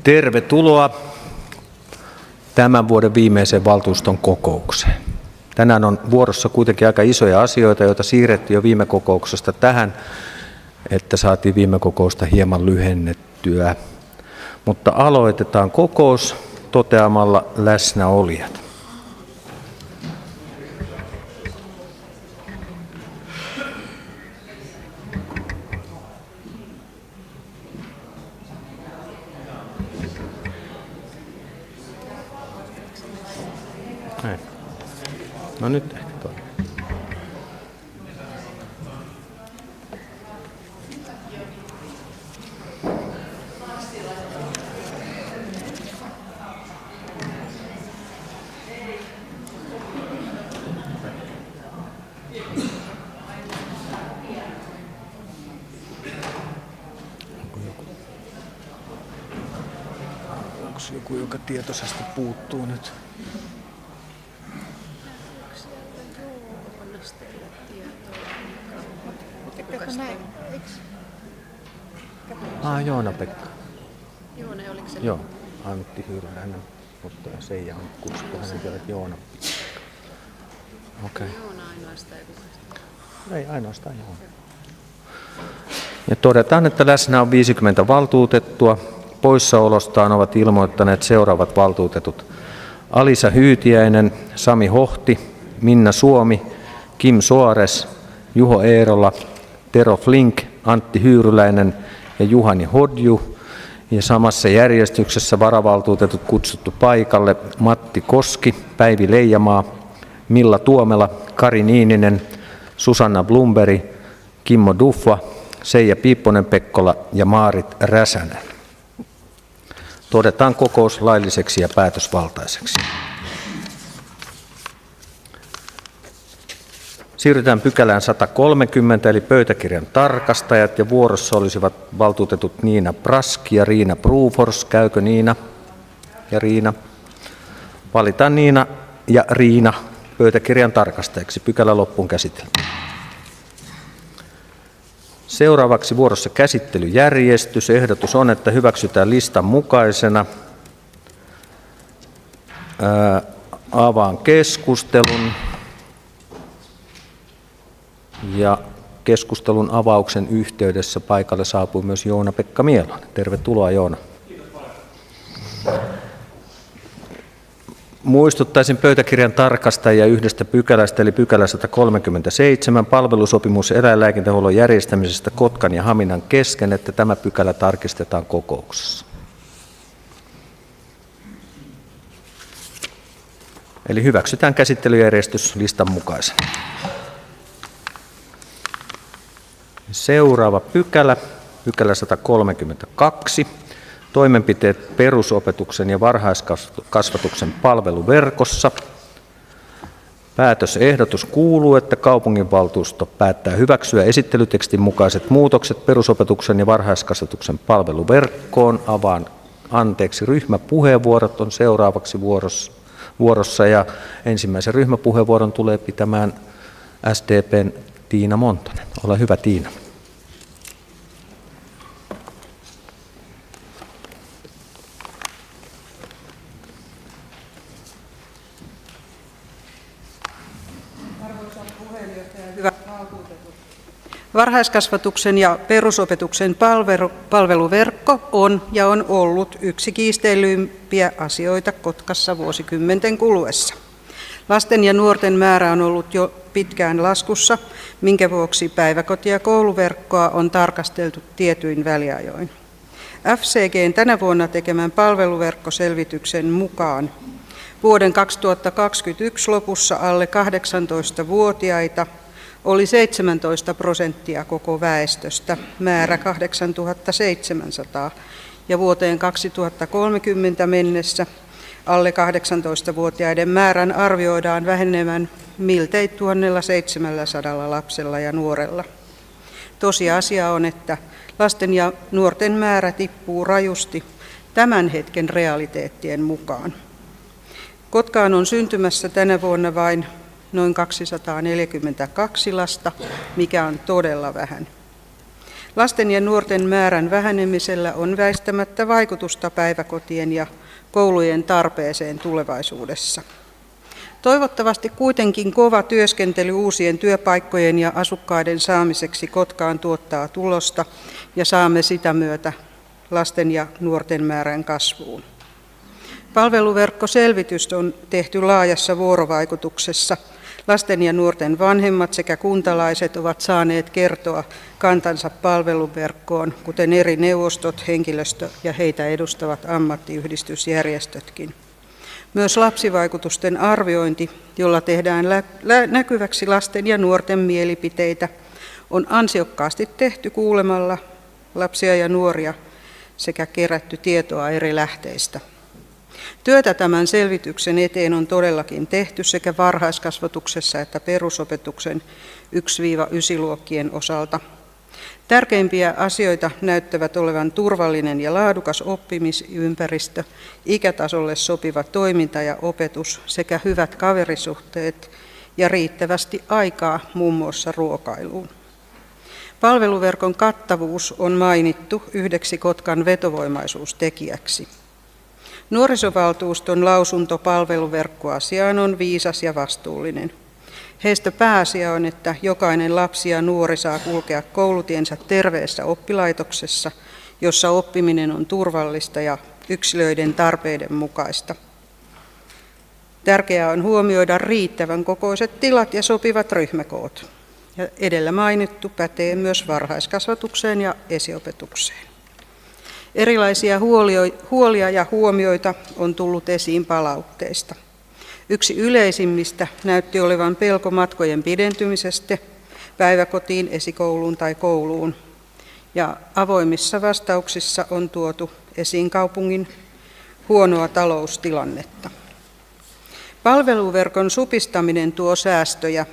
Tervetuloa tämän vuoden viimeiseen valtuuston kokoukseen. Tänään on vuorossa kuitenkin aika isoja asioita, joita siirrettiin jo viime kokouksesta tähän, että saatiin viime kokousta hieman lyhennettyä. Mutta aloitetaan kokous toteamalla läsnäolijat. No nyt ehkä toimii. Onko joku, joka tietoisesti puuttuu nyt? Joona-Pekka. Joona, oliko se? Joo, Antti Hyryläinen, mutta Seija on kutsuttu hänen vielä Joona. Okei. Joona ainoastaan ja kuka? Ei ainoastaan Joona. Ja todetaan, että läsnä on 50 valtuutettua. Poissaolostaan ovat ilmoittaneet seuraavat valtuutetut. Alisa Hyytiäinen, Sami Hohti, Minna Suomi, Kim Soares, Juho Eerola, Tero Flink, Antti Hyyryläinen ja Juhani Hodju. Ja samassa järjestyksessä varavaltuutetut kutsuttu paikalle Matti Koski, Päivi Leijamaa, Milla Tuomela, Kari Niininen, Susanna Blumberg, Kimmo Duffa, Seija Piipponen-Pekkola ja Maarit Räsänen. Todetaan kokous lailliseksi ja päätösvaltaiseksi. Siirrytään pykälään 130 eli pöytäkirjan tarkastajat ja vuorossa olisivat valtuutetut Niina Praski ja Riina Brufors. Käykö Niina ja Riina? Valitaan Niina ja Riina pöytäkirjan tarkastajiksi. Pykälä loppuun käsitelty. Seuraavaksi vuorossa käsittelyjärjestys. Ehdotus on, että hyväksytään listan mukaisena. Avaan keskustelun. Ja keskustelun avauksen yhteydessä paikalle saapui myös Joona-Pekka Mielonen. Tervetuloa, Joona. Muistuttaisin pöytäkirjan tarkastajia yhdestä pykälästä, eli pykälä 137, palvelusopimus eläinlääkintähuollon järjestämisestä Kotkan ja Haminan kesken, että tämä pykälä tarkistetaan kokouksessa. Eli hyväksytään käsittelyjärjestys listan mukaisena. Seuraava pykälä, pykälä 132, toimenpiteet perusopetuksen ja varhaiskasvatuksen palveluverkossa. Päätösehdotus kuuluu, että kaupunginvaltuusto päättää hyväksyä esittelytekstin mukaiset muutokset perusopetuksen ja varhaiskasvatuksen palveluverkkoon. Ryhmäpuheenvuorot on seuraavaksi vuorossa ja ensimmäisen ryhmäpuheenvuoron tulee pitämään SDP:n Tiina Montonen. Ole hyvä, Tiina. Arvoisa puheenjohtaja, hyvät valtuutetut. Varhaiskasvatuksen ja perusopetuksen palveluverkko on ja on ollut yksi kiistellyimpiä asioita Kotkassa vuosikymmenten kuluessa. Lasten ja nuorten määrä on ollut jo pitkään laskussa, minkä vuoksi päiväkoti- ja kouluverkkoa on tarkasteltu tietyin väliajoin. FCG:n tänä vuonna tekemän palveluverkkoselvityksen mukaan vuoden 2021 lopussa alle 18-vuotiaita oli 17% koko väestöstä, määrä 8700, ja vuoteen 2030 mennessä alle 18-vuotiaiden määrän arvioidaan vähenevän miltei 1700 lapsella ja nuorella. Tosiasia on, että lasten ja nuorten määrä tippuu rajusti tämän hetken realiteettien mukaan. Kotkaan on syntymässä tänä vuonna vain noin 242 lasta, mikä on todella vähän. Lasten ja nuorten määrän vähenemisellä on väistämättä vaikutusta päiväkotien ja koulujen tarpeeseen tulevaisuudessa. Toivottavasti kuitenkin kova työskentely uusien työpaikkojen ja asukkaiden saamiseksi Kotkaan tuottaa tulosta ja saamme sitä myötä lasten ja nuorten määrän kasvuun. Palveluverkkoselvitys on tehty laajassa vuorovaikutuksessa. Lasten ja nuorten vanhemmat sekä kuntalaiset ovat saaneet kertoa kantansa palveluverkkoon, kuten eri neuvostot, henkilöstö ja heitä edustavat ammattiyhdistysjärjestötkin. Myös lapsivaikutusten arviointi, jolla tehdään näkyväksi lasten ja nuorten mielipiteitä, on ansiokkaasti tehty kuulemalla lapsia ja nuoria sekä kerätty tietoa eri lähteistä. Työtä tämän selvityksen eteen on todellakin tehty sekä varhaiskasvatuksessa että perusopetuksen 1-9-luokkien osalta. Tärkeimpiä asioita näyttävät olevan turvallinen ja laadukas oppimisympäristö, ikätasolle sopiva toiminta ja opetus sekä hyvät kaverisuhteet ja riittävästi aikaa muun muassa ruokailuun. Palveluverkon kattavuus on mainittu yhdeksi Kotkan vetovoimaisuustekijäksi. Nuorisovaltuuston lausunto palveluverkkoasiaan on viisas ja vastuullinen. Heistä pääasia on, että jokainen lapsi ja nuori saa kulkea koulutiensä terveessä oppilaitoksessa, jossa oppiminen on turvallista ja yksilöiden tarpeiden mukaista. Tärkeää on huomioida riittävän kokoiset tilat ja sopivat ryhmäkoot. Ja edellä mainittu pätee myös varhaiskasvatukseen ja esiopetukseen. Erilaisia huolia ja huomioita on tullut esiin palautteista. Yksi yleisimmistä näytti olevan pelko matkojen pidentymisestä päiväkotiin, esikouluun tai kouluun. Ja avoimissa vastauksissa on tuotu esiin kaupungin huonoa taloustilannetta. Palveluverkon supistaminen tuo säästöjä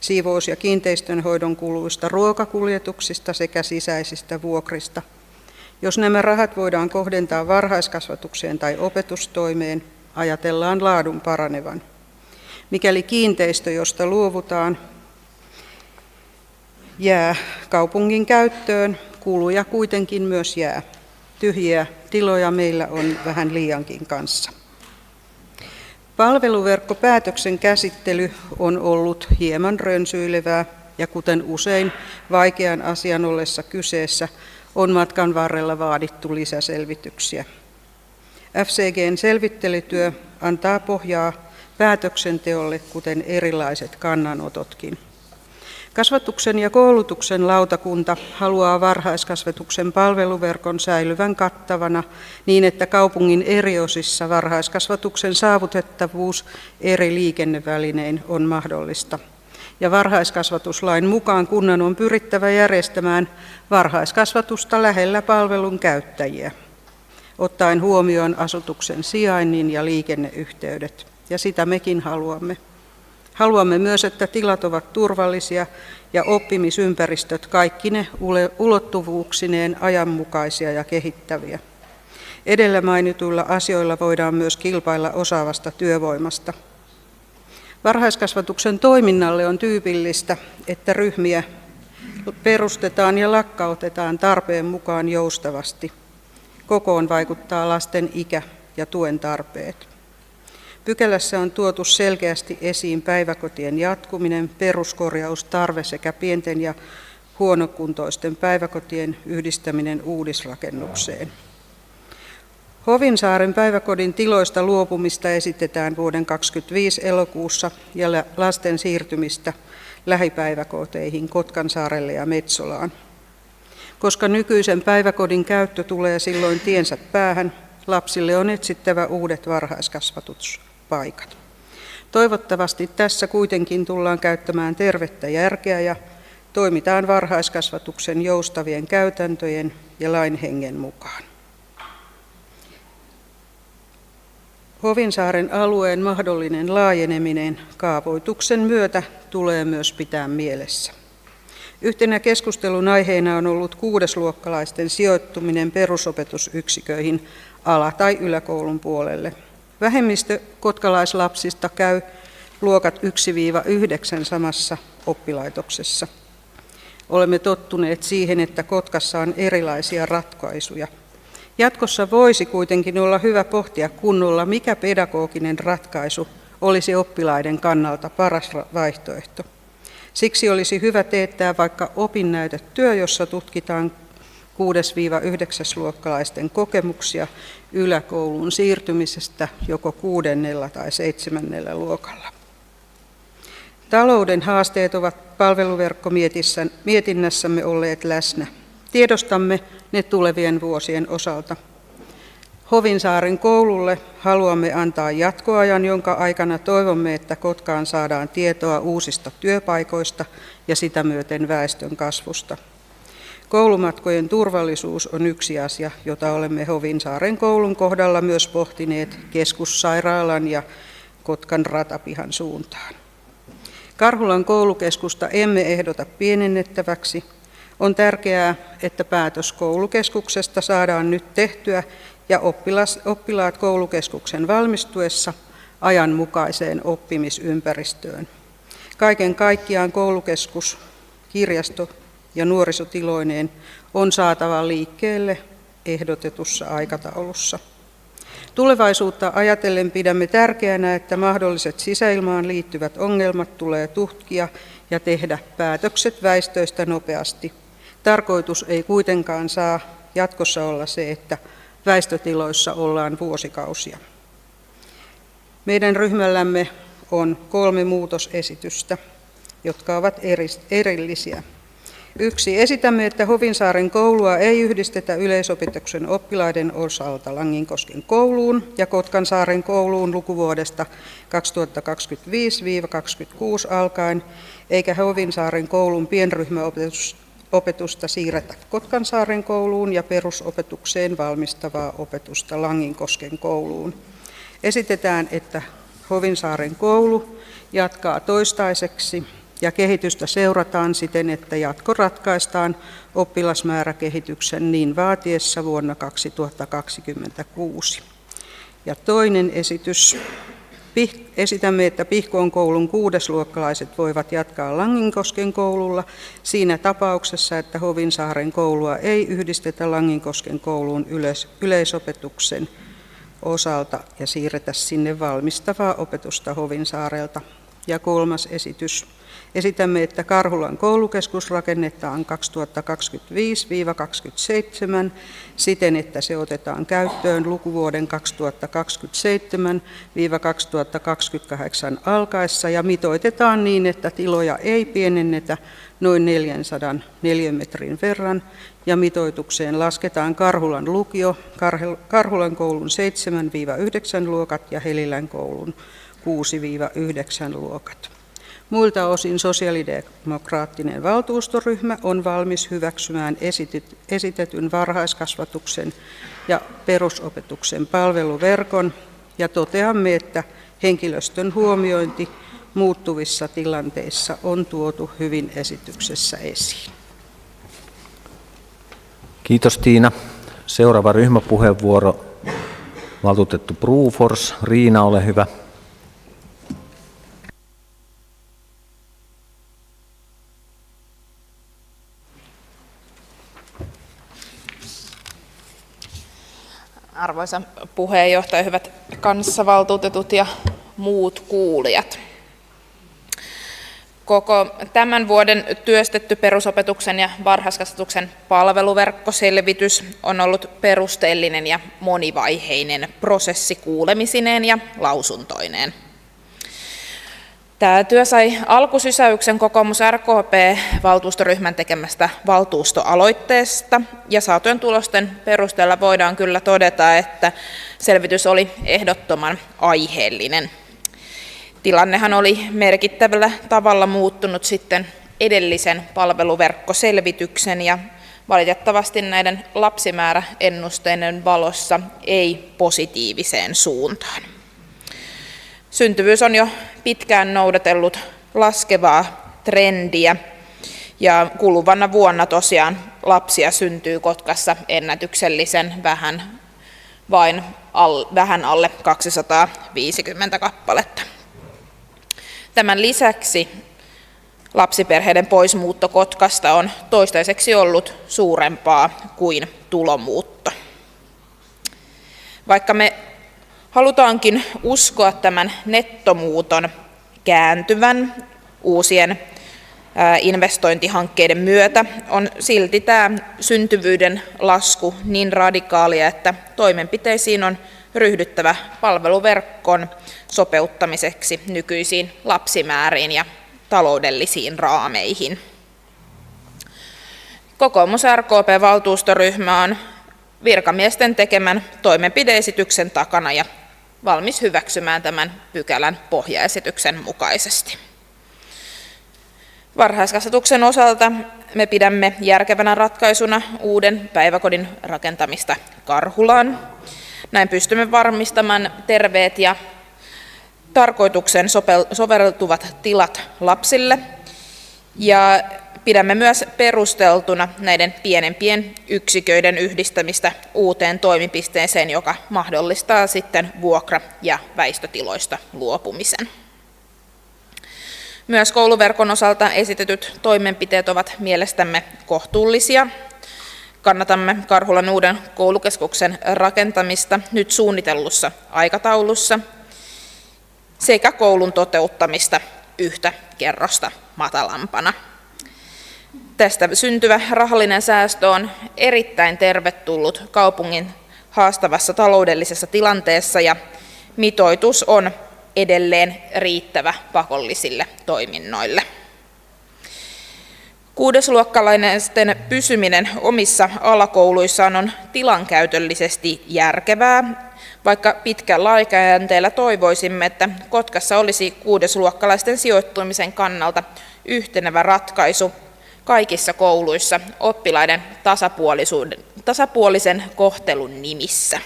siivous- ja kiinteistönhoidon kuluista, ruokakuljetuksista sekä sisäisistä vuokrista. Jos nämä rahat voidaan kohdentaa varhaiskasvatukseen tai opetustoimeen, ajatellaan laadun paranevan. Mikäli kiinteistö, josta luovutaan, jää kaupungin käyttöön, kuluja kuitenkin myös jää. Tyhjiä tiloja meillä on vähän liiankin kanssa. Palveluverkkopäätöksen käsittely on ollut hieman rönsyilevää ja kuten usein vaikean asian ollessa kyseessä, on matkan varrella vaadittu lisäselvityksiä. FCG:n selvittelytyö antaa pohjaa päätöksenteolle, kuten erilaiset kannanototkin. Kasvatuksen ja koulutuksen lautakunta haluaa varhaiskasvatuksen palveluverkon säilyvän kattavana niin, että kaupungin eri osissa varhaiskasvatuksen saavutettavuus eri liikennevälinein on mahdollista. Ja varhaiskasvatuslain mukaan kunnan on pyrittävä järjestämään varhaiskasvatusta lähellä palvelun käyttäjiä, ottaen huomioon asutuksen sijainnin ja liikenneyhteydet. Ja sitä mekin haluamme. Haluamme myös, että tilat ovat turvallisia ja oppimisympäristöt kaikkine ulottuvuuksineen ajanmukaisia ja kehittäviä. Edellä mainituilla asioilla voidaan myös kilpailla osaavasta työvoimasta. Varhaiskasvatuksen toiminnalle on tyypillistä, että ryhmiä perustetaan ja lakkautetaan tarpeen mukaan joustavasti. Kokoon vaikuttaa lasten ikä ja tuen tarpeet. Pykälässä on tuotu selkeästi esiin päiväkotien jatkuminen, peruskorjaustarve sekä pienten ja huonokuntoisten päiväkotien yhdistäminen uudisrakennukseen. Hovinsaaren päiväkodin tiloista luopumista esitetään vuoden 2025 elokuussa ja lasten siirtymistä lähipäiväkoteihin Kotkansaarelle ja Metsolaan. Koska nykyisen päiväkodin käyttö tulee silloin tiensä päähän, lapsille on etsittävä uudet varhaiskasvatuspaikat. Toivottavasti tässä kuitenkin tullaan käyttämään tervettä järkeä ja toimitaan varhaiskasvatuksen joustavien käytäntöjen ja lain hengen mukaan. Hovinsaaren alueen mahdollinen laajeneminen kaavoituksen myötä tulee myös pitää mielessä. Yhtenä keskustelun aiheena on ollut 6-luokkalaisten sijoittuminen perusopetusyksiköihin ala- tai yläkoulun puolelle. Vähemmistö kotkalaislapsista käy luokat 1-9 samassa oppilaitoksessa. olemme tottuneet siihen, että Kotkassa on erilaisia ratkaisuja. Jatkossa voisi kuitenkin olla hyvä pohtia kunnolla, mikä pedagoginen ratkaisu olisi oppilaiden kannalta paras vaihtoehto. Siksi olisi hyvä teettää vaikka opinnäytetyö, jossa tutkitaan 6-9-luokkalaisten kokemuksia yläkouluun siirtymisestä joko 6. tai 7. luokalla. Talouden haasteet ovat palveluverkkomietinnässämme olleet läsnä. Tiedostamme ne tulevien vuosien osalta. Hovinsaaren koululle haluamme antaa jatkoajan, jonka aikana toivomme, että Kotkaan saadaan tietoa uusista työpaikoista ja sitä myöten väestön kasvusta. Koulumatkojen turvallisuus on yksi asia, jota olemme Hovinsaaren koulun kohdalla myös pohtineet keskussairaalan ja Kotkan ratapihan suuntaan. Karhulan koulukeskusta emme ehdota pienennettäväksi. On tärkeää, että päätös koulukeskuksesta saadaan nyt tehtyä ja oppilaat koulukeskuksen valmistuessa ajanmukaiseen oppimisympäristöön. Kaiken kaikkiaan koulukeskus, kirjasto ja nuorisotiloineen on saatava liikkeelle ehdotetussa aikataulussa. Tulevaisuutta ajatellen pidämme tärkeänä, että mahdolliset sisäilmaan liittyvät ongelmat tulee tutkia ja tehdä päätökset väistöistä nopeasti. Tarkoitus ei kuitenkaan saa jatkossa olla se, että väistötiloissa ollaan vuosikausia. Meidän ryhmällämme on 3 muutosesitystä, jotka ovat erillisiä. 1. Esitämme, että Hovinsaaren koulua ei yhdistetä yleisopetuksen oppilaiden osalta Langinkosken kouluun ja Kotkansaaren kouluun lukuvuodesta 2025-26 alkaen, eikä Hovinsaaren koulun pienryhmäopetusta siirretä Kotkansaaren kouluun ja perusopetukseen valmistavaa opetusta Langinkosken kouluun. Esitetään, että Hovinsaaren koulu jatkaa toistaiseksi ja kehitystä seurataan siten, että jatko ratkaistaan oppilasmääräkehityksen niin vaatiessa vuonna 2026. Ja toinen esitys. Esitämme, että Pihkoon koulun 6-luokkalaiset voivat jatkaa Langinkosken koululla siinä tapauksessa, että Hovinsaaren koulua ei yhdistetä Langinkosken kouluun yleisopetuksen osalta ja siirretä sinne valmistavaa opetusta Hovinsaarelta. Ja 3. esitys. Esitämme, että Karhulan koulukeskus rakennetaan 2025-27 siten, että se otetaan käyttöön lukuvuoden 2027-2028 alkaessa ja mitoitetaan niin, että tiloja ei pienennetä noin 400 neliömetrin verran ja mitoitukseen lasketaan Karhulan lukio, Karhulan koulun 7-9 luokat ja Helilän koulun 6-9 luokat. Muilta osin sosiaalidemokraattinen valtuustoryhmä on valmis hyväksymään esitetyn varhaiskasvatuksen ja perusopetuksen palveluverkon ja toteamme, että henkilöstön huomiointi muuttuvissa tilanteissa on tuotu hyvin esityksessä esiin. Kiitos Tiina. Seuraava ryhmäpuheenvuoro. Valtuutettu Brufors. Riina, ole hyvä. Arvoisa puheenjohtaja, hyvät kanssavaltuutetut ja muut kuulijat. Koko tämän vuoden työstetty perusopetuksen ja varhaiskasvatuksen palveluverkkoselvitys on ollut perusteellinen ja monivaiheinen prosessi kuulemisineen ja lausuntoineen. Tämä työ sai alkusysäyksen kokoomus RKP-valtuustoryhmän tekemästä valtuustoaloitteesta ja saatujen tulosten perusteella voidaan kyllä todeta, että selvitys oli ehdottoman aiheellinen. Tilannehan oli merkittävällä tavalla muuttunut sitten edellisen palveluverkkoselvityksen ja valitettavasti näiden lapsimääräennusteiden valossa ei positiiviseen suuntaan. Syntyvyys on jo pitkään noudatellut laskevaa trendiä ja kuluvana vuonna tosiaan lapsia syntyy Kotkassa ennätyksellisen vähän, vähän alle 250 kappaletta. Tämän lisäksi lapsiperheiden poismuutto Kotkasta on toistaiseksi ollut suurempaa kuin tulomuutto. Vaikka me halutaankin uskoa tämän nettomuuton kääntyvän uusien investointihankkeiden myötä, on silti tämä syntyvyyden lasku niin radikaalia, että toimenpiteisiin on ryhdyttävä palveluverkon sopeuttamiseksi nykyisiin lapsimääriin ja taloudellisiin raameihin. Kokoomus RKP-valtuustoryhmä on virkamiesten tekemän toimenpideesityksen takana ja valmis hyväksymään tämän pykälän pohjaesityksen mukaisesti. Varhaiskasvatuksen osalta me pidämme järkevänä ratkaisuna uuden päiväkodin rakentamista Karhulaan. Näin pystymme varmistamaan terveet ja tarkoitukseen soveltuvat tilat lapsille ja pidämme myös perusteltuna näiden pienempien yksiköiden yhdistämistä uuteen toimipisteeseen, joka mahdollistaa sitten vuokra- ja väistötiloista luopumisen. Myös kouluverkon osalta esitetyt toimenpiteet ovat mielestämme kohtuullisia. Kannatamme Karhulan uuden koulukeskuksen rakentamista nyt suunnitellussa aikataulussa sekä koulun toteuttamista yhtä kerrosta matalampana. Tästä syntyvä rahallinen säästö on erittäin tervetullut kaupungin haastavassa taloudellisessa tilanteessa ja mitoitus on edelleen riittävä pakollisille toiminnoille. Kuudesluokkalaisten pysyminen omissa alakouluissaan on tilankäytöllisesti järkevää, vaikka pitkällä aikajänteellä toivoisimme, että Kotkassa olisi kuudesluokkalaisten sijoittumisen kannalta yhtenevä ratkaisu kaikissa kouluissa oppilaiden tasapuolisen kohtelun nimissä.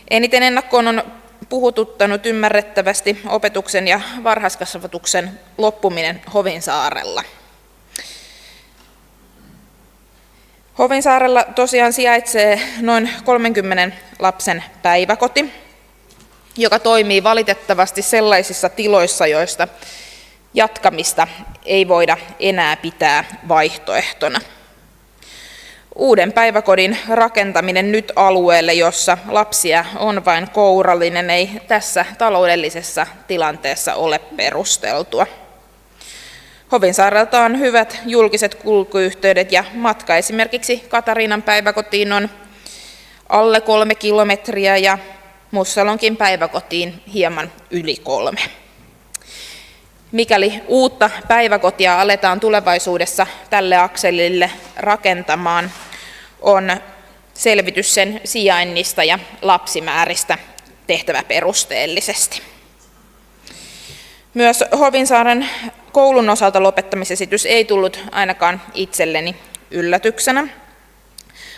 Eniten ennakkoon on puhututtanut ymmärrettävästi opetuksen ja varhaiskasvatuksen loppuminen Hovinsaarella. Hovinsaarella tosiaan sijaitsee noin 30 lapsen päiväkoti, joka toimii valitettavasti sellaisissa tiloissa, joista jatkamista ei voida enää pitää vaihtoehtona. Uuden päiväkodin rakentaminen nyt alueelle, jossa lapsia on vain kourallinen, ei tässä taloudellisessa tilanteessa ole perusteltua. Hovinsaarelta on hyvät julkiset kulkuyhteydet ja matka esimerkiksi Katariinan päiväkotiin on alle 3 kilometriä ja Mussalonkin päiväkotiin hieman yli 3. Mikäli uutta päiväkotia aletaan tulevaisuudessa tälle akselille rakentamaan, on selvitys sen sijainnista ja lapsimääristä tehtävä perusteellisesti. Myös Hovinsaaren koulun osalta lopettamisesitys ei tullut ainakaan itselleni yllätyksenä,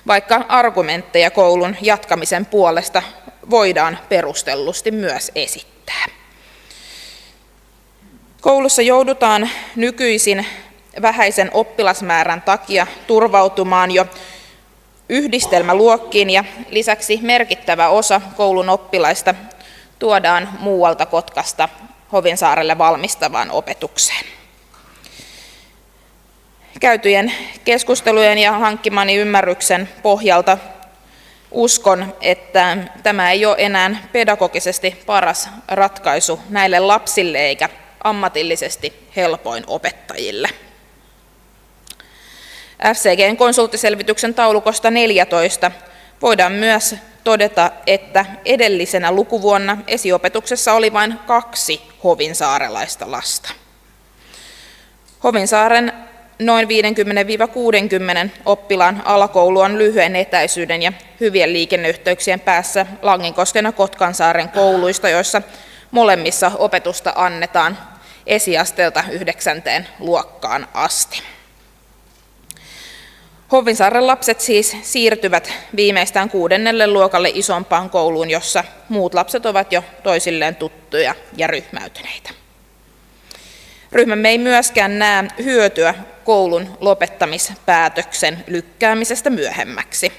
vaikka argumentteja koulun jatkamisen puolesta voidaan perustellusti myös esittää. Koulussa joudutaan nykyisin vähäisen oppilasmäärän takia turvautumaan jo yhdistelmäluokkiin ja lisäksi merkittävä osa koulun oppilaista tuodaan muualta Kotkasta Hovinsaarelle valmistavaan opetukseen. Käytyjen keskustelujen ja hankkimani ymmärryksen pohjalta uskon, että tämä ei ole enää pedagogisesti paras ratkaisu näille lapsille eikä ammatillisesti helpoin opettajille. FCG:n konsulttiselvityksen taulukosta 14 voidaan myös todeta, että edellisenä lukuvuonna esiopetuksessa oli vain 2 hovinsaarelaista lasta. Hovinsaaren noin 50-60 oppilaan alakoulu on lyhyen etäisyyden ja hyvien liikenneyhteyksien päässä Langinkosken ja Kotkansaaren kouluista, joissa molemmissa opetusta annetaan esiasteelta 9. luokkaan asti. Hovinsaaren lapset siis siirtyvät viimeistään 6. luokalle isompaan kouluun, jossa muut lapset ovat jo toisilleen tuttuja ja ryhmäytyneitä. Ryhmämme ei myöskään näe hyötyä koulun lopettamispäätöksen lykkäämisestä myöhemmäksi.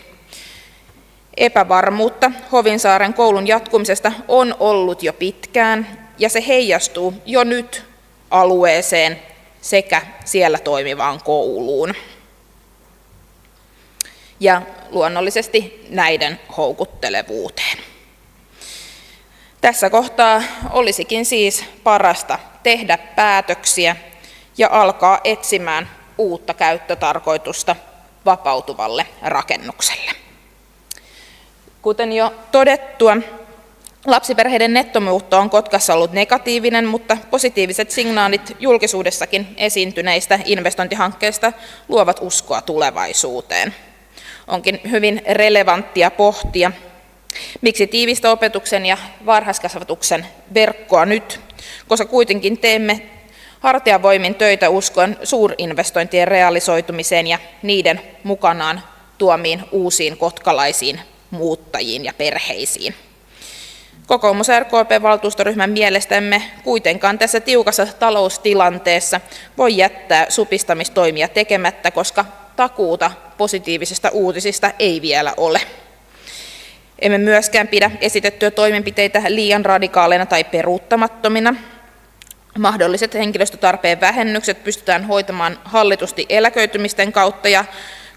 Epävarmuutta Hovinsaaren koulun jatkumisesta on ollut jo pitkään, ja se heijastuu jo nyt alueeseen sekä siellä toimivaan kouluun. Ja luonnollisesti näiden houkuttelevuuteen. Tässä kohtaa olisikin siis parasta tehdä päätöksiä ja alkaa etsimään uutta käyttötarkoitusta vapautuvalle rakennukselle. Kuten jo todettua, lapsiperheiden nettomuutto on Kotkassa ollut negatiivinen, mutta positiiviset signaalit julkisuudessakin esiintyneistä investointihankkeista luovat uskoa tulevaisuuteen. Onkin hyvin relevanttia pohtia, miksi tiivistä opetuksen ja varhaiskasvatuksen verkkoa nyt, koska kuitenkin teemme hartiavoimin töitä uskoen suurinvestointien realisoitumiseen ja niiden mukanaan tuomiin uusiin kotkalaisiin muuttajiin ja perheisiin. Kokoomus RKP-valtuustoryhmän mielestä emme kuitenkaan tässä tiukassa taloustilanteessa voi jättää supistamistoimia tekemättä, koska takuuta positiivisista uutisista ei vielä ole. Emme myöskään pidä esitettyjä toimenpiteitä liian radikaaleina tai peruuttamattomina. Mahdolliset henkilöstötarpeen vähennykset pystytään hoitamaan hallitusti eläköitymisten kautta ja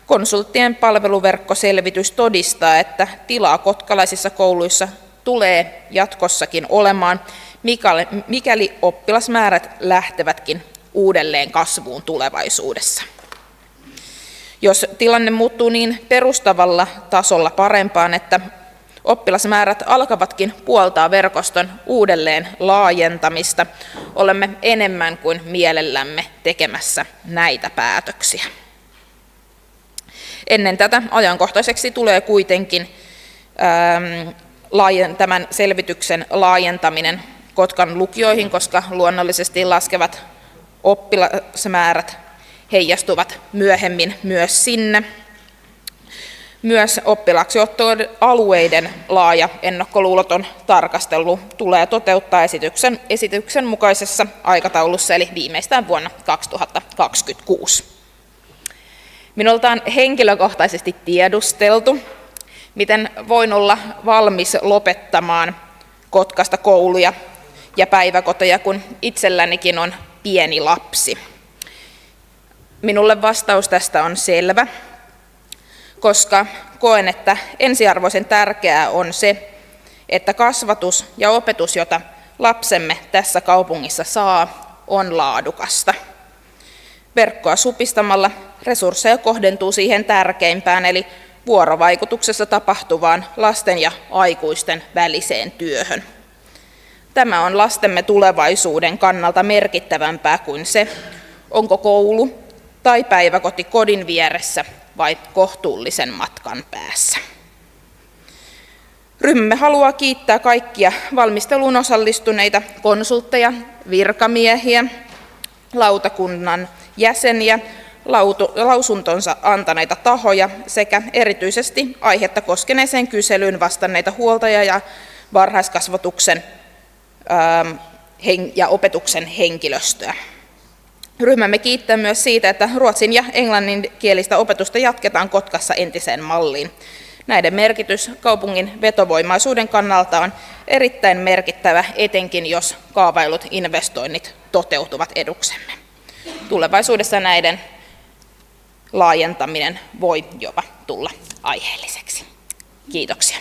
konsulttien palveluverkkoselvitys todistaa, että tilaa kotkalaisissa kouluissa tulee jatkossakin olemaan, mikäli oppilasmäärät lähtevätkin uudelleen kasvuun tulevaisuudessa. Jos tilanne muuttuu niin perustavalla tasolla parempaan, että oppilasmäärät alkavatkin puoltaa verkoston uudelleen laajentamista, olemme enemmän kuin mielellämme tekemässä näitä päätöksiä. Ennen tätä ajankohtaiseksi tulee kuitenkin tämän selvityksen laajentaminen Kotkan lukioihin, koska luonnollisesti laskevat oppilasmäärät heijastuvat myöhemmin myös sinne. Myös oppilaaksiottoalueiden laaja ennakkoluuloton tarkastelu tulee toteuttaa esityksen mukaisessa aikataulussa, eli viimeistään vuonna 2026. Minulta on henkilökohtaisesti tiedusteltu, miten voin olla valmis lopettamaan Kotkasta kouluja ja päiväkoteja, kun itsellänikin on pieni lapsi. Minulle vastaus tästä on selvä, koska koen, että ensiarvoisen tärkeää on se, että kasvatus ja opetus, jota lapsemme tässä kaupungissa saa, on laadukasta. Verkkoa supistamalla resursseja kohdentuu siihen tärkeimpään, eli vuorovaikutuksessa tapahtuvaan lasten ja aikuisten väliseen työhön. Tämä on lastemme tulevaisuuden kannalta merkittävämpää kuin se, onko koulu tai päiväkoti kodin vieressä vai kohtuullisen matkan päässä. Ryhmämme haluaa kiittää kaikkia valmisteluun osallistuneita konsultteja, virkamiehiä, lautakunnan jäseniä, lausuntonsa antaneita tahoja sekä erityisesti aihetta koskeneeseen kyselyyn vastanneita huoltaja- ja varhaiskasvatuksen ja opetuksen henkilöstöä. Ryhmämme kiittää myös siitä, että ruotsin ja englanninkielistä opetusta jatketaan Kotkassa entiseen malliin. Näiden merkitys kaupungin vetovoimaisuuden kannalta on erittäin merkittävä, etenkin jos kaavailut investoinnit toteutuvat eduksemme. Tulevaisuudessa näiden laajentaminen voi jopa tulla aiheelliseksi. Kiitoksia.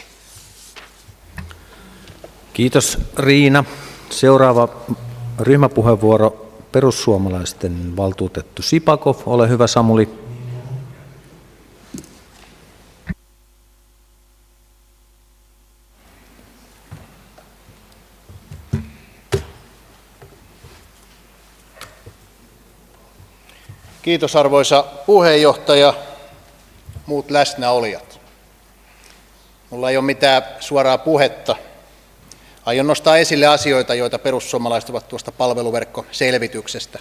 Kiitos Riina. Seuraava ryhmäpuheenvuoro perussuomalaisten valtuutettu Sipakov. Ole hyvä, Samuli. Kiitos arvoisa puheenjohtaja, muut läsnäolijat. Minulla ei ole mitään suoraa puhetta. Aion nostaa esille asioita, joita perussuomalaiset ovat tuosta palveluverkkoselvityksestä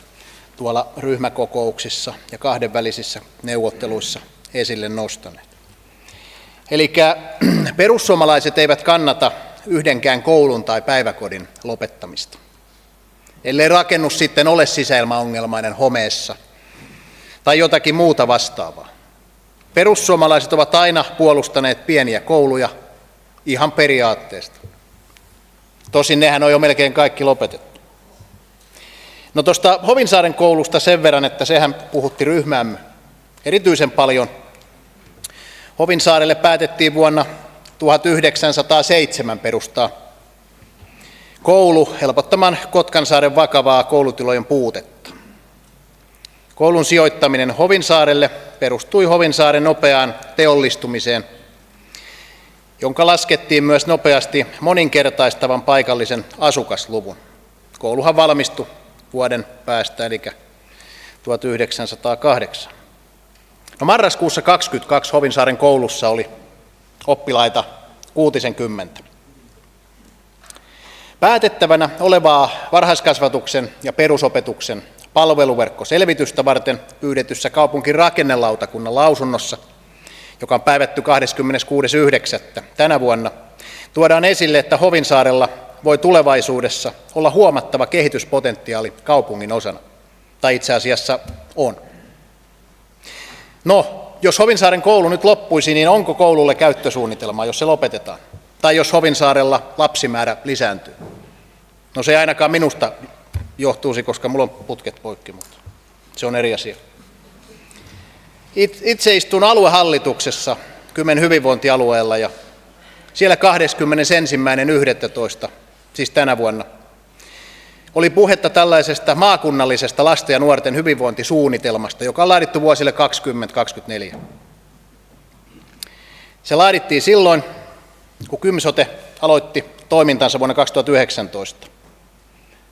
tuolla ryhmäkokouksissa ja kahdenvälisissä neuvotteluissa esille nostaneet. Eli perussuomalaiset eivät kannata yhdenkään koulun tai päiväkodin lopettamista, ellei rakennus sitten ole sisäilmaongelmainen homeessa tai jotakin muuta vastaavaa. Perussuomalaiset ovat aina puolustaneet pieniä kouluja ihan periaatteesta. Tosin nehän on jo melkein kaikki lopetettu. No tuosta Hovinsaaren koulusta sen verran, että sehän puhutti ryhmäämme erityisen paljon. Hovinsaarelle päätettiin vuonna 1907 perustaa koulu helpottamaan Kotkansaaren vakavaa koulutilojen puutetta. Koulun sijoittaminen Hovinsaarelle perustui Hovinsaaren nopeaan teollistumiseen, jonka laskettiin myös nopeasti moninkertaistavan paikallisen asukasluvun. Kouluhan valmistui vuoden päästä, eli 1908. No marraskuussa 22 Hovinsaaren koulussa oli oppilaita 60. Päätettävänä olevaa varhaiskasvatuksen ja perusopetuksen palveluverkkoselvitystä varten pyydetyssä kaupunkirakennelautakunnan lausunnossa, joka on päivätty 26.9. tänä vuonna, tuodaan esille, että Hovinsaarella voi tulevaisuudessa olla huomattava kehityspotentiaali kaupungin osana, tai itse asiassa on. No, jos Hovinsaaren koulu nyt loppuisi, niin onko koululle käyttösuunnitelmaa, jos se lopetetaan? Tai jos Hovinsaarella lapsimäärä lisääntyy? No se ei ainakaan minusta johtuisi, koska mulla on putket poikki, mutta se on eri asia. Itse istun aluehallituksessa Kymen hyvinvointialueella ja siellä 21.11., siis tänä vuonna, oli puhetta tällaisesta maakunnallisesta lasten ja nuorten hyvinvointisuunnitelmasta, joka on laadittu vuosille 2024. Se laadittiin silloin, kun Kymsote aloitti toimintansa vuonna 2019.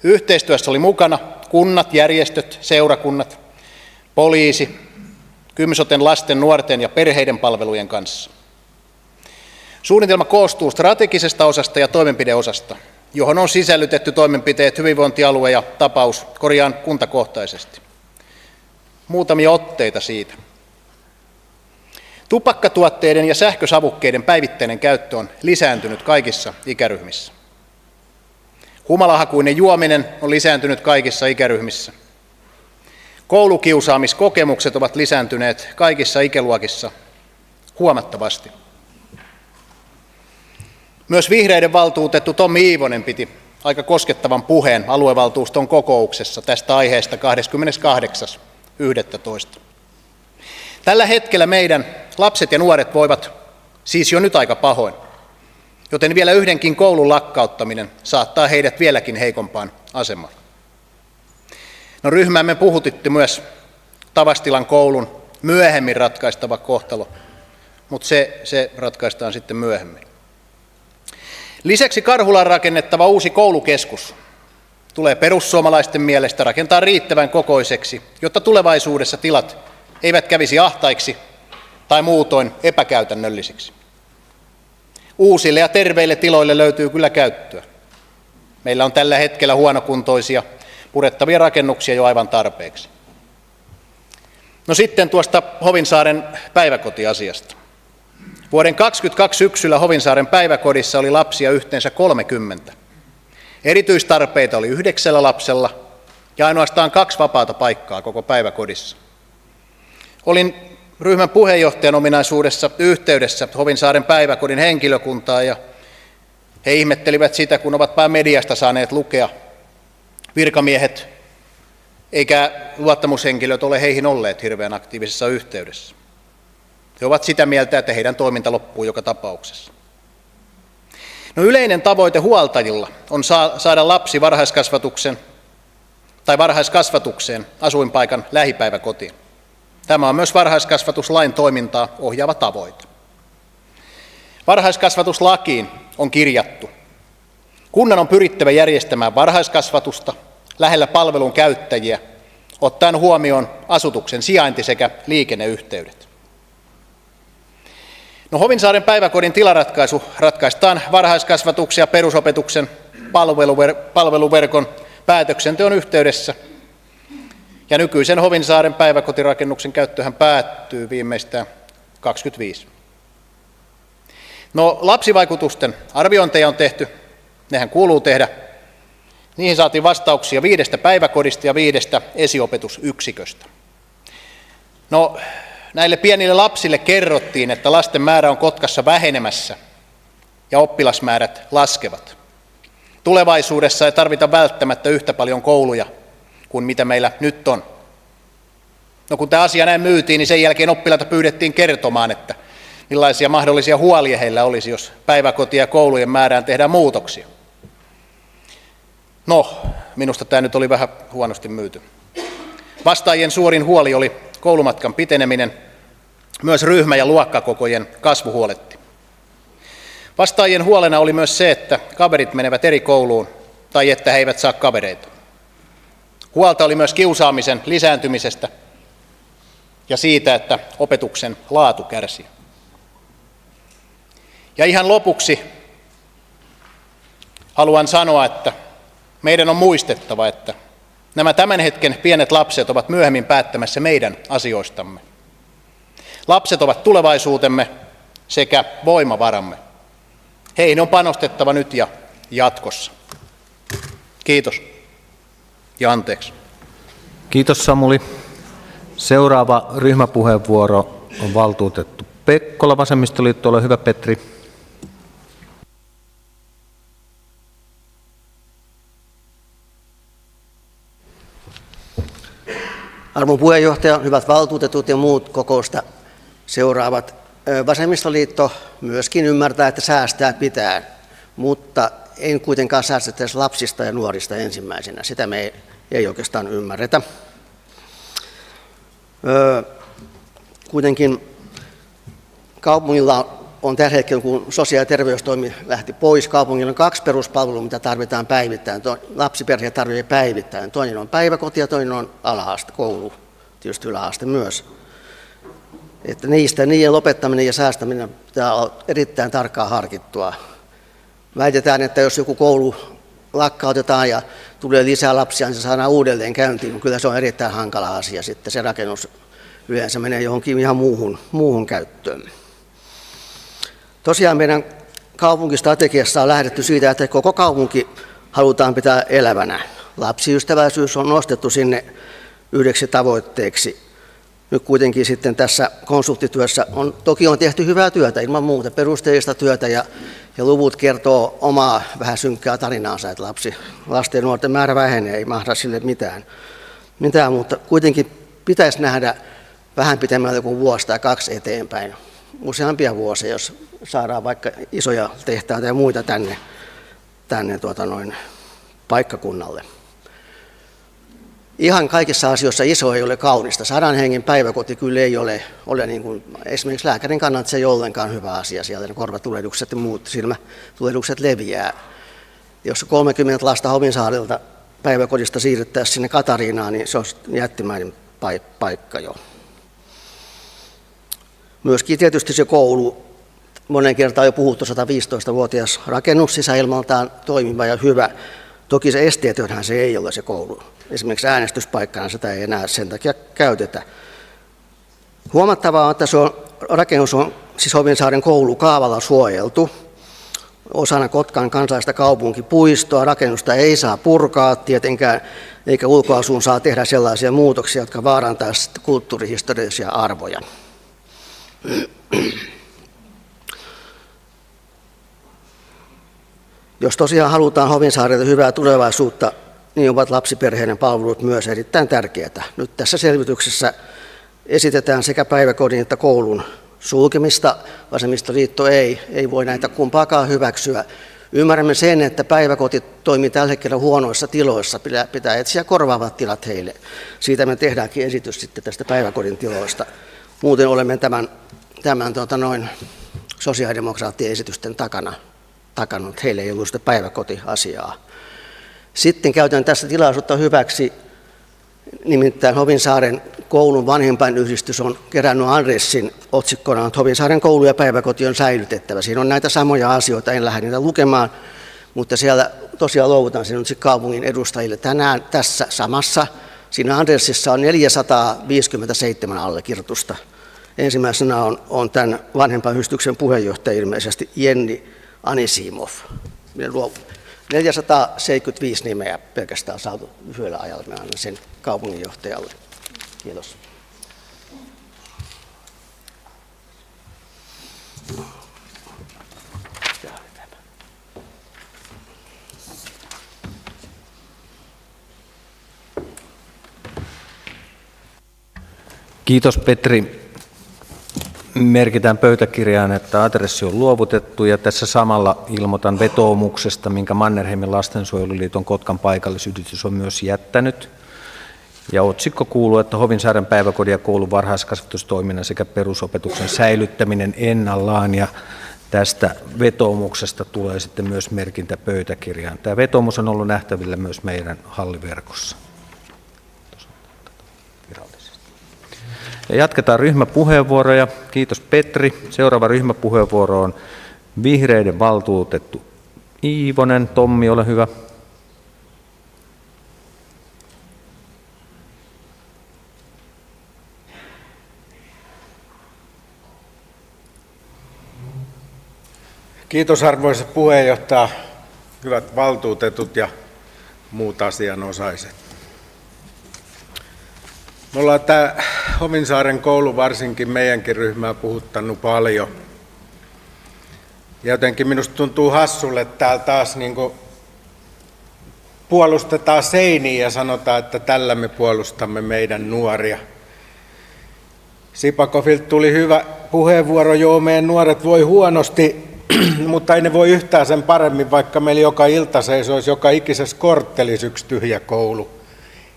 Yhteistyössä oli mukana kunnat, järjestöt, seurakunnat, poliisi, Kymsoten lasten, nuorten ja perheiden palvelujen kanssa. Suunnitelma koostuu strategisesta osasta ja toimenpideosasta, johon on sisällytetty toimenpiteet hyvinvointialue ja kuntakohtaisesti. Muutamia otteita siitä. Tupakkatuotteiden ja sähkösavukkeiden päivittäinen käyttö on lisääntynyt kaikissa ikäryhmissä. Humalahakuinen juominen on lisääntynyt kaikissa ikäryhmissä. Koulukiusaamiskokemukset ovat lisääntyneet kaikissa ikäluokissa huomattavasti. Myös vihreiden valtuutettu Tommi Iivonen piti aika koskettavan puheen aluevaltuuston kokouksessa tästä aiheesta 28.11. Tällä hetkellä meidän lapset ja nuoret voivat siis jo nyt aika pahoin, joten vielä yhdenkin koulun lakkauttaminen saattaa heidät vieläkin heikompaan asemaan. No, ryhmämme puhutitti myös Tavastilan koulun myöhemmin ratkaistava kohtalo, mutta se ratkaistaan sitten myöhemmin. Lisäksi Karhulaan rakennettava uusi koulukeskus tulee perussuomalaisten mielestä rakentaa riittävän kokoiseksi, jotta tulevaisuudessa tilat eivät kävisi ahtaiksi tai muutoin epäkäytännöllisiksi. Uusille ja terveille tiloille löytyy kyllä käyttöä. Meillä on tällä hetkellä huonokuntoisia purettavia rakennuksia jo aivan tarpeeksi. No sitten tuosta Hovinsaaren päiväkotiasiasta. Vuoden 2022 syksyllä Hovinsaaren päiväkodissa oli lapsia yhteensä 30. Erityistarpeita oli 9 lapsella ja ainoastaan 2 vapaata paikkaa koko päiväkodissa. Olin ryhmän puheenjohtajan ominaisuudessa yhteydessä Hovinsaaren päiväkodin henkilökuntaa ja he ihmettelivät sitä, kun ovat mediasta saaneet lukea. Virkamiehet eikä luottamushenkilöt ole heihin olleet hirveän aktiivisessa yhteydessä. He ovat sitä mieltä, että heidän toiminta loppuu joka tapauksessa. No, yleinen tavoite huoltajilla on saada lapsi varhaiskasvatukseen asuinpaikan lähipäiväkotiin. Tämä on myös varhaiskasvatuslain toimintaa ohjaava tavoite. Varhaiskasvatuslakiin on kirjattu: kunnan on pyrittävä järjestämään varhaiskasvatusta lähellä palvelun käyttäjiä, ottaen huomioon asutuksen sijainti sekä liikenneyhteydet. No, Hovinsaaren päiväkodin tilaratkaisu ratkaistaan varhaiskasvatuksen ja perusopetuksen palveluverkon päätöksenteon yhteydessä. Ja nykyisen Hovinsaaren päiväkotirakennuksen käyttöhän päättyy viimeistään 2025. No, lapsivaikutusten arviointeja on tehty, nehän kuuluu tehdä. Niihin saatiin vastauksia 5 päiväkodista ja 5 esiopetusyksiköstä. No, näille pienille lapsille kerrottiin, että lasten määrä on Kotkassa vähenemässä ja oppilasmäärät laskevat. Tulevaisuudessa ei tarvita välttämättä yhtä paljon kouluja kuin mitä meillä nyt on. No kun tämä asia näin myytiin, niin sen jälkeen oppilaita pyydettiin kertomaan, että millaisia mahdollisia huolia heillä olisi, jos päiväkotien ja koulujen määrään tehdään muutoksia. No, minusta tämä nyt oli vähän huonosti myyty. Vastaajien suurin huoli oli koulumatkan piteneminen, myös ryhmä- ja luokkakokojen kasvu huoletti. Vastaajien huolena oli myös se, että kaverit menevät eri kouluun tai että he eivät saa kavereita. Huolta oli myös kiusaamisen lisääntymisestä ja siitä, että opetuksen laatu kärsii. Ja ihan lopuksi haluan sanoa, että meidän on muistettava, että nämä tämän hetken pienet lapset ovat myöhemmin päättämässä meidän asioistamme. Lapset ovat tulevaisuutemme sekä voimavaramme. Heihin on panostettava nyt ja jatkossa. Kiitos ja anteeksi. Kiitos Samuli. Seuraava ryhmäpuheenvuoro on valtuutettu Pekkola, Vasemmistoliitto. Ole hyvä, Petri. Arvon puheenjohtaja, hyvät valtuutetut ja muut kokousta seuraavat. Vasemmistoliitto myöskin ymmärtää, että säästää pitää, mutta en kuitenkaan säästettäisi lapsista ja nuorista ensimmäisenä. Sitä me ei oikeastaan ymmärretä. Kuitenkin kaupungilla on tällä hetkellä, kun sosiaali- ja terveystoimi lähti pois, kaupungilla on 2 peruspalvelua, mitä tarvitaan päivittäin. Lapsiperhe tarvitsee päivittäin. Toinen on päiväkoti ja toinen on ala-aste, koulu, tietysti yläaste myös. Että niiden lopettaminen ja säästäminen pitää olla erittäin tarkkaan harkittua. Väitetään, että jos joku koulu lakkautetaan ja tulee lisää lapsia, niin se saadaan uudelleen käyntiin, mutta kyllä se on erittäin hankala asia. Sitten se rakennus yleensä menee johonkin ihan muuhun käyttöön. Tosiaan meidän kaupunkistrategiassa on lähdetty siitä, että koko kaupunki halutaan pitää elävänä. Lapsiystävällisyys on nostettu sinne yhdeksi tavoitteeksi. Nyt kuitenkin sitten tässä konsulttityössä toki on tehty hyvää työtä, ilman muuta perusteellista työtä, ja luvut kertoo omaa vähän synkkää tarinaansa, että lasten ja nuorten määrä vähenee, ei mahda sille mitään, mutta kuitenkin pitäisi nähdä vähän pitemmälle kuin vuosi tai 2 eteenpäin, useampia vuosia, jos saadaan vaikka isoja tehtaita ja muita tänne paikkakunnalle. Ihan kaikissa asioissa iso ei ole kaunista. 100 hengen päiväkoti kyllä ei ole niin kuin, esimerkiksi lääkärin kannalta se ei ole ollenkaan hyvä asia. Siellä ne korvatulehdukset ja muut silmätulehdukset leviää. Jos 30 lasta Hovinsaarilta päiväkodista siirrettäisiin sinne Katariinaan, niin se on jättimäinen paikka jo. Myöskin tietysti se koulu, monen kertaan jo puhuttu, 115-vuotias rakennus, sisäilmaltaan toimiva ja hyvä. Toki se esteetönhän se ei ole se koulu. Esimerkiksi äänestyspaikkana sitä ei enää sen takia käytetä. Huomattavaa on, että rakennus on siis Hovinsaaren koulu kaavalla suojeltu osana Kotkan kansallista kaupunkipuistoa. Rakennusta ei saa purkaa tietenkään, eikä ulkoasuun saa tehdä sellaisia muutoksia, jotka vaarantaisivat kulttuurihistoriallisia arvoja. Jos tosiaan halutaan Hovinsaarelle hyvää tulevaisuutta, niin ovat lapsiperheiden palvelut myös erittäin tärkeitä. Nyt tässä selvityksessä esitetään sekä päiväkodin että koulun sulkemista. Vasemmistoliitto ei voi näitä kumpaakaan hyväksyä. Ymmärrämme sen, että päiväkoti toimii tällä hetkellä huonoissa tiloissa. Pitää etsiä korvaavat tilat heille. Siitä me tehdäänkin esitys sitten tästä päiväkodin tiloista. Muuten olemme tämän sosiaalidemokraattien esitysten takana, että heille ei ollut sitä päiväkotiasiaa. Sitten käytän tässä tilaisuutta hyväksi, nimittäin Hovinsaaren koulun vanhempainyhdistys on kerännyt adressin otsikkona, että Hovinsaaren koulu ja päiväkoti on säilytettävä. Siinä on näitä samoja asioita, en lähde niitä lukemaan, mutta siellä tosiaan luovutan sen nyt kaupungin edustajille tänään tässä samassa. Siinä adressissa on 457 allekirjoitusta. Ensimmäisenä on tämän vanhempainyhdistyksen puheenjohtaja ilmeisesti Jenni Anisimov. 475 nimeä pelkästään saatu lyhyellä ajalla, mä annan sen kaupunginjohtajalle. Kiitos. Kiitos Petri. Merkitään pöytäkirjaan, että adressi on luovutettu ja tässä samalla ilmoitan vetoomuksesta, minkä Mannerheimin lastensuojeluliiton Kotkan paikallisyhdistys on myös jättänyt. Ja otsikko kuuluu, että Hovinsaaren päiväkodin ja koulun varhaiskasvatustoiminnan sekä perusopetuksen säilyttäminen ennallaan. Ja tästä vetoomuksesta tulee sitten myös merkintä pöytäkirjaan. Tämä vetoomus on ollut nähtävillä myös meidän halliverkossa. Ja jatketaan ryhmäpuheenvuoroja. Kiitos Petri. Seuraava ryhmäpuheenvuoro on vihreiden valtuutettu Iivonen. Tommi, ole hyvä. Kiitos arvoisa puheenjohtaja, hyvät valtuutetut ja muut asianosaiset. Me ollaan tämä Hovinsaaren koulu varsinkin meidänkin ryhmää puhuttanut paljon. Ja jotenkin minusta tuntuu hassulle, että täällä taas puolustetaan seiniä ja sanotaan, että tällä me puolustamme meidän nuoria. Sipakovilta tuli hyvä puheenvuoro, joo meidän nuoret voi huonosti, mutta ei ne voi yhtään sen paremmin, vaikka meillä joka ilta seisoisi joka ikisessä korttelissa yksi tyhjä koulu.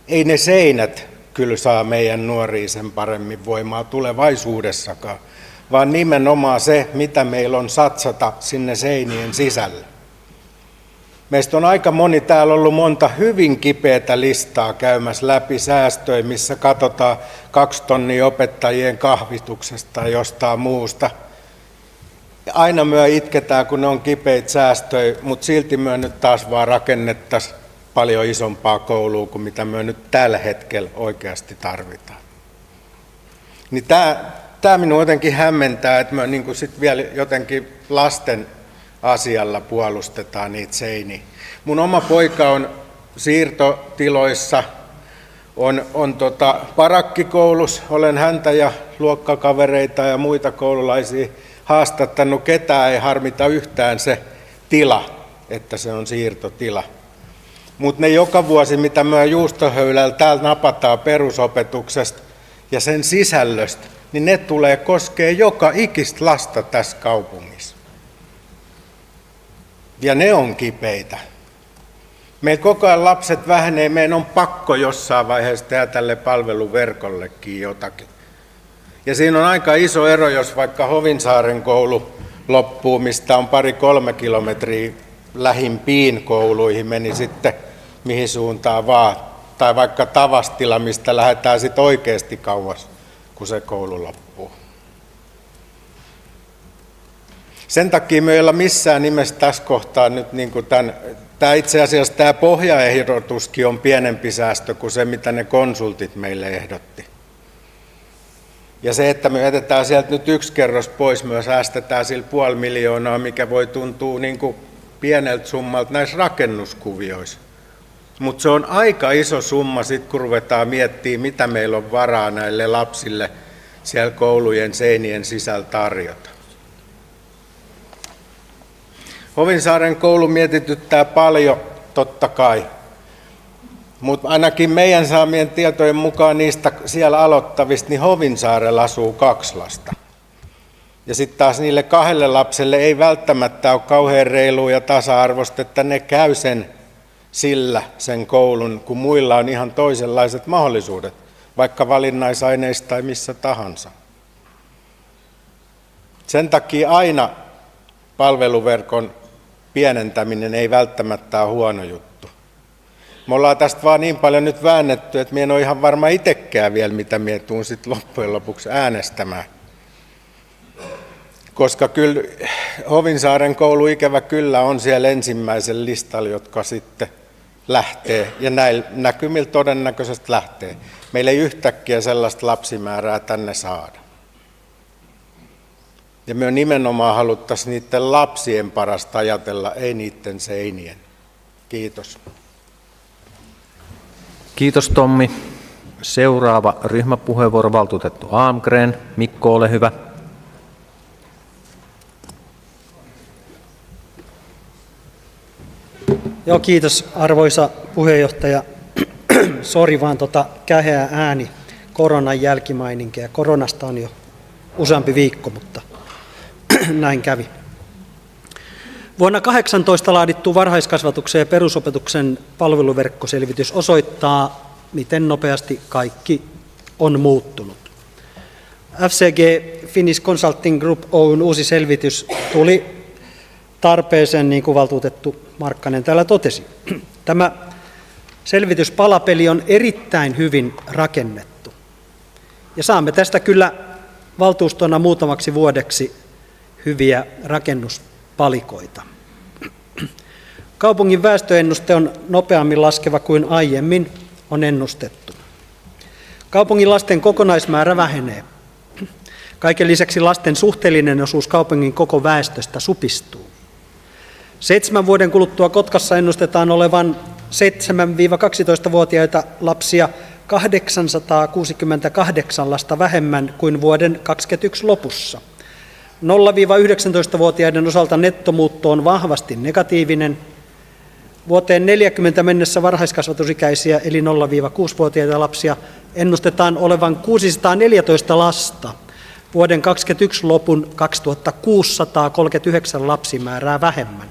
Ei ne seinät kyllä saa meidän nuoria sen paremmin voimaa tulevaisuudessakaan, vaan nimenomaan se, mitä meillä on satsata sinne seinien sisälle. Meistä on aika moni täällä ollut monta hyvin kipeätä listaa käymässä läpi säästöjä, missä katsotaan 2 tonnia opettajien kahvituksesta tai jostain muusta. Aina myö itketään, kun ne on kipeitä säästöjä, mutta silti myö nyt taas vaan rakennettaisiin paljon isompaa koulua kuin mitä myö nyt tällä hetkellä oikeasti tarvitaan. Niin tämä minua jotenkin hämmentää, että me niin sit vielä jotenkin lasten asialla puolustetaan niitä seiniä. Mun oma poika on siirtotiloissa, on parakkikoulussa, olen häntä ja luokkakavereita ja muita koululaisia haastattanut, ketään ei harmita yhtään se tila, että se on siirtotila. Mutta ne joka vuosi, mitä me juustohöylällä täällä napataan perusopetuksesta ja sen sisällöstä, niin ne tulee koskee joka ikistä lasta tässä kaupungissa. Ja ne on kipeitä. Meillä koko ajan lapset vähenee, meidän on pakko jossain vaiheessa tehdä tälle palveluverkollekin jotakin. Ja siinä on aika iso ero, jos vaikka Hovinsaaren koulu loppuu, mistä on 2-3 kilometriä lähimpiin kouluihin, meni sitten mihin suuntaan vaan. Tai vaikka Tavastila, mistä lähdetään sitten oikeasti kauas, kun se koulu loppuu. Sen takia me ei olla missään nimessä tässä kohtaa nyt niin kuin tämä itse asiassa tämä pohjaehdotuskin on pienempi säästö kuin se, mitä ne konsultit meille ehdotti. Ja se, että me jätetään sieltä nyt 1 kerros pois, me säästetään sillä 500 000, mikä voi tuntua niin kuin pieneltä summalta näissä rakennuskuvioissa. Mutta se on aika iso summa sitten, kun ruvetaan miettimään, mitä meillä on varaa näille lapsille siellä koulujen seinien sisällä tarjota. Hovinsaaren koulu mietityttää paljon, totta kai. Mutta ainakin meidän saamien tietojen mukaan niistä siellä aloittavista, niin Hovinsaarella asuu 2 lasta. Ja sitten taas niille 2 lapselle ei välttämättä ole kauhean reilua ja tasa-arvoista, että ne käy sen koulun, kun muilla on ihan toisenlaiset mahdollisuudet, vaikka valinnaisaineissa tai missä tahansa. Sen takia aina palveluverkon pienentäminen ei välttämättä ole huono juttu. Me ollaan tästä vaan niin paljon nyt väännetty, että minä en ole ihan varma itsekään vielä, mitä minä tuun sitten loppujen lopuksi äänestämään. Koska kyllä Hovinsaaren koulu ikävä kyllä on siellä ensimmäisellä listalla, jotka sitten lähtee, ja näillä näkymillä todennäköisesti lähtee. Meillä ei yhtäkkiä sellaista lapsimäärää tänne saada. Ja me nimenomaan haluttaisiin niiden lapsien parasta ajatella, ei niiden seinien. Kiitos. Kiitos Tommi. Seuraava ryhmäpuheenvuoro valtuutettu Almgren. Mikko, ole hyvä. Joo, kiitos arvoisa puheenjohtaja. Sori vaan käheä ääni koronan jälkimaininkeja. Koronasta on jo useampi viikko, mutta näin kävi. Vuonna 2018 laadittu varhaiskasvatuksen ja perusopetuksen palveluverkkoselvitys osoittaa, miten nopeasti kaikki on muuttunut. FCG Finnish Consulting Group Oyn uusi selvitys tuli tarpeeseen, niin kuin valtuutettu Markkanen täällä totesi. Tämä selvityspalapeli on erittäin hyvin rakennettu. Ja saamme tästä kyllä valtuustona muutamaksi vuodeksi hyviä rakennuspalikoita. Kaupungin väestöennuste on nopeammin laskeva kuin aiemmin on ennustettu. Kaupungin lasten kokonaismäärä vähenee. Kaiken lisäksi lasten suhteellinen osuus kaupungin koko väestöstä supistuu. 7 vuoden kuluttua Kotkassa ennustetaan olevan 7-12-vuotiaita lapsia 868 lasta vähemmän kuin vuoden 2021 lopussa. 0-19-vuotiaiden osalta nettomuutto on vahvasti negatiivinen. Vuoteen 40 mennessä varhaiskasvatusikäisiä eli 0-6-vuotiaita lapsia ennustetaan olevan 614 lasta. Vuoden 2021 lopun 2639 lapsimäärää vähemmän.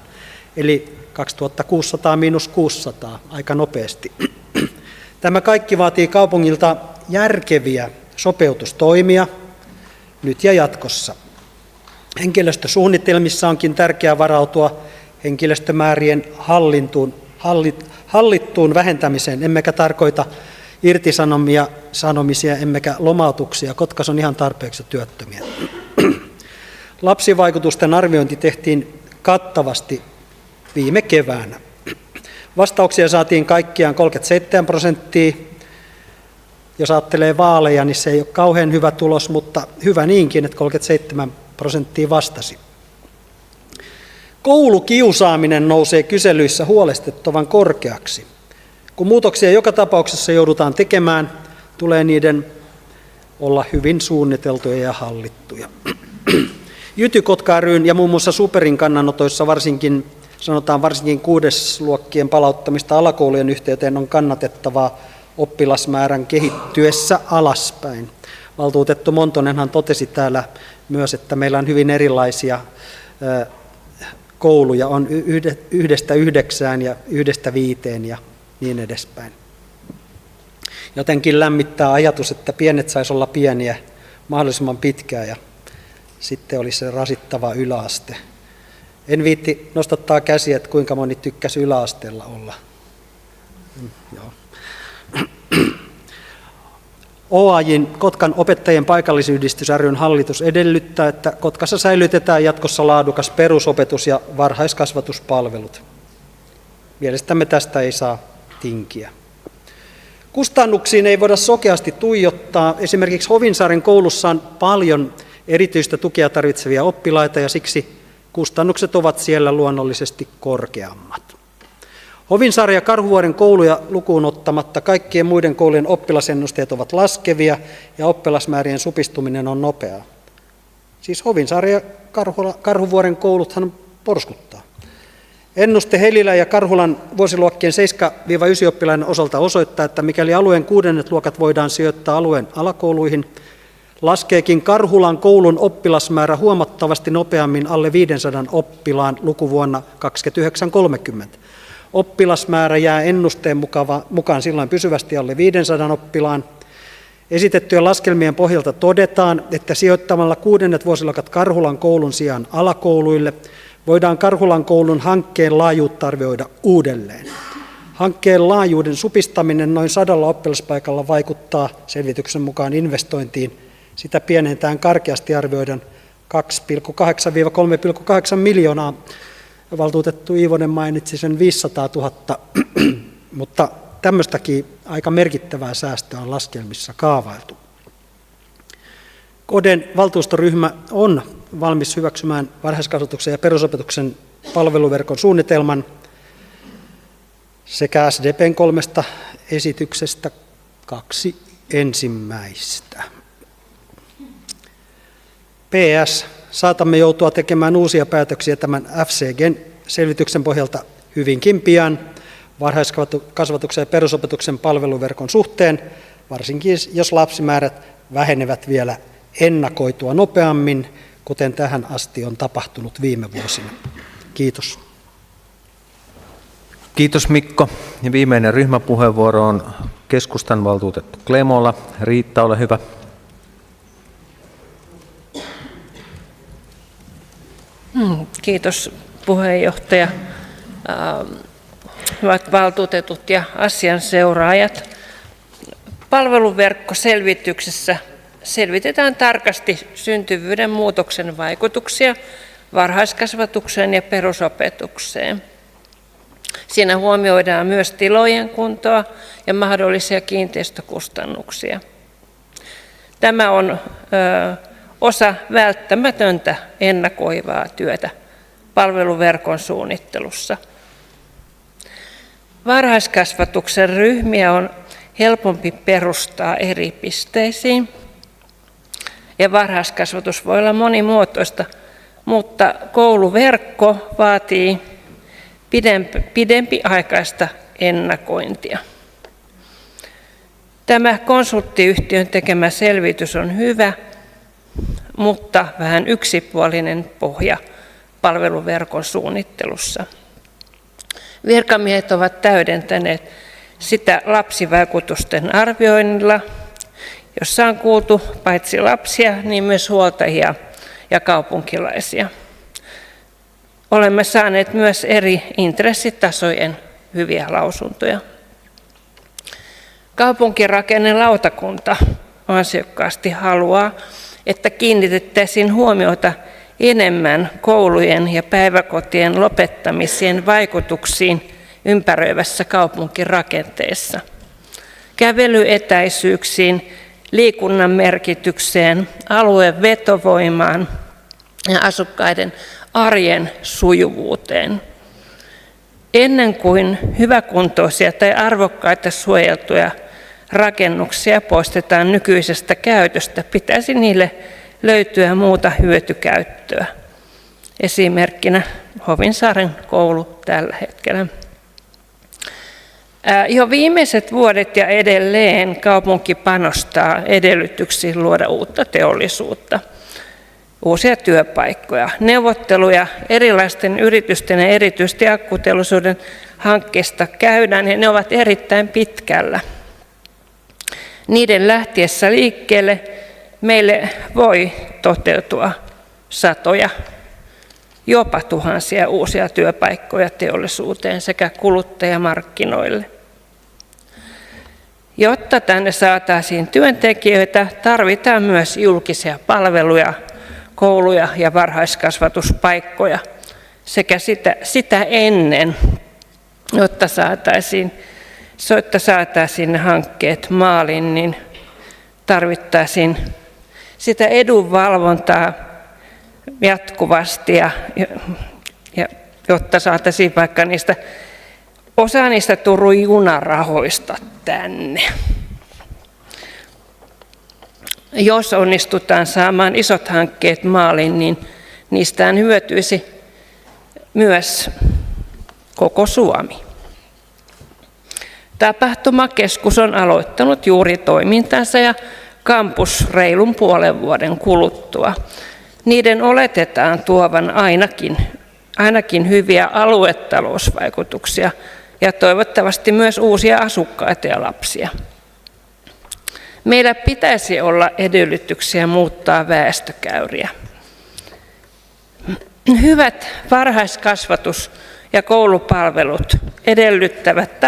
Eli 2600 miinus 600 aika nopeasti. Tämä kaikki vaatii kaupungilta järkeviä sopeutustoimia nyt ja jatkossa. Henkilöstösuunnitelmissa onkin tärkeää varautua henkilöstömäärien hallittuun vähentämiseen, emmekä tarkoita irtisanomisia emmekä lomautuksia. Kotkas on ihan tarpeeksi työttömiä. Lapsivaikutusten arviointi tehtiin kattavasti viime keväänä. Vastauksia saatiin kaikkiaan 37%. Jos ajattelee vaaleja, niin se ei ole kauhean hyvä tulos, mutta hyvä niinkin, että 37% vastasi. Koulukiusaaminen nousee kyselyissä huolestuttavan korkeaksi. Kun muutoksia joka tapauksessa joudutaan tekemään, tulee niiden olla hyvin suunniteltuja ja hallittuja. Jyty Kotka ry:n ja muun muassa Superin kannanotoissa varsinkin 6-luokkien palauttamista alakoulujen yhteyteen on kannatettavaa oppilasmäärän kehittyessä alaspäin. Valtuutettu Montonenhan totesi täällä myös, että meillä on hyvin erilaisia kouluja, on 1-9 ja 1-5 ja niin edespäin. Jotenkin lämmittää ajatus, että pienet saisi olla pieniä mahdollisimman pitkään ja sitten olisi se rasittava yläaste. En viitti nostattaa käsiä, että kuinka moni tykkäsi yläasteella olla. Joo. OAJ:n Kotkan opettajien paikallisyhdistys ry:n hallitus edellyttää, että Kotkassa säilytetään jatkossa laadukas perusopetus- ja varhaiskasvatuspalvelut. Mielestämme tästä ei saa tinkiä. Kustannuksiin ei voida sokeasti tuijottaa. Esimerkiksi Hovinsaaren koulussa on paljon erityistä tukea tarvitsevia oppilaita ja siksi kustannukset ovat siellä luonnollisesti korkeammat. Hovinsaaren ja Karhuvuoren kouluja lukuun ottamatta kaikkien muiden koulujen oppilasennusteet ovat laskevia ja oppilasmäärien supistuminen on nopeaa. Siis Hovinsaaren ja Karhuvuoren kouluthan porskuttaa. Ennuste Helilän ja Karhulan vuosiluokkien 7-9 oppilaiden osalta osoittaa, että mikäli alueen 6. luokat voidaan sijoittaa alueen alakouluihin, laskeekin Karhulan koulun oppilasmäärä huomattavasti nopeammin alle 500 oppilaan lukuvuonna 2930. Oppilasmäärä jää ennusteen mukaan silloin pysyvästi alle 500 oppilaan. Esitettyjen laskelmien pohjalta todetaan, että sijoittamalla 6. vuosiluokat Karhulan koulun sijaan alakouluille voidaan Karhulan koulun hankkeen laajuutta arvioida uudelleen. Hankkeen laajuuden supistaminen noin 100 oppilaspaikalla vaikuttaa selvityksen mukaan investointiin. Sitä pienentään karkeasti arvioiden 2,8-3,8 miljoonaa. Valtuutettu Iivonen mainitsi sen 500 000, mutta tämmöistäkin aika merkittävää säästöä on laskelmissa kaavailtu. KD:n valtuustoryhmä on valmis hyväksymään varhaiskasvatuksen ja perusopetuksen palveluverkon suunnitelman sekä SDP:n 3 esityksestä 2 ensimmäistä. PS. Saatamme joutua tekemään uusia päätöksiä tämän FCG:n selvityksen pohjalta hyvinkin pian varhaiskasvatuksen ja perusopetuksen palveluverkon suhteen. varsinkin jos lapsimäärät vähenevät vielä ennakoitua nopeammin, kuten tähän asti on tapahtunut viime vuosina. Kiitos. Kiitos Mikko. Ja viimeinen ryhmäpuheenvuoro on keskustan valtuutettu Klemola. Riitta, ole hyvä. Kiitos puheenjohtaja. Hyvät valtuutetut ja asian seuraajat. Palveluverkkoselvityksessä selvitetään tarkasti syntyvyyden muutoksen vaikutuksia varhaiskasvatukseen ja perusopetukseen. Siinä huomioidaan myös tilojen kuntoa ja mahdollisia kiinteistökustannuksia. Tämä on osa välttämätöntä ennakoivaa työtä palveluverkon suunnittelussa. Varhaiskasvatuksen ryhmiä on helpompi perustaa eri pisteisiin ja varhaiskasvatus voi olla monimuotoista, mutta kouluverkko vaatii pidempiaikaista ennakointia. Tämä konsulttiyhtiön tekemä selvitys on hyvä, mutta vähän yksipuolinen pohja palveluverkon suunnittelussa. Virkamiehet ovat täydentäneet sitä lapsivaikutusten arvioinnilla, jossa on kuultu paitsi lapsia, niin myös huoltajia ja kaupunkilaisia. Olemme saaneet myös eri intressitasojen hyviä lausuntoja. Kaupunkirakennelautakunta ansiokkaasti haluaa, että kiinnitettäisiin huomiota enemmän koulujen ja päiväkotien lopettamisien vaikutuksiin ympäröivässä kaupunkirakenteessa. Kävelyetäisyyksiin, liikunnan merkitykseen, alueen vetovoimaan ja asukkaiden arjen sujuvuuteen. Ennen kuin hyväkuntoisia tai arvokkaita suojeltuja rakennuksia poistetaan nykyisestä käytöstä, pitäisi niille löytyä muuta hyötykäyttöä. Esimerkkinä Hovinsaaren koulu tällä hetkellä. Jo viimeiset vuodet ja edelleen kaupunki panostaa edellytyksiin luoda uutta teollisuutta, uusia työpaikkoja, neuvotteluja erilaisten yritysten ja erityisesti akkuteollisuuden hankkeista käydään ja ne ovat erittäin pitkällä. Niiden lähtiessä liikkeelle meille voi toteutua satoja, jopa tuhansia uusia työpaikkoja teollisuuteen sekä kuluttajamarkkinoille. Jotta tänne saataisiin työntekijöitä, tarvitaan myös julkisia palveluja, kouluja ja varhaiskasvatuspaikkoja sekä sitä ennen, jotta saataisiin hankkeet maaliin, niin tarvittaisiin sitä edunvalvontaa jatkuvasti, ja jotta saataisiin vaikka osa niistä Turun junarahoista tänne. Jos onnistutaan saamaan isot hankkeet maaliin, niin niistään hyötyisi myös koko Suomi. Tapahtumakeskus on aloittanut juuri toimintansa ja kampus reilun puolen vuoden kuluttua. Niiden oletetaan tuovan ainakin hyviä aluetalousvaikutuksia ja toivottavasti myös uusia asukkaita ja lapsia. Meillä pitäisi olla edellytyksiä muuttaa väestökäyriä. Hyvät varhaiskasvatus- ja koulupalvelut edellyttävät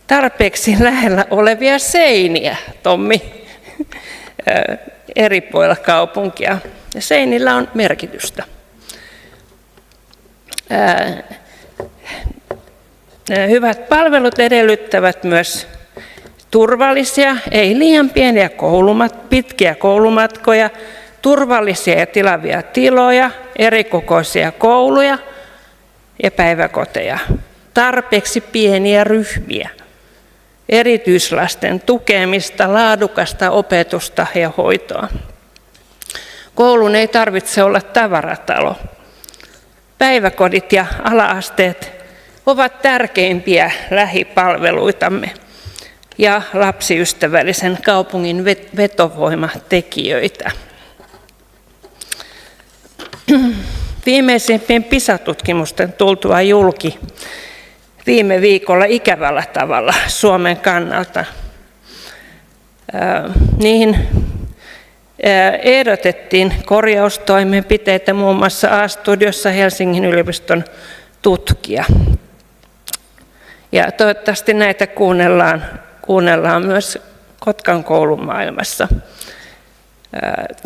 tarpeeksi lähellä olevia seiniä, Tommi, eri puolilla kaupunkia. Ja seinillä on merkitystä. Hyvät palvelut edellyttävät myös turvallisia, ei liian pieniä pitkiä koulumatkoja, turvallisia ja tilavia tiloja, erikokoisia kouluja ja päiväkoteja, tarpeeksi pieniä ryhmiä, erityislasten tukemista, laadukasta opetusta ja hoitoa. Koulun ei tarvitse olla tavaratalo. Päiväkodit ja ala-asteet ovat tärkeimpiä lähipalveluitamme. ja lapsiystävällisen kaupungin vetovoimatekijöitä. Viimeisimpien PISA-tutkimusten tultua julki viime viikolla ikävällä tavalla Suomen kannalta. Niihin ehdotettiin korjaustoimenpiteitä muun muassa A-studiossa Helsingin yliopiston tutkija. Ja toivottavasti näitä kuunnellaan myös Kotkan koulumaailmassa.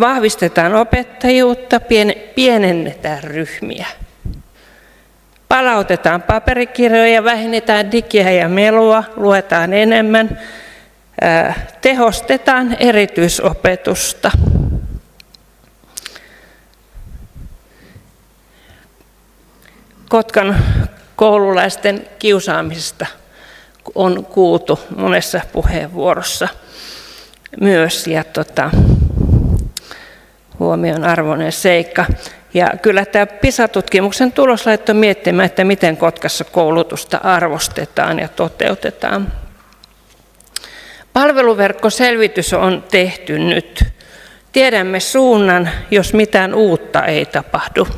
Vahvistetaan opettajuutta, pienennetään ryhmiä. Palautetaan paperikirjoja, vähennetään digiä ja melua, luetaan enemmän. Tehostetaan erityisopetusta. Kotkan koululaisten kiusaamisesta on kuultu monessa puheenvuorossa myös, ja huomion arvoinen seikka. Ja kyllä tämä PISA-tutkimuksen tulos laittoi miettimään, että miten Kotkassa koulutusta arvostetaan ja toteutetaan. Palveluverkkoselvitys on tehty nyt. Tiedämme suunnan, jos mitään uutta ei tapahdu.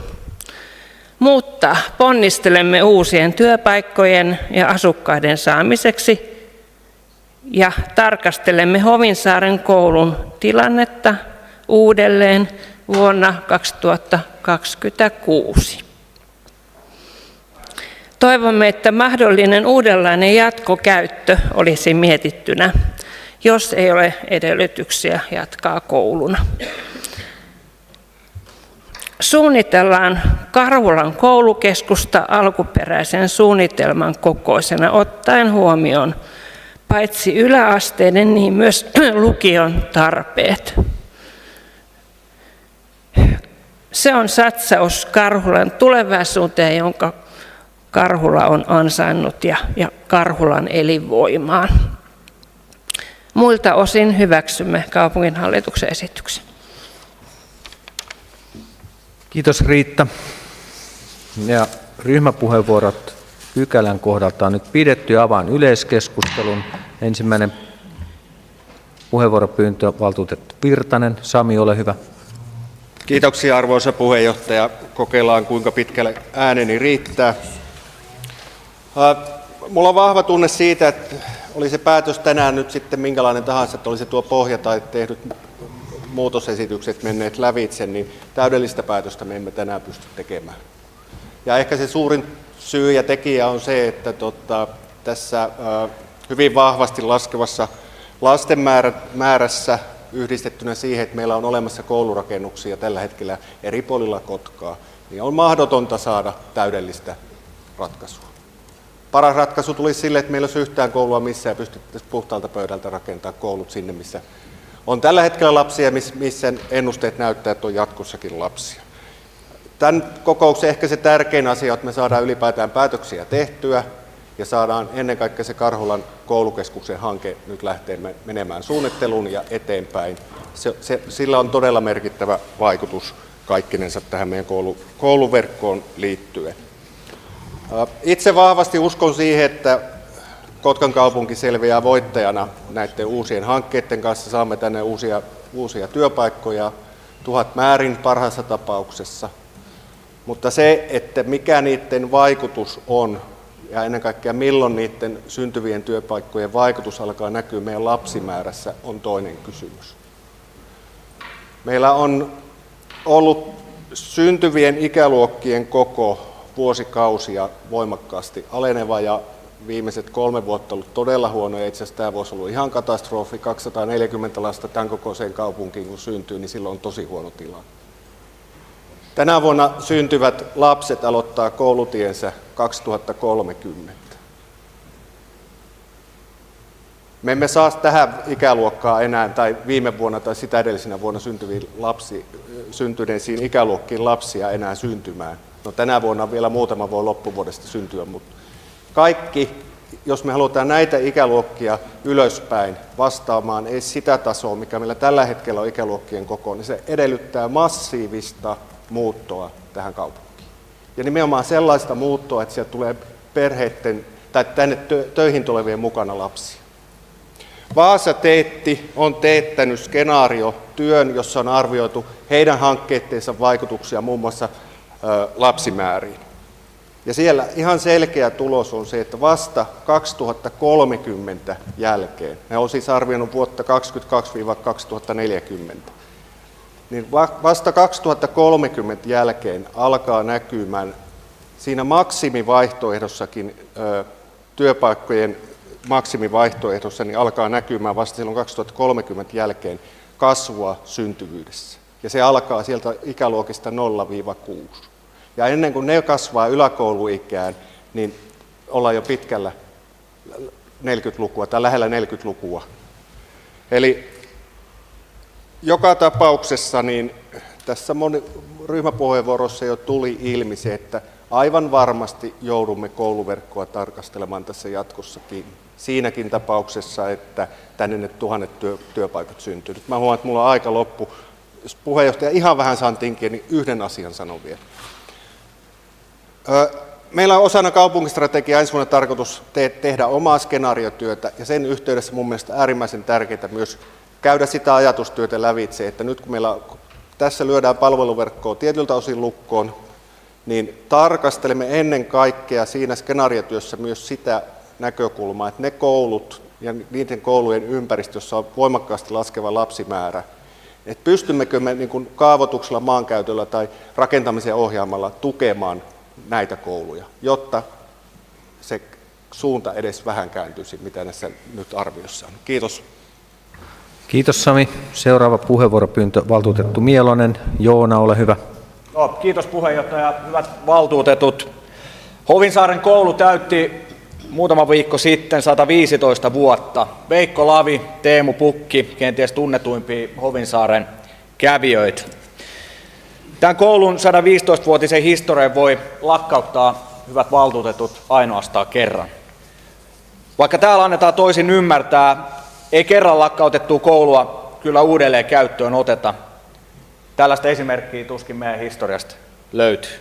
Mutta ponnistelemme uusien työpaikkojen ja asukkaiden saamiseksi ja tarkastelemme Hovinsaaren koulun tilannetta uudelleen vuonna 2026. Toivomme, että mahdollinen uudenlainen jatkokäyttö olisi mietittynä, jos ei ole edellytyksiä jatkaa kouluna. Suunnitellaan Karhulan koulukeskusta alkuperäisen suunnitelman kokoisena ottaen huomioon paitsi yläasteiden, niin myös lukion tarpeet. Se on satsaus Karhulan tulevaisuuteen, jonka Karhula on ansainnut, ja Karhulan elinvoimaan. Muilta osin hyväksymme kaupunginhallituksen esityksen. Kiitos Riitta. Ja ryhmäpuheenvuorot pykälän kohdalta on nyt pidetty. Avaan yleiskeskustelun. Ensimmäinen puheenvuoropyyntö valtuutettu Virtanen. Sami, ole hyvä. Kiitoksia arvoisa puheenjohtaja. Kokeillaan kuinka pitkälle ääneni riittää. Mulla on vahva tunne siitä, että oli se päätös tänään nyt sitten minkälainen tahansa, että oli se tuo pohja tai tehdyt muutosesitykset menneet lävitse, niin täydellistä päätöstä me emme tänään pysty tekemään. Ja ehkä se suurin syy ja tekijä on se, että tässä hyvin vahvasti laskevassa lasten määrässä yhdistettynä siihen, että meillä on olemassa koulurakennuksia tällä hetkellä eri puolilla Kotkaa, niin on mahdotonta saada täydellistä ratkaisua. Paras ratkaisu tulisi sille, että meillä olisi yhtään koulua missään ja pystyttäisiin puhtaalta pöydältä rakentaa koulut sinne, missä on tällä hetkellä lapsia, missä ennusteet näyttää, että on jatkossakin lapsia. Tämän kokouksen ehkä se tärkein asia, että me saadaan ylipäätään päätöksiä tehtyä ja saadaan ennen kaikkea se Karhulan koulukeskuksen hanke nyt lähtee menemään suunnitteluun ja eteenpäin. Sillä on todella merkittävä vaikutus kaikkinensa tähän meidän kouluverkkoon liittyen. Itse vahvasti uskon siihen, että Kotkan kaupunki selviää voittajana näiden uusien hankkeiden kanssa. Saamme tänne uusia työpaikkoja, 1000 määrin parhaassa tapauksessa. Mutta se, että mikä niiden vaikutus on ja ennen kaikkea milloin niiden syntyvien työpaikkojen vaikutus alkaa näkyä meidän lapsimäärässä, on toinen kysymys. Meillä on ollut syntyvien ikäluokkien koko vuosikausia voimakkaasti aleneva ja viimeiset 3 vuotta ollut todella huono, ja itse asiassa tämä vuosi ollut ihan katastrofi, 240 lasta tämän kokoiseen kaupunkiin kun syntyy, niin silloin on tosi huono tilanne. Tänä vuonna syntyvät lapset aloittaa koulutiensä 2030. Me emme saa tähän ikäluokkaan enää, tai viime vuonna tai sitä edellisenä vuonna syntyneisiin ikäluokkiin lapsia enää syntymään. No, tänä vuonna vielä muutama voi loppuvuodesta syntyä, mutta kaikki, jos me halutaan näitä ikäluokkia ylöspäin vastaamaan ei sitä tasoa, mikä meillä tällä hetkellä on ikäluokkien koko, niin se edellyttää massiivista muuttoa tähän kaupunkiin. Ja nimenomaan sellaista muuttoa, että sieltä tulee perheiden tai tänne töihin tulevien mukana lapsia. Vaasa teetti on teettänyt skenaariotyön, jossa on arvioitu heidän hankkeittensa vaikutuksia muun muassa lapsimääriin. Ja siellä ihan selkeä tulos on se, että vasta 2030 jälkeen, ne on siis arvioinut vuotta 2022-2040, niin vasta 2030 jälkeen alkaa näkymään siinä maksimivaihtoehdossakin, työpaikkojen maksimivaihtoehdossa, niin alkaa näkymään vasta silloin 2030 jälkeen kasvua syntyvyydessä. Ja se alkaa sieltä ikäluokista 0-6. Ja ennen kuin ne kasvaa yläkouluikään, niin ollaan jo pitkällä 40-lukua tai lähellä 40-lukua. Eli joka tapauksessa niin tässä ryhmäpuheenvuorossa jo tuli ilmi se, että aivan varmasti joudumme kouluverkkoa tarkastelemaan tässä jatkossakin. Siinäkin tapauksessa, että tänne ne 1000 työpaikat syntyy. Nyt mä huomaan, että mulla on aika loppu. Jos puheenjohtaja ihan vähän saan tinkiä, niin yhden asian sanon vielä. Meillä on osana kaupunkistrategiaa ensi vuonna tarkoitus tehdä omaa skenaariotyötä, ja sen yhteydessä mun mielestä äärimmäisen tärkeää myös käydä sitä ajatustyötä lävitse, että nyt kun meillä tässä lyödään palveluverkkoa tietyltä osin lukkoon, niin tarkastelemme ennen kaikkea siinä skenaariotyössä myös sitä näkökulmaa, että ne koulut ja niiden koulujen ympäristö, jossa on voimakkaasti laskeva lapsimäärä, että pystymmekö me niin kuin kaavoituksella, maankäytöllä tai rakentamisen ohjaamalla tukemaan näitä kouluja, jotta se suunta edes vähän kääntyisi, mitä näissä nyt arviossa on. Kiitos. Kiitos Sami. Seuraava puheenvuoropyyntö, valtuutettu Mielonen. Joona, ole hyvä. No, kiitos puheenjohtaja. Hyvät valtuutetut. Hovinsaaren koulu täytti muutama viikko sitten 115 vuotta. Veikko Lavi, Teemu Pukki, kenties tunnetuimpia Hovinsaaren kävijöitä. Tämän koulun 115-vuotisen historian voi lakkauttaa, hyvät valtuutetut, ainoastaan kerran. Vaikka täällä annetaan toisin ymmärtää, ei kerran lakkautettua koulua kyllä uudelleen käyttöön oteta. Tällaista esimerkkiä tuskin meidän historiasta löytyy.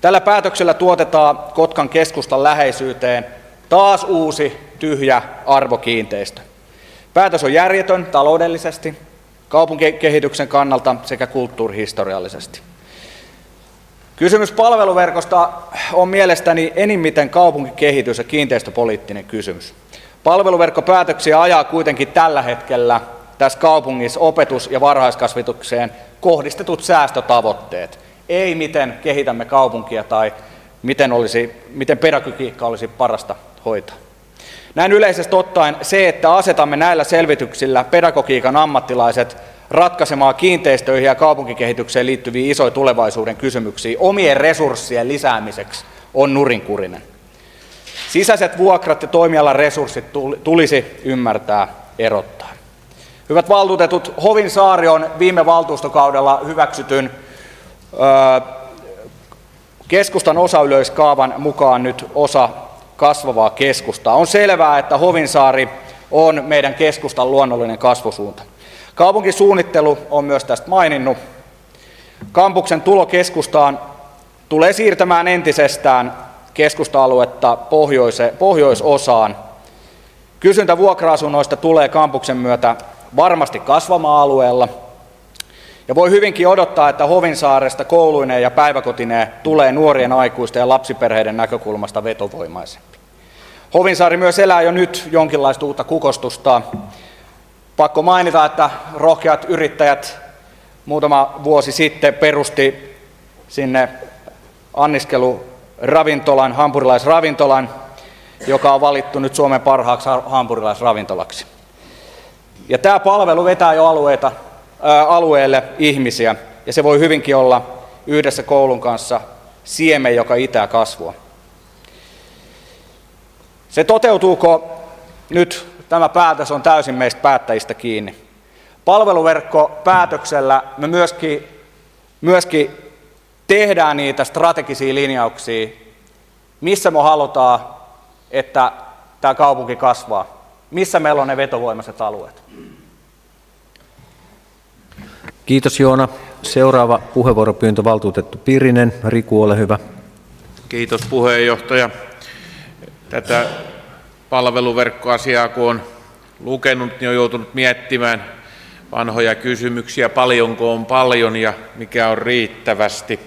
Tällä päätöksellä tuotetaan Kotkan keskustan läheisyyteen taas uusi tyhjä arvokiinteistö. Päätös on järjetön taloudellisesti, kaupunkikehityksen kannalta sekä kulttuurihistoriallisesti. Kysymys palveluverkosta on mielestäni enimmiten kaupunkikehitys- ja kiinteistöpoliittinen kysymys. Palveluverkkopäätöksiä ajaa kuitenkin tällä hetkellä tässä kaupungissa opetus- ja varhaiskasvatukseen kohdistetut säästötavoitteet. Ei miten kehitämme kaupunkia tai miten pedagogiikka olisi parasta hoitaa. Näin yleisesti ottaen se, että asetamme näillä selvityksillä pedagogiikan ammattilaiset ratkaisemaan kiinteistöihin ja kaupunkikehitykseen liittyviä isoja tulevaisuuden kysymyksiä omien resurssien lisäämiseksi, on nurinkurinen. Sisäiset vuokrat ja toimialan resurssit tulisi ymmärtää erottaa. Hyvät valtuutetut, Hovinsaari on viime valtuustokaudella hyväksytyn keskustan osayleiskaavan mukaan nyt osa kasvavaa keskustaa. On selvää, että Hovinsaari on meidän keskustan luonnollinen kasvusuunta. Kaupunkisuunnittelu on myös tästä maininnut. Kampuksen tulo keskustaan tulee siirtämään entisestään keskusta-aluetta pohjoisosaan. Kysyntä vuokra-asunnoista tulee kampuksen myötä varmasti kasvamaan alueella. Ja voi hyvinkin odottaa, että Hovinsaaresta kouluineen ja päiväkotineen tulee nuorien aikuisten ja lapsiperheiden näkökulmasta vetovoimaisempi. Hovinsaari myös elää jo nyt jonkinlaista uutta kukostusta. Pakko mainita, että rohkeat yrittäjät muutama vuosi sitten perusti sinne anniskeluravintolan, hampurilaisravintolan, joka on valittu nyt Suomen parhaaksi hampurilaisravintolaksi. Ja tämä palvelu vetää jo alueelle ihmisiä, ja se voi hyvinkin olla yhdessä koulun kanssa siemen, joka itää kasvua. Se toteutuuko nyt, tämä päätös on täysin meistä päättäjistä kiinni. Palveluverkkopäätöksellä me myöskin tehdään niitä strategisia linjauksia, missä me halutaan, että tämä kaupunki kasvaa, missä meillä on ne vetovoimaiset alueet. Kiitos Joona. Seuraava puheenvuoropyyntö, valtuutettu Pirinen. Riku, ole hyvä. Kiitos puheenjohtaja. Tätä palveluverkkoasiaa kun on lukenut, niin on joutunut miettimään vanhoja kysymyksiä, paljonko on paljon ja mikä on riittävästi.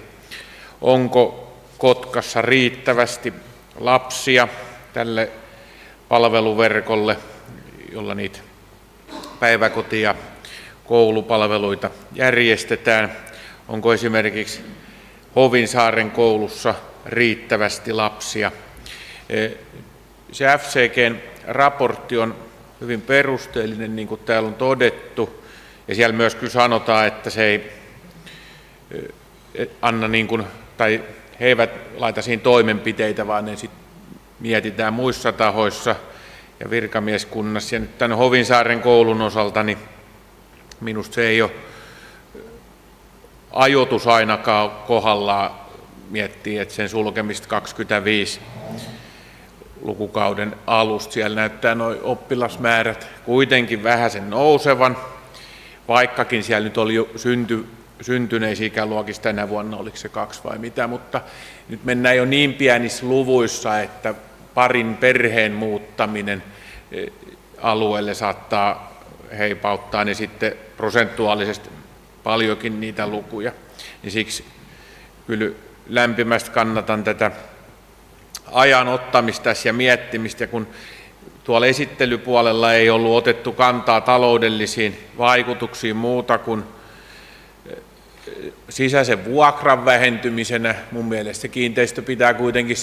Onko Kotkassa riittävästi lapsia tälle palveluverkolle, jolla niitä päiväkoti- ja koulupalveluita järjestetään. Onko esimerkiksi Hovinsaaren koulussa riittävästi lapsia. Se FCG:n raportti on hyvin perusteellinen, niin kuin täällä on todettu, ja siellä myös kyllä sanotaan, että se ei anna niin kuin, tai he eivät laita siinä toimenpiteitä, vaan ne sitten mietitään muissa tahoissa ja virkamieskunnassa. Ja nyt tämän Hovinsaaren koulun osalta, niin minusta se ei ole ajoitus ainakaan kohdallaan miettii, että sen sulkemista 25 lukukauden alusta. Siellä näyttää nuo oppilasmäärät kuitenkin vähäsen nousevan, vaikkakin siellä nyt oli jo syntyneisiä ikäluokissa tänä vuonna, oliko se 2 vai mitä, mutta nyt mennään jo niin pienissä luvuissa, että parin perheen muuttaminen alueelle saattaa heipauttaa ne sitten prosentuaalisesti paljonkin niitä lukuja. Niin siksi kyllä lämpimästi kannatan tätä ajan ottamista tässä ja miettimistä, ja kun tuolla esittelypuolella ei ollut otettu kantaa taloudellisiin vaikutuksiin muuta kuin sisäisen vuokran vähentymisenä. Mun mielestä se kiinteistö pitää kuitenkin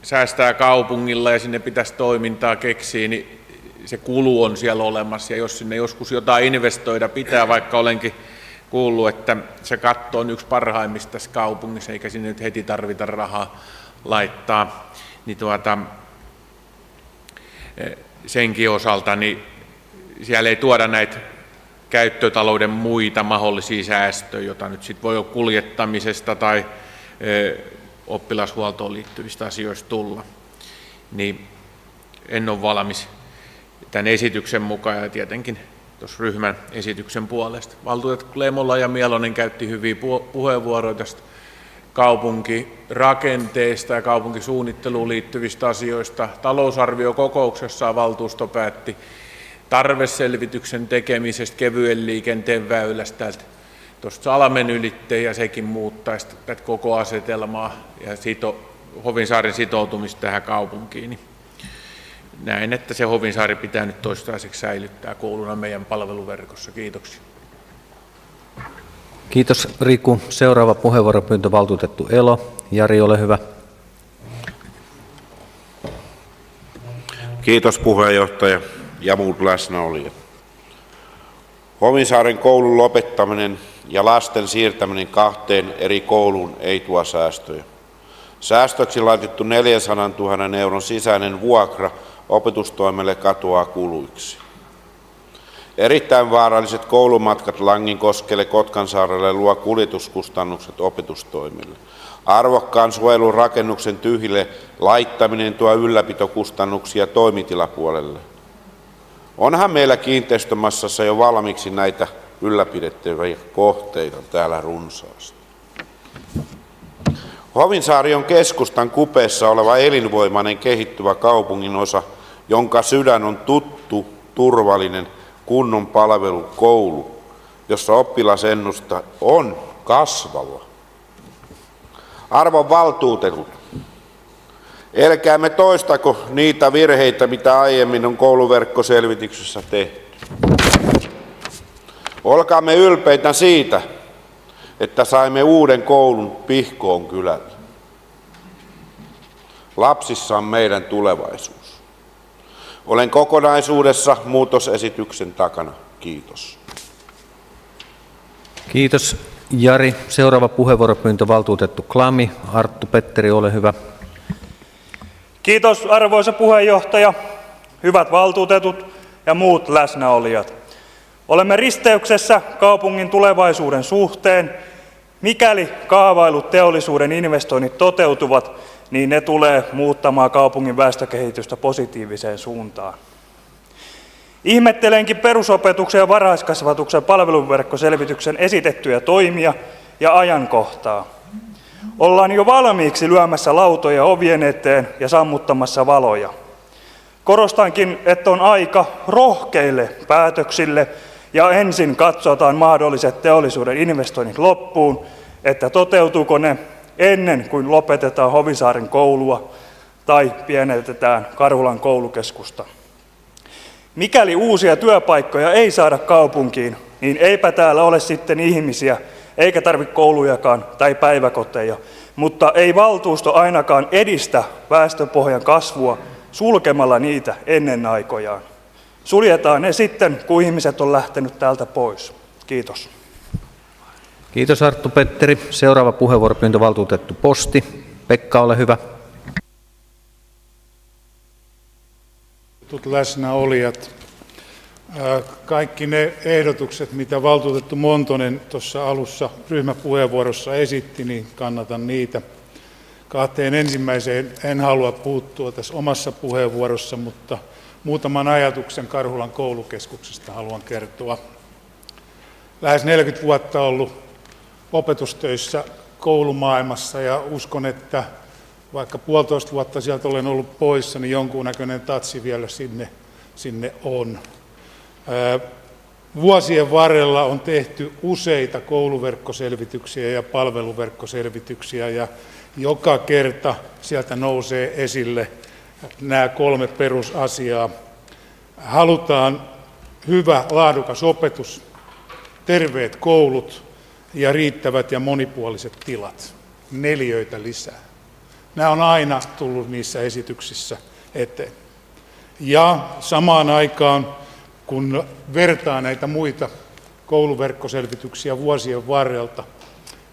säästää kaupungilla ja sinne pitäisi toimintaa keksiä, niin se kulu on siellä olemassa, ja jos sinne joskus jotain investoida pitää, vaikka olenkin kuullut, että se katto on yksi parhaimmista tässä kaupungissa, eikä sinne nyt heti tarvita rahaa laittaa, niin senkin osalta niin siellä ei tuoda näitä käyttötalouden muita mahdollisia säästöjä, joita nyt sitten voi olla kuljettamisesta tai oppilashuoltoon liittyvistä asioista tulla. Niin en ole valmis tämän esityksen mukaan ja tietenkin tuossa ryhmän esityksen puolesta. Valtuutettu Lemola ja Mielonen käytti hyviä puheenvuoroja tästä kaupunkirakenteesta ja kaupunkisuunnitteluun liittyvistä asioista. Talousarviokokouksessaan valtuusto päätti tarveselvityksen tekemisestä kevyen liikenteen väylästä tuosta Salmen ylitteen, ja sekin muuttaisi tätä koko asetelmaa ja Hovinsaaren sitoutumista tähän kaupunkiin. Niin näen, että se Hovinsaari pitää nyt toistaiseksi säilyttää kouluna meidän palveluverkossa. Kiitoksia. Kiitos Riku. Seuraava puheenvuoropyyntö valtuutettu Elo. Jari, ole hyvä. Kiitos puheenjohtaja ja muut läsnäolijat. Hovinsaaren koulun lopettaminen ja lasten siirtäminen 2 eri kouluun ei tuo säästöjä. Säästöksi laitettu 400 000 euron sisäinen vuokra opetustoimelle katoaa kuluiksi. Erittäin vaaralliset koulumatkat Langinkoskelle Kotkansaarelle luo kuljetuskustannukset opetustoimille. Arvokkaan suojelun rakennuksen tyhjille laittaminen tuo ylläpitokustannuksia toimitilapuolelle. Onhan meillä kiinteistömassassa jo valmiiksi näitä ylläpidettäviä kohteita täällä runsaasti. Hovinsaari on keskustan kupeessa oleva elinvoimainen kehittyvä kaupungin osa, jonka sydän on tuttu, turvallinen, kunnon palvelukoulu, jossa oppilasennuste on kasvava. Arvon valtuutetut, älkäämme toistako niitä virheitä, mitä aiemmin on kouluverkkoselvityksessä tehty. Olkaamme ylpeitä siitä, että saimme uuden koulun Pihkoon kylälle. Lapsissa on meidän tulevaisuus. Olen kokonaisuudessa muutosesityksen takana. Kiitos. Kiitos Jari. Seuraava puheenvuoropyyntö valtuutettu Klami. Arttu Petteri, ole hyvä. Kiitos arvoisa puheenjohtaja, hyvät valtuutetut ja muut läsnäolijat. Olemme risteyksessä kaupungin tulevaisuuden suhteen. Mikäli kaavailut teollisuuden investoinnit toteutuvat, niin ne tulee muuttamaan kaupungin väestökehitystä positiiviseen suuntaan. Ihmettelenkin perusopetuksen ja varhaiskasvatuksen palveluverkkoselvityksen esitettyjä toimia ja ajankohtaa. Ollaan jo valmiiksi lyömässä lautoja ovien eteen ja sammuttamassa valoja. Korostankin, että on aika rohkeille päätöksille ja ensin katsotaan mahdolliset teollisuuden investoinnit loppuun, että toteutuuko ne ennen kuin lopetetaan Hovisaaren koulua tai pienennetään Karhulan koulukeskusta. Mikäli uusia työpaikkoja ei saada kaupunkiin, niin eipä täällä ole sitten ihmisiä, eikä tarvitse koulujakaan tai päiväkoteja, mutta ei valtuusto ainakaan edistä väestöpohjan kasvua sulkemalla niitä ennen aikojaan. Suljetaan ne sitten, kun ihmiset on lähtenyt täältä pois. Kiitos. Kiitos Arttu Petteri. Seuraava puheenvuoropyyntö valtuutettu Posti. Pekka, ole hyvä. Läsnäolijat. Kaikki ne ehdotukset, mitä valtuutettu Montonen tuossa alussa ryhmäpuheenvuorossa esitti, niin kannatan niitä. Kahteen ensimmäiseen en halua puuttua tässä omassa puheenvuorossa, mutta muutaman ajatuksen Karhulan koulukeskuksesta haluan kertoa. Lähes 40 vuotta ollut opetustöissä koulumaailmassa ja uskon, että vaikka 1,5 vuotta sieltä olen ollut poissa, niin jonkunnäköinen tatsi vielä sinne on. Vuosien varrella on tehty useita kouluverkkoselvityksiä ja palveluverkkoselvityksiä ja joka kerta sieltä nousee esille nämä 3 perusasiaa. Halutaan hyvä, laadukas opetus, terveet koulut ja riittävät ja monipuoliset tilat, 4 lisää. Nämä on aina tullut niissä esityksissä eteen. Ja samaan aikaan, kun vertaa näitä muita kouluverkkoselvityksiä vuosien varrelta,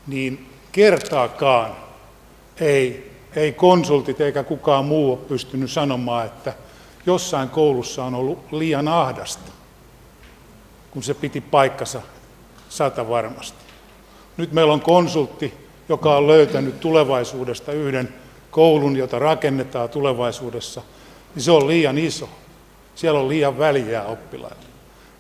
niin kertaakaan ei konsultit eikä kukaan muu ole pystynyt sanomaan, että jossain koulussa on ollut liian ahdasta, kun se piti paikkansa 100 varmasti. Nyt meillä on konsultti, joka on löytänyt tulevaisuudesta yhden koulun, jota rakennetaan tulevaisuudessa, niin se on liian iso. Siellä on liian väliä oppilailla.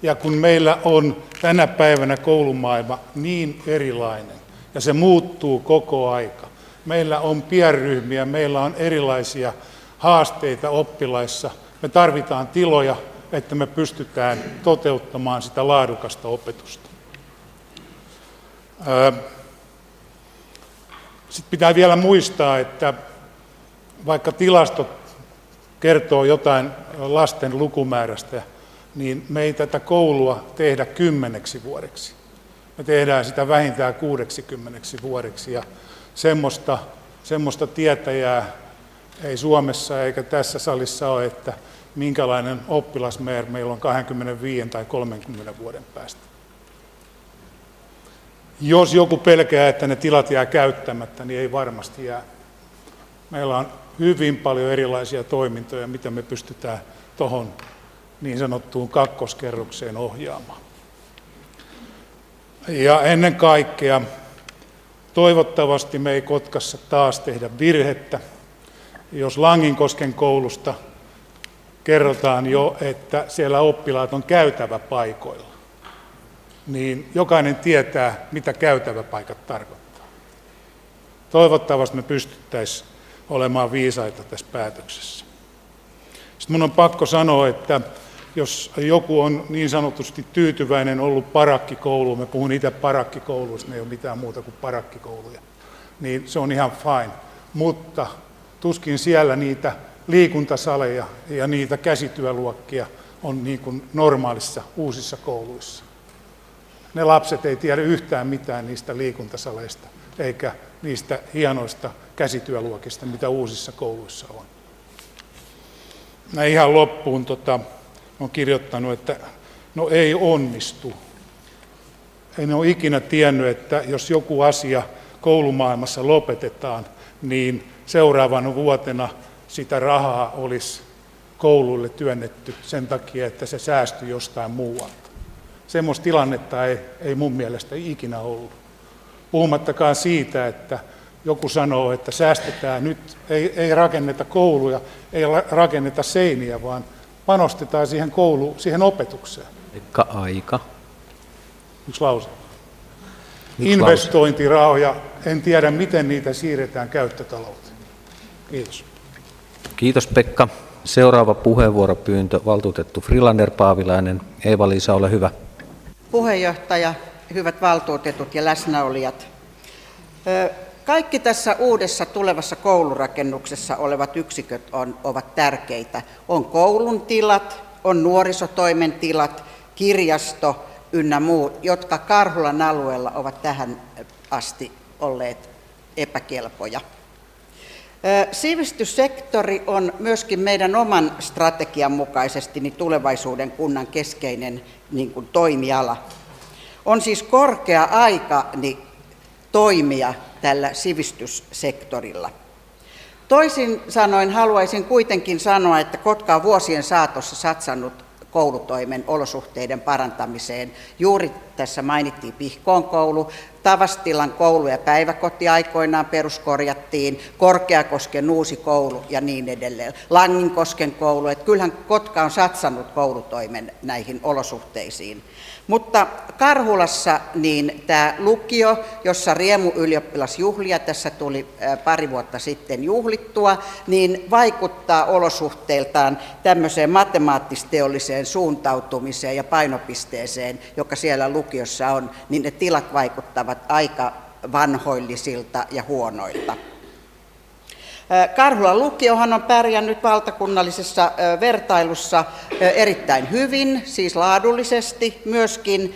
Ja kun meillä on tänä päivänä koulumaailma niin erilainen, ja se muuttuu koko aika, meillä on pienryhmiä, meillä on erilaisia haasteita oppilaissa, me tarvitaan tiloja, että me pystytään toteuttamaan sitä laadukasta opetusta. Sitten pitää vielä muistaa, että vaikka tilastot kertoo jotain lasten lukumäärästä, niin me ei tätä koulua tehdä 10 vuodeksi. Me tehdään sitä vähintään 60 vuodeksi ja semmoista tietäjää ei Suomessa eikä tässä salissa ole, että minkälainen oppilasmäärä meillä on 25 tai 30 vuoden päästä. Jos joku pelkää, että ne tilat jää käyttämättä, niin ei varmasti jää. Meillä on hyvin paljon erilaisia toimintoja, mitä me pystytään tuohon niin sanottuun kakkoskerrokseen ohjaamaan. Ja ennen kaikkea, toivottavasti me ei Kotkassa taas tehdä virhettä. Jos Langinkosken koulusta kerrotaan jo, että siellä oppilaat on käytäväpaikoilla, niin jokainen tietää, mitä käytäväpaikat tarkoittaa. Toivottavasti me pystyttäisiin olemaan viisaita tässä päätöksessä. Sitten minun on pakko sanoa, että jos joku on niin sanotusti tyytyväinen ollut parakkikouluun, mä puhun itse parakkikouluista, ne ei ole mitään muuta kuin parakkikouluja, niin se on ihan fine. Mutta tuskin siellä niitä liikuntasaleja ja niitä käsityöluokkia on niin kuin normaalissa uusissa kouluissa. Ne lapset ei tiedä yhtään mitään niistä liikuntasaleista eikä niistä hienoista käsityöluokista, mitä uusissa kouluissa on. Mä ihan loppuun olen kirjoittanut, että no ei onnistu. En ole ikinä tiennyt, että jos joku asia koulumaailmassa lopetetaan, niin seuraavana vuotena sitä rahaa olisi kouluille työnnetty sen takia, että se säästyi jostain muualta. Semmoista tilannetta ei mun mielestä ikinä ollut. Puhumattakaan siitä, että joku sanoo, että säästetään nyt, ei rakenneta kouluja, ei rakenneta seiniä, vaan panostetaan siihen kouluun, siihen opetukseen. Aika. Yksi lause. Investointirahoja, en tiedä miten niitä siirretään käyttötalouteen. Kiitos. Kiitos Pekka. Seuraava puheenvuoropyyntö, valtuutettu Frilander Paavilainen. Eeva-Liisa, ole hyvä. Puheenjohtaja, hyvät valtuutetut ja läsnäolijat. Kaikki tässä uudessa tulevassa koulurakennuksessa olevat yksiköt ovat tärkeitä. On koulun tilat, on nuorisotoimen tilat, kirjasto ynnä muut, jotka Karhulan alueella ovat tähän asti olleet epäkelpoja. Sivistyssektori on myöskin meidän oman strategian mukaisesti niin tulevaisuuden kunnan keskeinen toimiala. On siis korkea aika toimia tällä sivistyssektorilla. Toisin sanoen haluaisin kuitenkin sanoa, että Kotka on vuosien saatossa satsannut koulutoimen olosuhteiden parantamiseen. Juuri tässä mainittiin Pihkoon koulu, Tavastilan koulu ja päiväkoti aikoinaan peruskorjattiin, Korkeakosken uusi koulu ja niin edelleen, Langinkosken koulu. Että kyllähän Kotka on satsannut koulutoimen näihin olosuhteisiin. Mutta Karhulassa niin tämä lukio, jossa Riemu-ylioppilasjuhlia tässä tuli pari vuotta sitten juhlittua, niin vaikuttaa olosuhteiltaan tämmöiseen matemaattisteolliseen suuntautumiseen ja painopisteeseen, joka siellä lukiossa on, niin ne tilat vaikuttavat aika vanhoillisilta ja huonoilta. Karhulan lukiohan on pärjännyt valtakunnallisessa vertailussa erittäin hyvin, siis laadullisesti myöskin.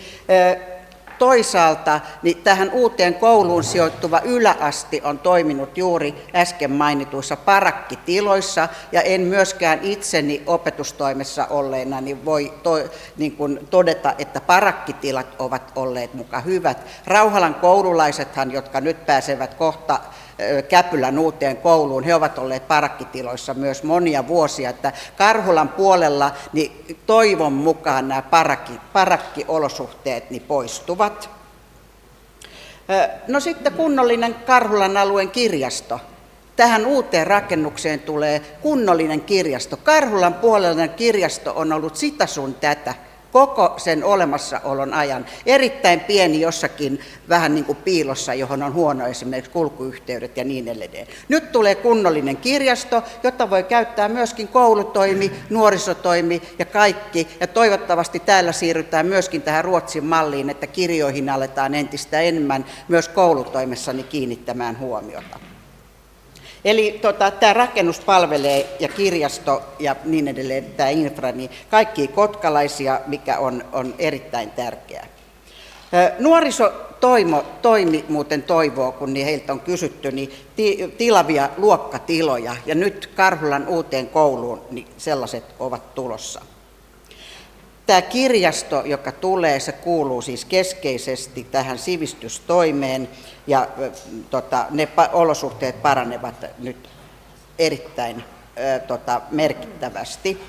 Toisaalta niin tähän uuteen kouluun sijoittuva yläasti on toiminut juuri äsken mainituissa parakkitiloissa, ja en myöskään itseni opetustoimessa olleena niin voi todeta, että parakkitilat ovat olleet muka hyvät. Rauhalan koululaisethan, jotka nyt pääsevät kohta Käpylän uuteen kouluun, he ovat olleet parakkitiloissa myös monia vuosia, että Karhulan puolella niin toivon mukaan nämä parakkiolosuhteet niin poistuvat. No sitten kunnollinen Karhulan alueen kirjasto. Tähän uuteen rakennukseen tulee kunnollinen kirjasto. Karhulan puolella kirjasto on ollut sitä sun tätä koko sen olemassaolon ajan. Erittäin pieni jossakin vähän niin kuin piilossa, johon on huono esimerkiksi kulkuyhteydet ja niin edelleen. Nyt tulee kunnollinen kirjasto, jota voi käyttää myöskin koulutoimi, nuorisotoimi ja kaikki. Ja toivottavasti täällä siirrytään myöskin tähän Ruotsin malliin, että kirjoihin aletaan entistä enemmän myös koulutoimessani kiinnittämään huomiota. Eli tämä rakennus palvelee ja kirjasto ja niin edelleen, tämä infra, niin kaikki kotkalaisia, mikä on erittäin tärkeää. Nuorisotoimi muuten toivoo, kun heiltä on kysytty, niin tilavia luokkatiloja, ja nyt Karhulan uuteen kouluun niin sellaiset ovat tulossa. Tämä kirjasto, joka tulee, se kuuluu siis keskeisesti tähän sivistystoimeen, ja ne olosuhteet paranevat nyt erittäin merkittävästi.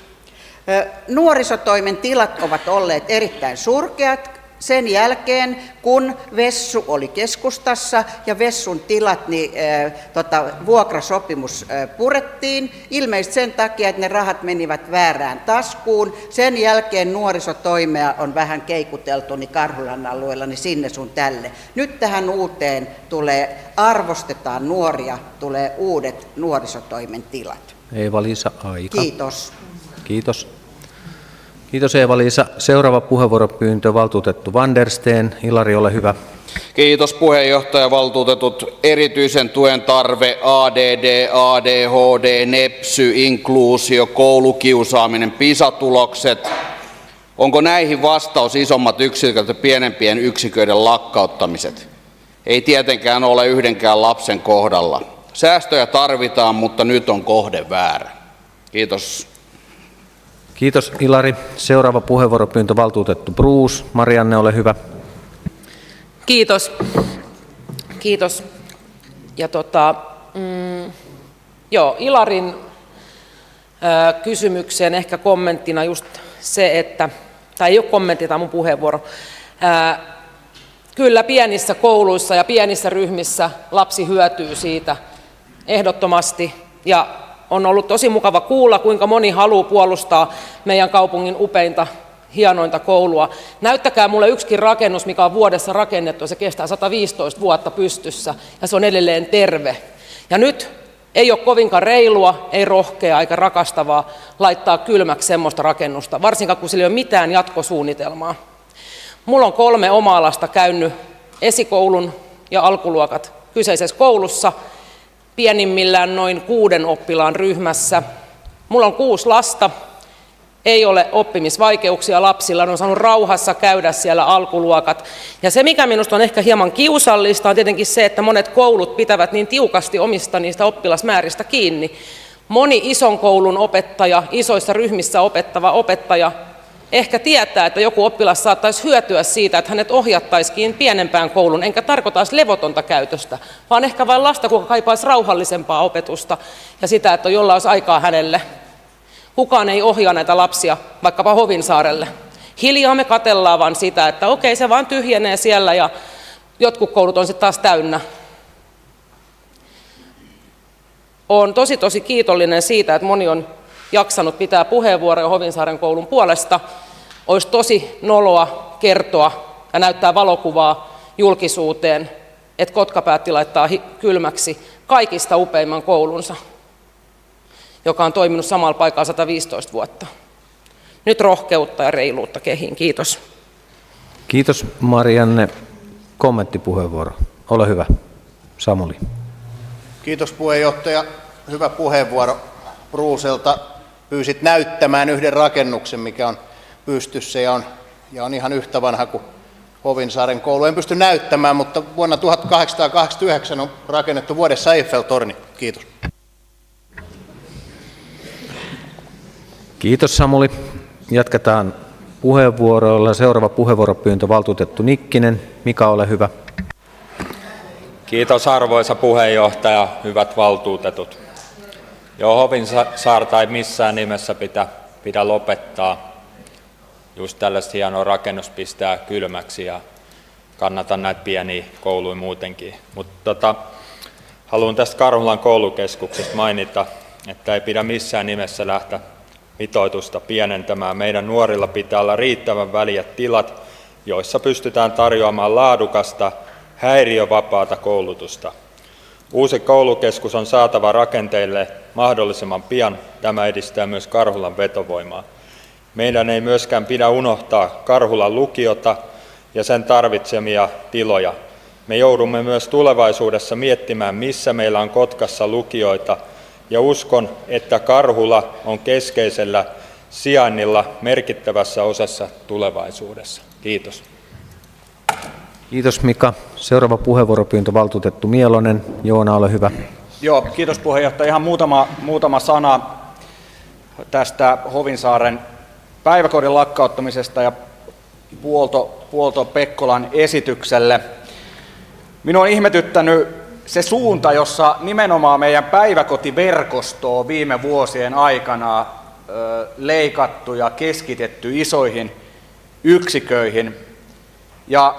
Nuorisotoimen tilat ovat olleet erittäin surkeat. Sen jälkeen, kun Vessu oli keskustassa ja Vessun tilat, niin vuokrasopimus purettiin, ilmeisesti sen takia, että ne rahat menivät väärään taskuun. Sen jälkeen nuorisotoimea on vähän keikuteltu niin Karhulan alueella, niin sinne sun tälle. Nyt tähän uuteen arvostetaan nuoria, tulee uudet nuorisotoimen tilat. Eeva-Liisa, aika. Kiitos. Kiitos. Kiitos Eeva-Liisa. Seuraava puheenvuoropyyntö, valtuutettu Vandersteen. Ilari, ole hyvä. Kiitos puheenjohtaja, valtuutetut. Erityisen tuen tarve, ADD, ADHD, nepsy, inkluusio, koulukiusaaminen, PISA-tulokset. Onko näihin vastaus isommat yksiköt ja pienempien yksiköiden lakkauttamiset? Ei tietenkään ole yhdenkään lapsen kohdalla. Säästöjä tarvitaan, mutta nyt on kohde väärä. Kiitos. Kiitos Ilari. Seuraava puheenvuoropyyntö, valtuutettu Bruus. Marianne, ole hyvä. Kiitos. Kiitos. Ja Ilarin kysymykseen ehkä kommenttina just se, että, tai ei ole kommentti, tämä on mun puheenvuoro. Kyllä pienissä kouluissa ja pienissä ryhmissä lapsi hyötyy siitä ehdottomasti, ja on ollut tosi mukava kuulla, kuinka moni haluaa puolustaa meidän kaupungin upeinta, hienointa koulua. Näyttäkää mulle yksikin rakennus, mikä on vuodessa rakennettu, ja se kestää 115 vuotta pystyssä, ja se on edelleen terve. Ja nyt Ei ole kovinkaan reilua, ei rohkeaa eikä rakastavaa laittaa kylmäksi semmoista rakennusta, varsinkaan kun sillä ei ole mitään jatkosuunnitelmaa. Mulla on 3 omaa lasta käynyt esikoulun ja alkuluokat kyseisessä koulussa, pienimmillään noin 6 oppilaan ryhmässä. Mulla on 6 lasta, ei ole oppimisvaikeuksia lapsilla, ne on saanut rauhassa käydä siellä alkuluokat. Ja se, mikä minusta on ehkä hieman kiusallista, on tietenkin se, että monet koulut pitävät niin tiukasti omista niistä oppilasmääristä kiinni. Moni ison koulun opettaja, isoissa ryhmissä opettava opettaja, ehkä tietää, että joku oppilas saattaisi hyötyä siitä, että hänet ohjattaisiin pienempään kouluun, enkä tarkoita levotonta käytöstä, vaan ehkä vain lasta, joka kaipaisi rauhallisempaa opetusta ja sitä, että jolla olisi aikaa hänelle. Kukaan ei ohjaa näitä lapsia vaikkapa Hovinsaarelle. Hiljaa me katellaan vaan sitä, että okei, se vaan tyhjenee siellä ja jotkut koulut on sitten taas täynnä. Olen tosi kiitollinen siitä, että moni on jaksanut pitää puheenvuoroja Hovinsaaren koulun puolesta. Olisi tosi noloa kertoa ja näyttää valokuvaa julkisuuteen, että Kotka päätti laittaa kylmäksi kaikista upeimman koulunsa, joka on toiminut samalla paikalla 115 vuotta. Nyt rohkeutta ja reiluutta kehiin. Kiitos. Kiitos Marianne. Kommenttipuheenvuoro. Ole hyvä. Samuli. Kiitos puheenjohtaja. Hyvä puheenvuoro Bruuselta. Pyysit näyttämään yhden rakennuksen, mikä on pystyssä ja on ihan yhtä vanha kuin Hovinsaaren koulu. En pysty näyttämään, mutta vuonna 1889 on rakennettu vuodessa Eiffel-torni. Kiitos. Kiitos Samuli. Jatketaan puheenvuoroilla. Seuraava puheenvuoropyyntö valtuutettu Nikkinen. Mika, ole hyvä. Kiitos arvoisa puheenjohtaja, hyvät valtuutetut. Hovinsaarta ei missään nimessä pidä lopettaa. Just tällaista hienoa rakennuspistää kylmäksi ja kannatan näitä pieniä kouluja muutenkin. Mutta haluan tästä Karhulan koulukeskuksesta mainita, että ei pidä missään nimessä lähteä mitoitusta pienentämään. Meidän nuorilla pitää olla riittävän väljät tilat, joissa pystytään tarjoamaan laadukasta, häiriövapaata koulutusta. Uusi koulukeskus on saatava rakenteille mahdollisimman pian. Tämä edistää myös Karhulan vetovoimaa. Meidän ei myöskään pidä unohtaa Karhulan lukiota ja sen tarvitsemia tiloja. Me joudumme myös tulevaisuudessa miettimään, missä meillä on Kotkassa lukioita, ja uskon, että Karhula on keskeisellä sijainnilla merkittävässä osassa tulevaisuudessa. Kiitos. Kiitos Mika. Seuraava puheenvuoropyyntö valtuutettu Mielonen. Joona, ole hyvä. Joo, kiitos puheenjohtaja. Ihan muutama sana tästä Hovinsaaren päiväkodin lakkauttamisesta ja puolto Pekkolan esitykselle. Minua on ihmetyttänyt se suunta, jossa nimenomaan meidän päiväkotiverkostoa on viime vuosien aikana leikattu ja keskitetty isoihin yksiköihin. Ja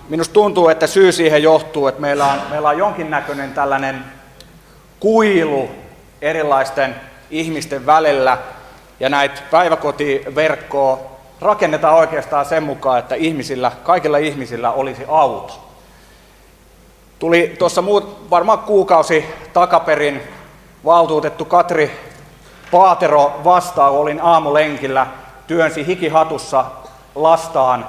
minusta tuntuu, että syy siihen johtuu, että meillä on jonkinnäköinen tällainen kuilu erilaisten ihmisten välillä, ja näitä päiväkotiverkkoa rakennetaan oikeastaan sen mukaan, että kaikilla ihmisillä olisi auto. Tuli tuossa varmaan kuukausi takaperin valtuutettu Katri Paatero vastaan, olin aamulenkillä, työnsi hikihatussa lastaan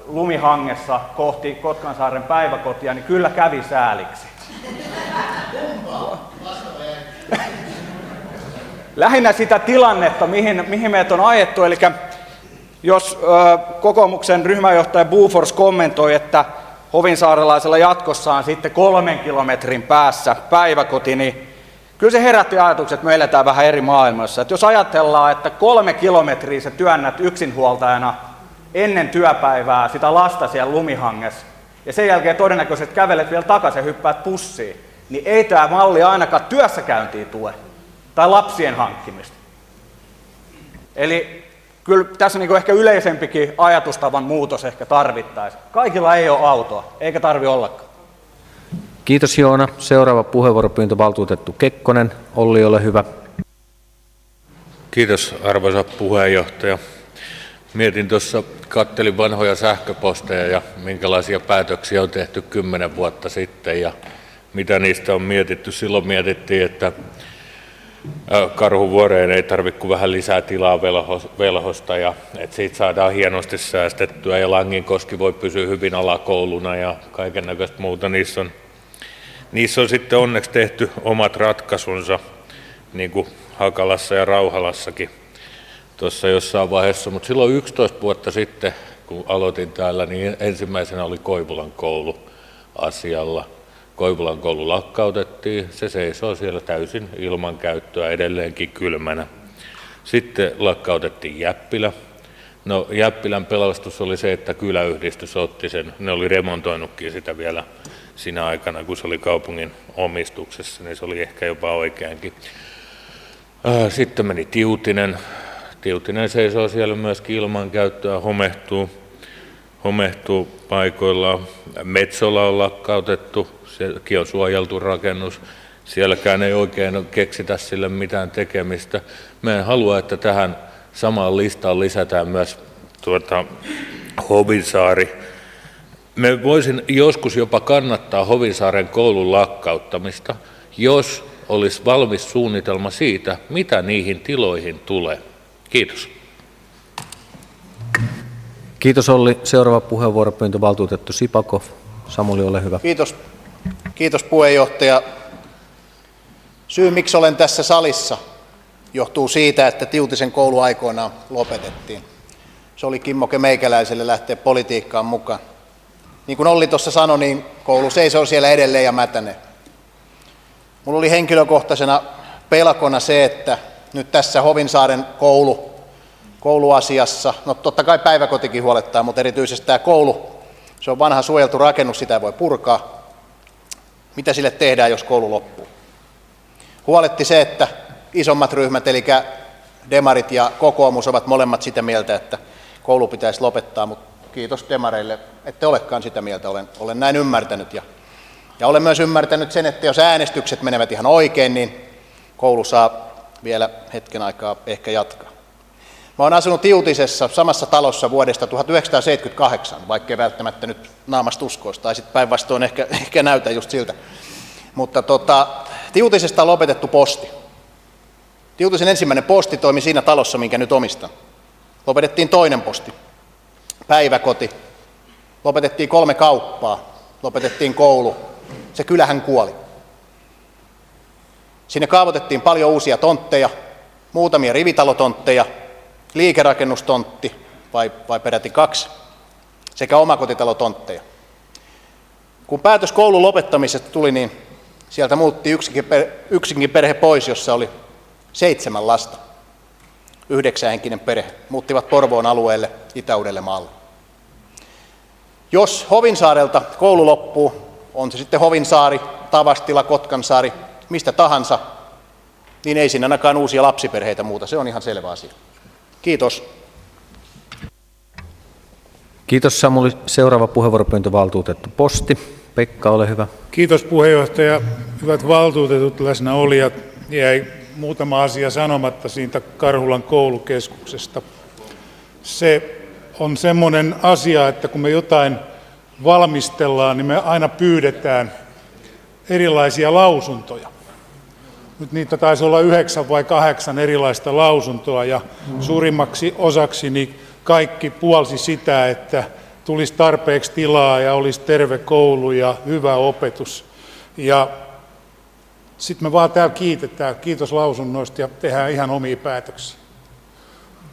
lumihangessa kohti Kotkansaaren päiväkotia, niin kyllä kävi sääliksi. Lähinnä sitä tilannetta, mihin meidät on ajettu, eli jos kokoomuksen ryhmänjohtaja Bufors kommentoi, että hovinsaarelaisella jatkossa on sitten 3 kilometrin päässä päiväkoti, niin kyllä se herätti ajatukset, että me eletään vähän eri maailmassa. Että jos ajatellaan, että 3 kilometriä sä työnnät yksinhuoltajana ennen työpäivää sitä lasta siellä lumihangessa, ja sen jälkeen todennäköisesti kävelet vielä takaisin ja hyppäät pussiin, niin ei tämä malli ainakaan työssäkäyntiin tue, tai lapsien hankkimista. Eli kyllä tässä niin ehkä yleisempikin ajatustavan muutos ehkä tarvittaisiin. Kaikilla ei ole autoa, eikä tarvitse ollakaan. Kiitos Joona. Seuraava puheenvuoropyyntö valtuutettu Kekkonen. Olli, ole hyvä. Kiitos arvoisa puheenjohtaja. Mietin tuossa, kattelin vanhoja sähköposteja ja minkälaisia päätöksiä on tehty 10 vuotta sitten ja mitä niistä on mietitty. Silloin mietittiin, että Karhuvuoreen ei tarvitse kuin vähän lisää tilaa velhosta ja että siitä saadaan hienosti säästettyä ja Langinkoski voi pysyä hyvin alakouluna ja kaiken näköistä muuta. Niissä on sitten onneksi tehty omat ratkaisunsa, niin kuin Hakalassa ja Rauhalassakin tuossa jossain vaiheessa, mutta silloin 11 vuotta sitten, kun aloitin täällä, niin ensimmäisenä oli Koivulan koulu asialla. Koivulan koulu lakkautettiin, se seisoo siellä täysin ilman käyttöä edelleenkin kylmänä. Sitten lakkautettiin Jäppilä. No Jäppilän pelastus oli se, että kyläyhdistys otti sen, ne oli remontoinutkin sitä vielä siinä aikana, kun se oli kaupungin omistuksessa, niin se oli ehkä jopa oikeinkin. Sitten meni Tiutinen. Tiutinen seisoo siellä myöskin ilman käyttöä, homehtuu paikoillaan. Metsola on lakkautettu, sekin on suojeltu rakennus. Sielläkään ei oikein keksitä sille mitään tekemistä. Mä en halua, että tähän samaan listaan lisätään myös Hovisaari. Me voisin joskus jopa kannattaa Hovisaaren koulun lakkauttamista, jos olisi valmis suunnitelma siitä, mitä niihin tiloihin tulee. Kiitos. Kiitos Olli. Seuraava puheenvuoropyyntö valtuutettu Sipakov. Samuli, ole hyvä. Kiitos puheenjohtaja. Syy, miksi olen tässä salissa, johtuu siitä, että Tiutisen koulu aikoinaan lopetettiin. Se oli kimmoke meikäläiselle lähteä politiikkaan mukaan. Niin kuin Olli tuossa sanoi, niin koulu seisoo siellä edelleen ja mätänee. Mulla oli henkilökohtaisena pelkona se, että nyt tässä Hovinsaaren kouluasiassa, no totta kai päiväkotikin huolettaa, mutta erityisesti tämä koulu, se on vanha suojeltu rakennus, sitä ei voi purkaa. Mitä sille tehdään, jos koulu loppuu? Huoletti se, että isommat ryhmät, eli demarit ja kokoomus, ovat molemmat sitä mieltä, että koulu pitäisi lopettaa, mutta kiitos demareille, ette olekaan sitä mieltä, olen näin ymmärtänyt. Ja olen myös ymmärtänyt sen, että jos äänestykset menevät ihan oikein, niin koulu saa vielä hetken aikaa ehkä jatkaa. Mä oon asunut Tiutisessa samassa talossa vuodesta 1978, vaikkei välttämättä nyt naamasta uskoisi, tai sitten päinvastoin ehkä näytä just siltä. Mutta Tiutisesta on lopetettu posti. Tiutisen ensimmäinen posti toimi siinä talossa, minkä nyt omistan. Lopetettiin toinen posti, päiväkoti, lopetettiin 3 kauppaa, lopetettiin koulu. Se kylähän kuoli. Sinne kaavoitettiin paljon uusia tontteja, muutamia rivitalotontteja, liikerakennustontti, vai peräti 2, sekä omakotitalotontteja. Kun päätös koulun lopettamisesta tuli, niin sieltä muutti yksinkin perhe pois, jossa oli 7 lasta. 9-henkinen perhe. Muuttivat Porvoon alueelle Itä-Uudellemaalle. Jos Hovinsaarelta koulu loppuu, on se sitten Hovinsaari, Tavastila, Kotkansaari, mistä tahansa, niin ei siinä ainakaan uusia lapsiperheitä muuta. Se on ihan selvä asia. Kiitos. Kiitos Samuli. Seuraava puheenvuoropyyntö valtuutettu Posti. Pekka, ole hyvä. Kiitos puheenjohtaja. Hyvät valtuutetut, läsnäolijat. Jäi muutama asia sanomatta siitä Karhulan koulukeskuksesta. Se on semmoinen asia, että kun me jotain valmistellaan, niin me aina pyydetään erilaisia lausuntoja. Nyt niitä taisi olla 9 vai 8 erilaista lausuntoa ja suurimmaksi osaksi niin kaikki puolsi sitä, että tulisi tarpeeksi tilaa ja olisi terve koulu ja hyvä opetus. Ja sitten me vaan täällä kiitetään, kiitos lausunnoista ja tehdään ihan omia päätöksiä.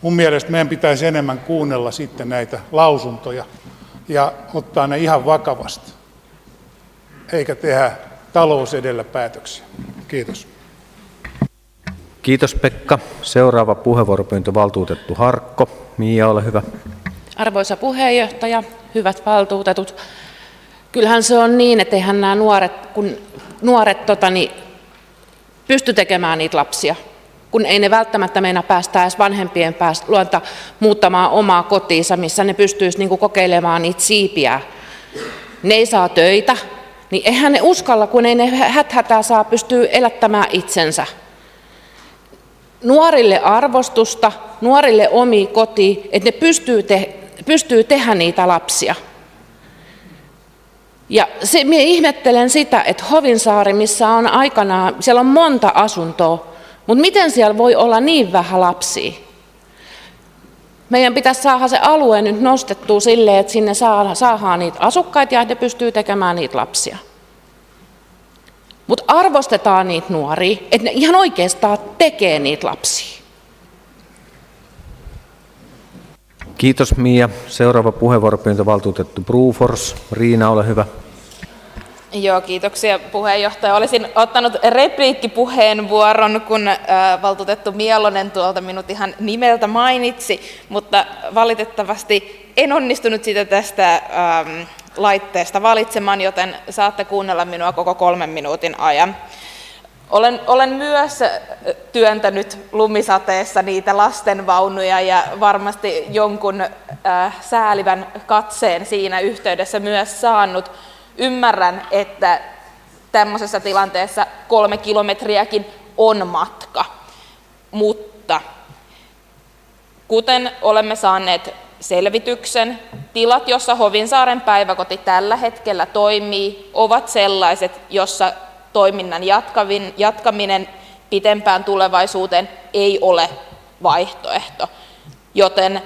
Mun mielestä meidän pitäisi enemmän kuunnella sitten näitä lausuntoja ja ottaa ne ihan vakavasti, eikä tehdä talous edellä päätöksiä. Kiitos. Kiitos Pekka. Seuraava puheenvuoropyyntö valtuutettu Harkko. Mia, ole hyvä. Arvoisa puheenjohtaja, hyvät valtuutetut. Kyllähän se on niin, että eihän nämä nuoret pysty tekemään niitä lapsia, kun ei ne välttämättä meinaa päästä edes vanhempien luonta muuttamaan omaa kotiinsa, missä ne pystyisi kokeilemaan niitä siipiä. Ne ei saa töitä, niin eihän ne uskalla, kun ei ne häthätää saa pystyä elättämään itsensä. Nuorille arvostusta, nuorille omi kotiin, että ne pystyy tehdä niitä lapsia. Ja minä ihmettelen sitä, että Hovinsaari, missä on aikanaan, siellä on monta asuntoa, mutta miten siellä voi olla niin vähän lapsia? Meidän pitäisi saada se alue nyt nostettua silleen, että sinne saadaan niitä asukkaita ja ne pystyy tekemään niitä lapsia. Mutta arvostetaan niitä nuoria, että ne ihan oikeastaan tekee niitä lapsia. Kiitos Mia. Seuraava puheenvuoropyyntö valtuutettu Brufors. Riina, ole hyvä. Joo, kiitoksia puheenjohtaja. Olisin ottanut repliikkipuheenvuoron, kun valtuutettu Mielonen tuolta minut ihan nimeltä mainitsi, mutta valitettavasti en onnistunut sitä tästä laitteesta valitsemaan, joten saatte kuunnella minua koko 3 minuutin ajan. Olen myös työntänyt lumisateessa niitä lastenvaunuja ja varmasti jonkun säälivän katseen siinä yhteydessä myös saanut. Ymmärrän, että tämmöisessä tilanteessa 3 kilometriäkin on matka, mutta kuten olemme saaneet selvityksen, tilat, jossa Hovinsaaren päiväkoti tällä hetkellä toimii, ovat sellaiset, jossa toiminnan jatkaminen pitempään tulevaisuuteen ei ole vaihtoehto. Joten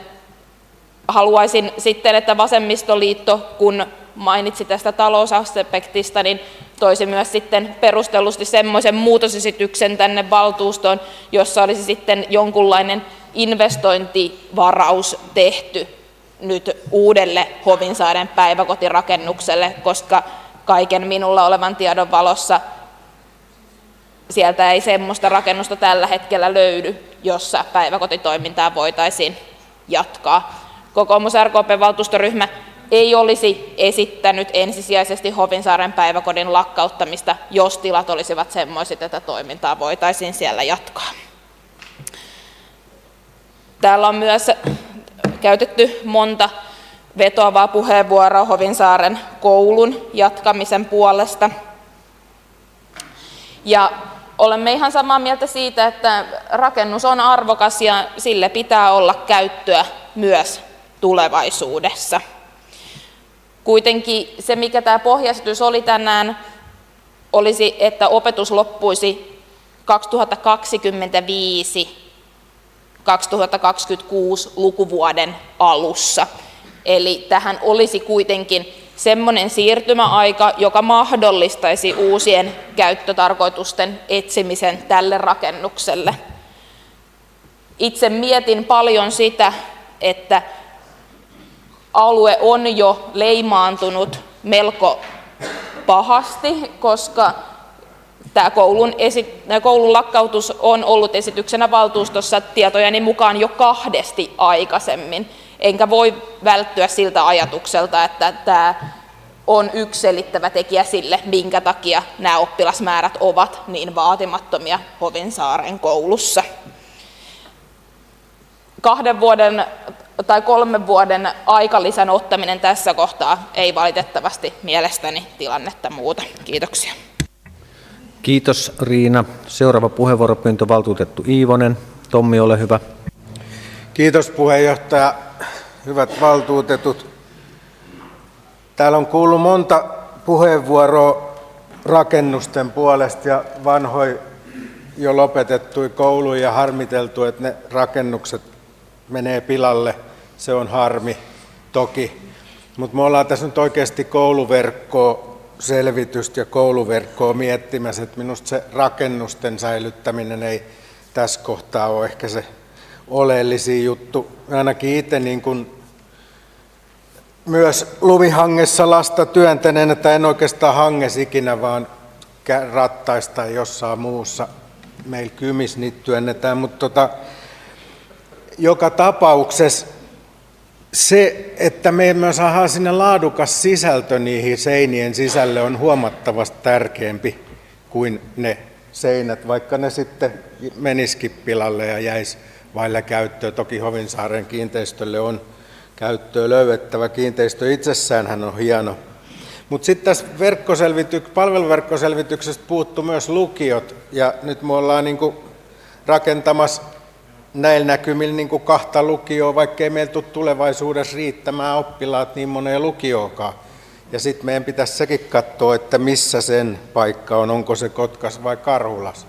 haluaisin sitten, että Vasemmistoliitto, kun mainitsi tästä talousaspektista, niin toisi myös sitten perustellusti semmoisen muutosesityksen tänne valtuustoon, jossa olisi sitten jonkunlainen investointivaraus tehty nyt uudelle Hovinsaaren päiväkotirakennukselle, koska kaiken minulla olevan tiedon valossa sieltä ei semmoista rakennusta tällä hetkellä löydy, jossa päiväkotitoimintaa voitaisiin jatkaa. Kokoomus RKP-valtuustoryhmä ei olisi esittänyt ensisijaisesti Hovinsaaren päiväkodin lakkauttamista, jos tilat olisivat semmoiset, että toimintaa voitaisiin siellä jatkaa. Täällä on myös käytetty monta vetoavaa puheenvuoroa Hovinsaaren koulun jatkamisen puolesta. Ja olemme ihan samaa mieltä siitä, että rakennus on arvokas ja sille pitää olla käyttöä myös tulevaisuudessa. Kuitenkin se, mikä tämä pohjaesitys oli tänään, olisi, että opetus loppuisi 2025-2026 lukuvuoden alussa. Eli tähän olisi kuitenkin semmoinen siirtymäaika, joka mahdollistaisi uusien käyttötarkoitusten etsimisen tälle rakennukselle. Itse mietin paljon sitä, että alue on jo leimaantunut melko pahasti, koska tämä koulun lakkautus on ollut esityksenä valtuustossa tietojeni mukaan jo 2 aikaisemmin. Enkä voi välttyä siltä ajatukselta, että tämä on yksi selittävä tekijä sille, minkä takia nämä oppilasmäärät ovat niin vaatimattomia Hovinsaaren koulussa. 2 vuoden tai 3 vuoden aikalisän ottaminen tässä kohtaa ei valitettavasti mielestäni tilannetta muuta. Kiitoksia. Kiitos Riina. Seuraava puheenvuoropyyntö valtuutettu Iivonen. Tommi, ole hyvä. Kiitos puheenjohtaja. Hyvät valtuutetut. Täällä on kuullut monta puheenvuoroa rakennusten puolesta ja vanhoja jo lopetettuja kouluja ja harmiteltu, että ne rakennukset menee pilalle. Se on harmi toki. Mutta me ollaan tässä nyt oikeasti kouluverkkoa selvitystä ja kouluverkkoa miettimässä, että minusta se rakennusten säilyttäminen ei tässä kohtaa ole ehkä se oleellisin juttu. Ainakin itse niin kuin myös lumihangessa lasta työntäneen, että en oikeastaan hanges ikinä, vaan rattaista tai jossain muussa. Meillä Kymis niitä työnnetään, mutta joka tapauksessa se, että me emme saa sinne laadukas sisältö niihin seinien sisälle on huomattavasti tärkeämpi kuin ne seinät, vaikka ne sitten menisikin pilalle ja jäisi vailla käyttöä. Toki Hovinsaaren kiinteistölle on käyttöä löydettävä. Kiinteistö itsessäänhän on hieno. Mutta sitten tässä palveluverkkoselvityksestä puuttu myös lukiot, ja nyt me ollaan niinku rakentamassa näillä näkymillä niinku 2 lukioa, vaikkei meillä tule tulevaisuudessa riittämään oppilaat niin moneen lukioonkaan. Ja sitten meidän pitäisi sekin katsoa, että missä sen paikka on, onko se Kotkas vai Karhulas.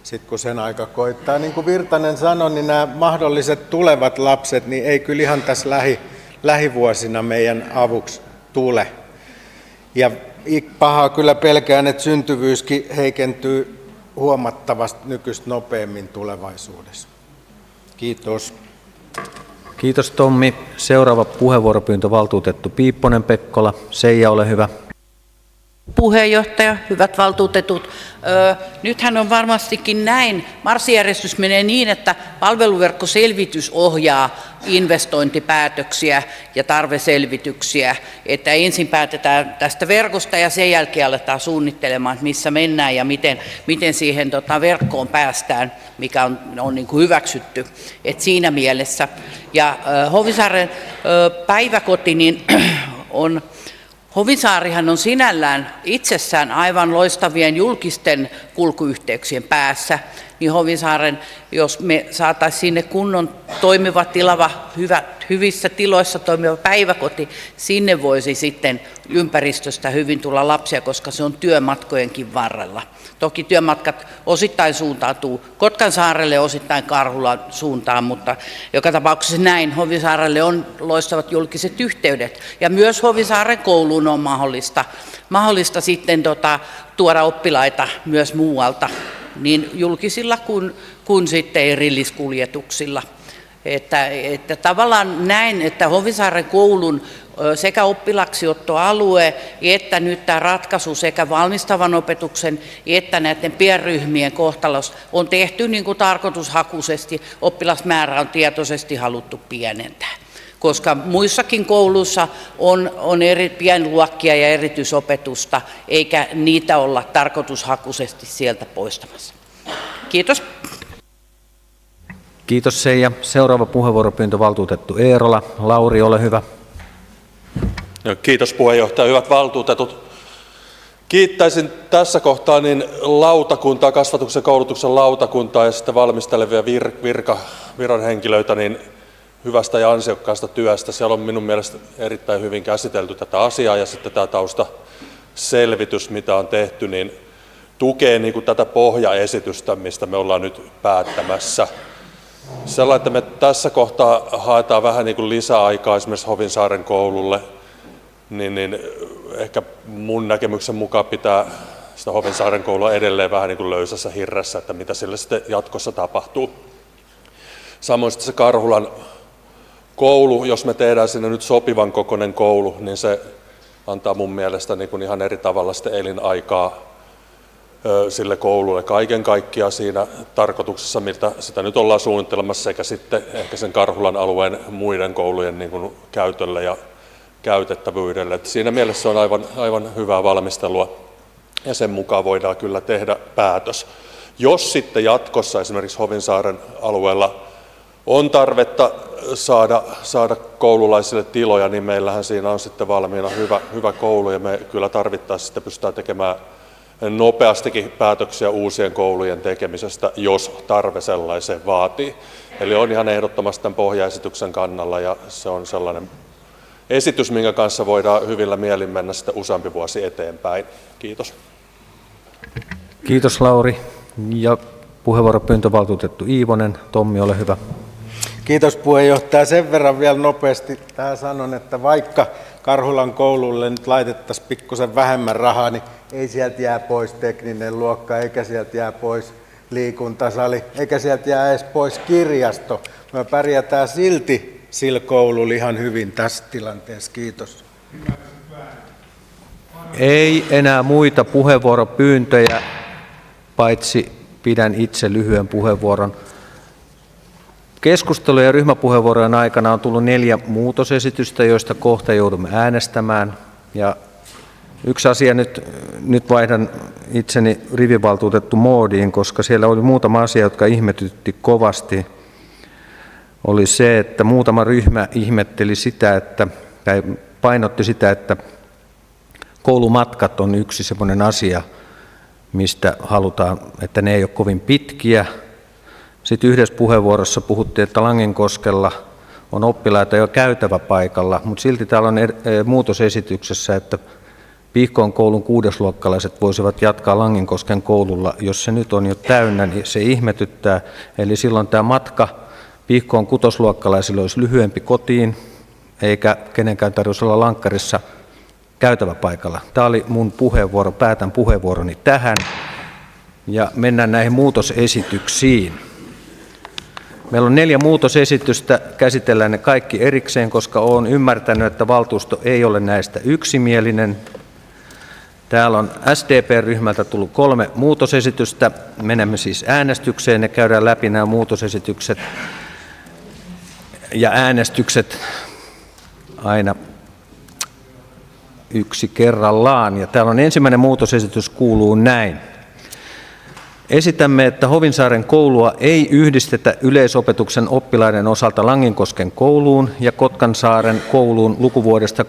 Sitten kun sen aika koittaa. Niin kuin Virtanen sanoi, niin nämä mahdolliset tulevat lapset, niin ei kyllä ihan tässä lähivuosina meidän avuksi tule. Ja pahaa kyllä pelkään, että syntyvyyskin heikentyy huomattavasti nykyistä nopeammin tulevaisuudessa. Kiitos. Kiitos Tommi. Seuraava puheenvuoropyyntö valtuutettu Piipponen Pekkola. Seija, ole hyvä. Puheenjohtaja, hyvät valtuutetut. Nythän on varmastikin näin. Marssijärjestys menee niin, että palveluverkkoselvitys ohjaa investointipäätöksiä ja tarveselvityksiä, että ensin päätetään tästä verkosta ja sen jälkeen aletaan suunnittelemaan, että missä mennään ja miten siihen verkkoon päästään, mikä on niin kuin hyväksytty. Et siinä mielessä. Ja Hovisaaren päiväkoti niin on... Hovisaarihan on sinällään itsessään aivan loistavien julkisten kulkuyhteyksien päässä, niin Hovisaaren, jos me saataisiin sinne kunnon toimiva tilava, hyvissä tiloissa toimiva päiväkoti, sinne voisi sitten ympäristöstä hyvin tulla lapsia, koska se on työmatkojenkin varrella. Toki työmatkat osittain suuntautuu Kotkansaarelle, osittain Karhulan suuntaan, mutta joka tapauksessa näin Hovisaarelle on loistavat julkiset yhteydet. Ja myös Hovisaaren kouluun on mahdollista sitten tuoda oppilaita myös muualta, niin julkisilla kuin sitten erilliskuljetuksilla. Että tavallaan näin, että Hovisaaren koulun sekä oppilaaksiottoalue että nyt tämä ratkaisu sekä valmistavan opetuksen että näiden pienryhmien kohtalossa on tehty niin kuin tarkoitushakuisesti, oppilasmäärä on tietoisesti haluttu pienentää. Koska muissakin kouluissa on eri pienluokkia ja erityisopetusta, eikä niitä olla tarkoitushakuisesti sieltä poistamassa. Kiitos. Kiitos Seija. Seuraava puheenvuoropyyntö valtuutettu Eerola. Lauri, ole hyvä. Kiitos puheenjohtaja. Hyvät valtuutetut. Kiittäisin tässä kohtaa niin lautakuntaa, kasvatuksen ja koulutuksen lautakuntaa ja sitten valmistelevia viranhenkilöitä niin hyvästä ja ansiokkaasta työstä. Siellä on minun mielestä erittäin hyvin käsitelty tätä asiaa ja sitten tämä taustaselvitys, mitä on tehty, niin tukee niin kuin tätä pohjaesitystä, mistä me ollaan nyt päättämässä. Sellainen, että me tässä kohtaa haetaan vähän niin kuin lisäaikaa esimerkiksi Hovinsaaren koululle, niin ehkä mun näkemyksen mukaan pitää sitä Hovinsaaren koulua edelleen vähän niin kuin löysässä hirressä, että mitä sille sitten jatkossa tapahtuu. Samoin sitten se Karhulan koulu, jos me tehdään sinne nyt sopivan kokoinen koulu, niin se antaa mun mielestä niin kuin ihan eri tavalla sitten elinaikaa sille koululle kaiken kaikkiaan siinä tarkoituksessa, miltä sitä nyt ollaan suunnittelemassa, sekä sitten ehkä sen Karhulan alueen muiden koulujen niin kuin käytölle ja käytettävyydelle. Että siinä mielessä on aivan hyvää valmistelua ja sen mukaan voidaan kyllä tehdä päätös. Jos sitten jatkossa esimerkiksi Hovinsaaren alueella on tarvetta saada koululaisille tiloja, niin meillähän siinä on sitten valmiina hyvä koulu ja me kyllä tarvittaessa sitten pystytään tekemään nopeastikin päätöksiä uusien koulujen tekemisestä, jos tarve sellaiseen vaatii. Eli on ihan ehdottomasti tämän pohjaesityksen kannalla ja se on sellainen esitys, minkä kanssa voidaan hyvillä mielin mennä sitten useampi vuosi eteenpäin. Kiitos. Kiitos Lauri. Ja puheenvuoropyyntö valtuutettu Iivonen. Tommi, ole hyvä. Kiitos puheenjohtaja. Sen verran vielä nopeasti tähän sanon, että vaikka Karhulan koululle nyt laitettaisiin pikkusen vähemmän rahaa, niin ei sieltä jää pois tekninen luokka, eikä sieltä jää pois liikuntasali, eikä sieltä jää edes pois kirjasto. Me pärjätään silti sillä koululla ihan hyvin tässä tilanteessa. Kiitos. Ei enää muita puheenvuoropyyntöjä, paitsi pidän itse lyhyen puheenvuoron. Keskustelujen ja ryhmäpuheenvuorojen aikana on tullut 4 muutosesitystä, joista kohta joudumme äänestämään. Ja yksi asia, nyt vaihdan itseni rivivaltuutettu moodiin, koska siellä oli muutama asia, jotka ihmetytti kovasti. Oli se, että muutama ryhmä ihmetteli sitä, tai painotti sitä, että koulumatkat on yksi sellainen asia, mistä halutaan, että ne ei ole kovin pitkiä. Sitten yhdessä puheenvuorossa puhuttiin, että Langenkoskella on oppilaita jo käytävä paikalla, mutta silti täällä on muutosesityksessä, että Pihkoon koulun 6-luokkalaiset voisivat jatkaa Langinkosken koululla. Jos se nyt on jo täynnä, niin se ihmetyttää. Eli silloin tämä matka Pihkoon 6-luokkalaisille olisi lyhyempi kotiin, eikä kenenkään tarvitsisi olla lankkarissa käytäväpaikalla. Tämä oli mun puheenvuoro, päätän puheenvuoroni tähän ja mennään näihin muutosesityksiin. Meillä on 4 muutosesitystä, käsitellään ne kaikki erikseen, koska olen ymmärtänyt, että valtuusto ei ole näistä yksimielinen. Täällä on SDP-ryhmältä tullut 3 muutosesitystä. Menemme siis äänestykseen ja käydään läpi nämä muutosesitykset ja äänestykset aina yksi kerrallaan. Ja täällä on ensimmäinen muutosesitys, kuuluu näin. Esitämme, että Hovinsaaren koulua ei yhdistetä yleisopetuksen oppilaiden osalta Langinkosken kouluun ja Kotkansaaren kouluun lukuvuodesta 25-26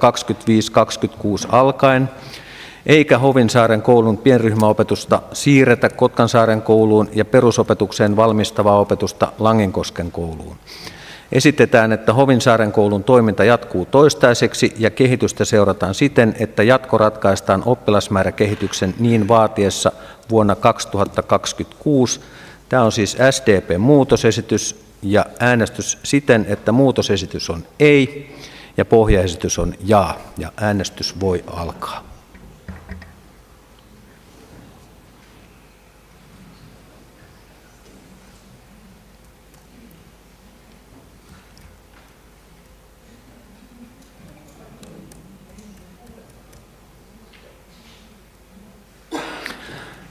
alkaen, eikä Hovinsaaren koulun pienryhmäopetusta siirretä Kotkansaaren kouluun ja perusopetukseen valmistavaa opetusta Langinkosken kouluun. Esitetään, että Hovinsaaren koulun toiminta jatkuu toistaiseksi ja kehitystä seurataan siten, että jatko ratkaistaan oppilasmääräkehityksen niin vaatiessa vuonna 2026. Tämä on siis SDP-muutosesitys ja äänestys siten, että muutosesitys on ei ja pohjaesitys on jaa ja äänestys voi alkaa.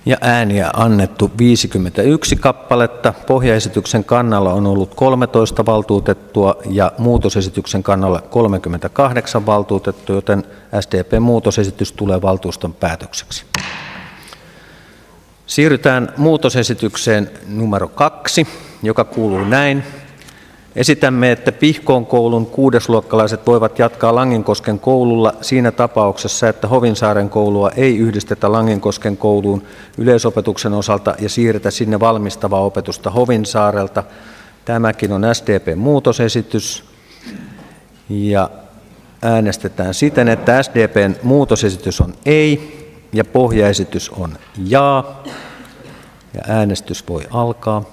Ja ääniä annettu 51 kappaletta. Pohjaesityksen kannalla on ollut 13 valtuutettua ja muutosesityksen kannalla 38 valtuutettua, joten SDP-muutosesitys tulee valtuuston päätökseksi. Siirrytään muutosesitykseen numero 2, joka kuuluu näin. Esitämme, että Pihkoon koulun 6-luokkalaiset voivat jatkaa Langinkosken koululla siinä tapauksessa, että Hovinsaaren koulua ei yhdistetä Langinkosken kouluun yleisopetuksen osalta ja siirretä sinne valmistavaa opetusta Hovinsaarelta. Tämäkin on SDP-muutosesitys ja äänestetään siten, että SDPn muutosesitys on ei ja pohjaesitys on jaa ja äänestys voi alkaa.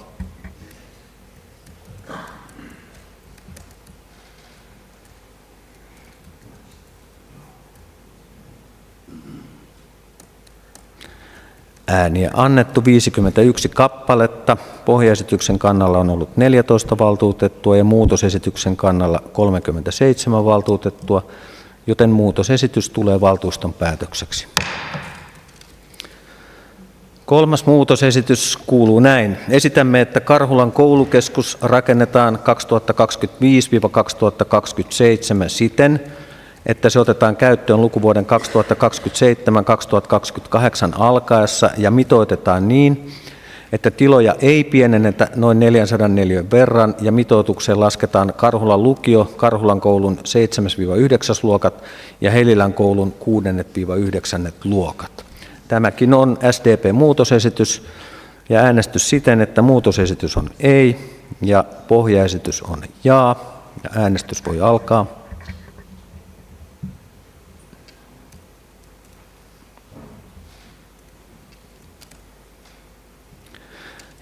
Ääniä annettu 51 kappaletta. Pohjaesityksen kannalla on ollut 14 valtuutettua ja muutosesityksen kannalla 37 valtuutettua, joten muutosesitys tulee valtuuston päätökseksi. 3. muutosesitys kuuluu näin. Esitämme, että Karhulan koulukeskus rakennetaan 2025-2027 siten, että se otetaan käyttöön lukuvuoden 2027-2028 alkaessa ja mitoitetaan niin, että tiloja ei pienennetä noin 400 neliön verran ja mitoitukseen lasketaan Karhulan lukio, Karhulan koulun 7-9 luokat ja Helilän koulun 6-9 luokat. Tämäkin on SDP-muutosesitys ja äänestys siten, että muutosesitys on ei ja pohjaesitys on jaa ja äänestys voi alkaa.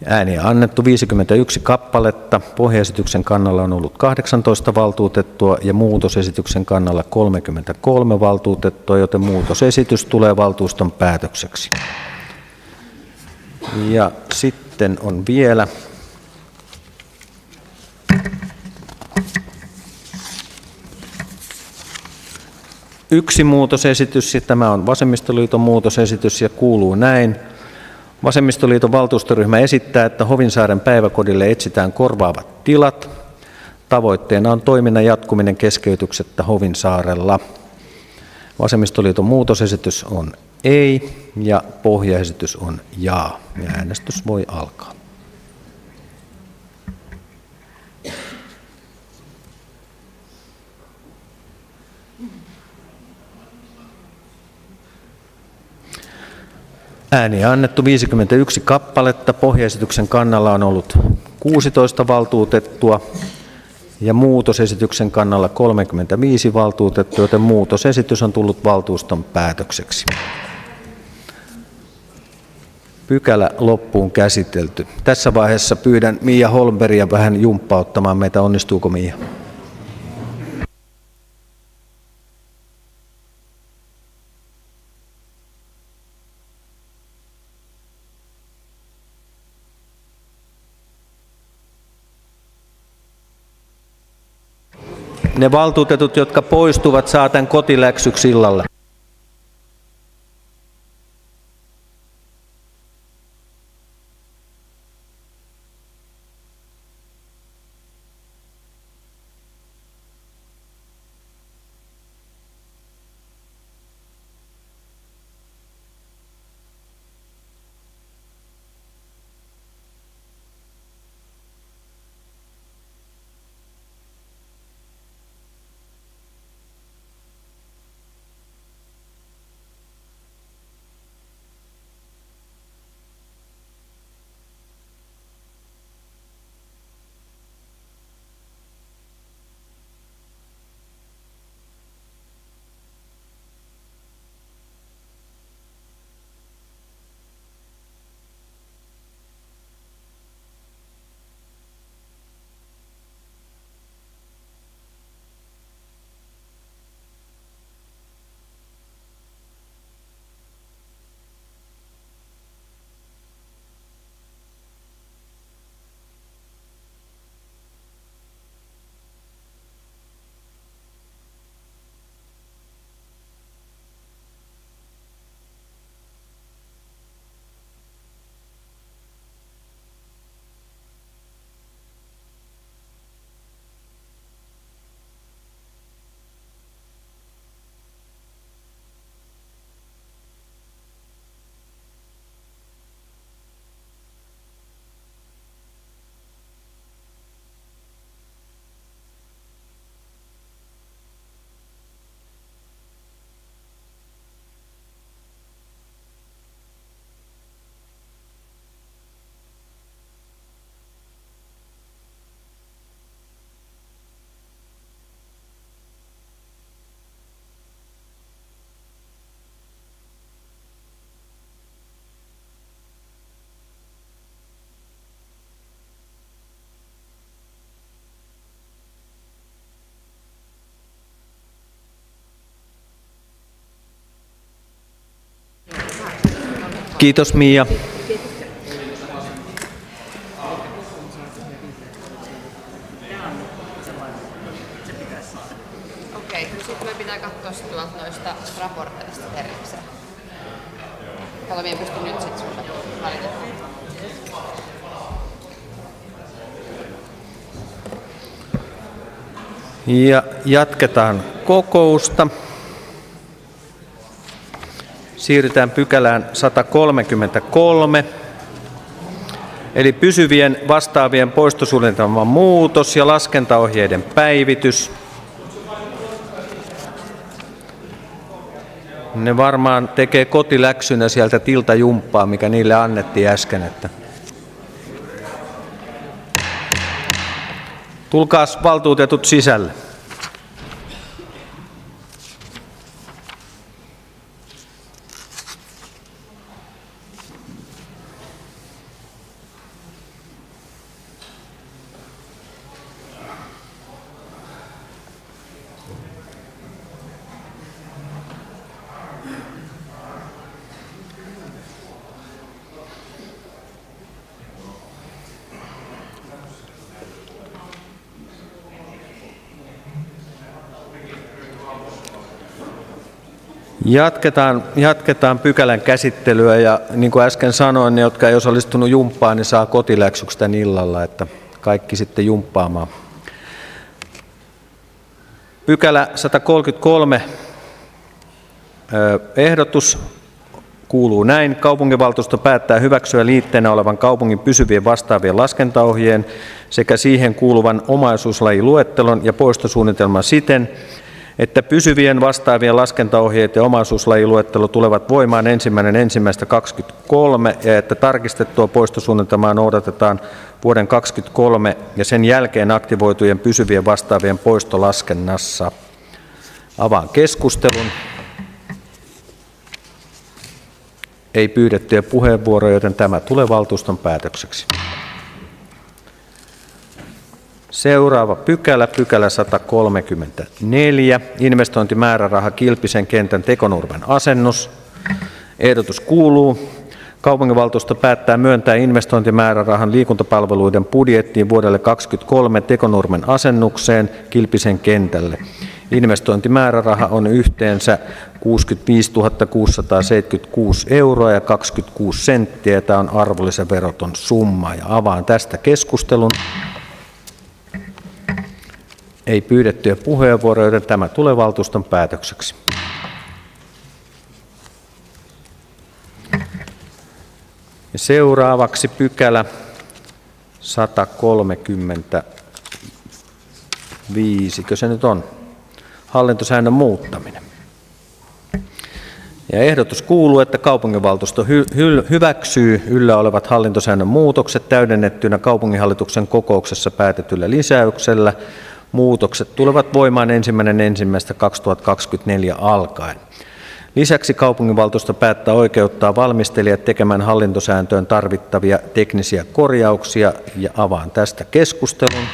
Ääniä annettu 51 kappaletta. Pohjaesityksen kannalla on ollut 18 valtuutettua ja muutosesityksen kannalla 33 valtuutettua, joten muutosesitys tulee valtuuston päätökseksi. Ja sitten on vielä yksi muutosesitys, ja tämä on Vasemmistoliiton muutosesitys ja kuuluu näin. Vasemmistoliiton valtuustoryhmä esittää, että Hovinsaaren päiväkodille etsitään korvaavat tilat. Tavoitteena on toiminnan jatkuminen keskeytyksettä Hovinsaarella. Vasemmistoliiton muutosesitys on ei ja pohjaesitys on jaa ja äänestys voi alkaa. Ääniä annettu 51 kappaletta. Pohjaesityksen kannalla on ollut 16 valtuutettua ja muutosesityksen kannalla 35 valtuutettua, joten muutosesitys on tullut valtuuston päätökseksi. Pykälä loppuun käsitelty. Tässä vaiheessa pyydän Mia Holmbergia vähän jumppauttamaan meitä. Onnistuuko Mia? Ne valtuutetut, jotka poistuvat, saa tämän kotiläksyksi illalla. Kiitos Mia. Okei, sitten me pitää katsoa tuolta noista raporteista erikseen. Kato, minä pystyn nyt sitten sulle valitettamaan. Ja jatketaan kokousta. Siirrytään pykälään 133, eli pysyvien vastaavien poistosuunnitelman muutos ja laskentaohjeiden päivitys. Ne varmaan tekee kotiläksynä sieltä tiltajumppaa, mikä niille annettiin äsken. Että tulkaas valtuutetut sisälle. Jatketaan pykälän käsittelyä ja niin kuin äsken sanoin, ne jotka ei osallistunut jumppaan, niin saa kotiläksyksi tän illalla, että kaikki sitten jumppaamaan. Pykälä 133 ehdotus kuuluu näin. Kaupunginvaltuusto päättää hyväksyä liitteenä olevan kaupungin pysyvien vastaavien laskentaohjeen sekä siihen kuuluvan omaisuuslajiluettelon ja poistosuunnitelman siten, että pysyvien vastaavien laskentaohjeet ja omaisuuslajiluettelo tulevat voimaan 1.1.23 ja että tarkistettua poistosuunnitelmaa noudatetaan vuoden 2023 ja sen jälkeen aktivoitujen pysyvien vastaavien poistolaskennassa. Avaan keskustelun. Ei pyydettyjä puheenvuoroja, joten tämä tulee valtuuston päätökseksi. Seuraava pykälä, pykälä 134, investointimääräraha Kilpisen kentän Tekonurmen asennus. Ehdotus kuuluu, kaupunginvaltuusto päättää myöntää investointimäärärahan liikuntapalveluiden budjettiin vuodelle 2023 Tekonurmen asennukseen Kilpisen kentälle. Investointimääräraha on yhteensä 65 676 euroa ja 26 senttiä. Tämä on arvonlisäveroton summa ja avaan tästä keskustelun. Ei pyydettyjä puheenvuoroja, joten tämä tulee valtuuston päätökseksi. Ja seuraavaksi pykälä 135, se nyt on, hallintosäännön muuttaminen. Ja ehdotus kuuluu, että kaupunginvaltuusto hyväksyy yllä olevat hallintosäännön muutokset täydennettynä kaupunginhallituksen kokouksessa päätetyllä lisäyksellä. Muutokset tulevat voimaan 1.1.2024 alkaen. Lisäksi kaupunginvaltuusto päättää oikeuttaa valmistelijat tekemään hallintosääntöön tarvittavia teknisiä korjauksia ja avaan tästä keskustelun.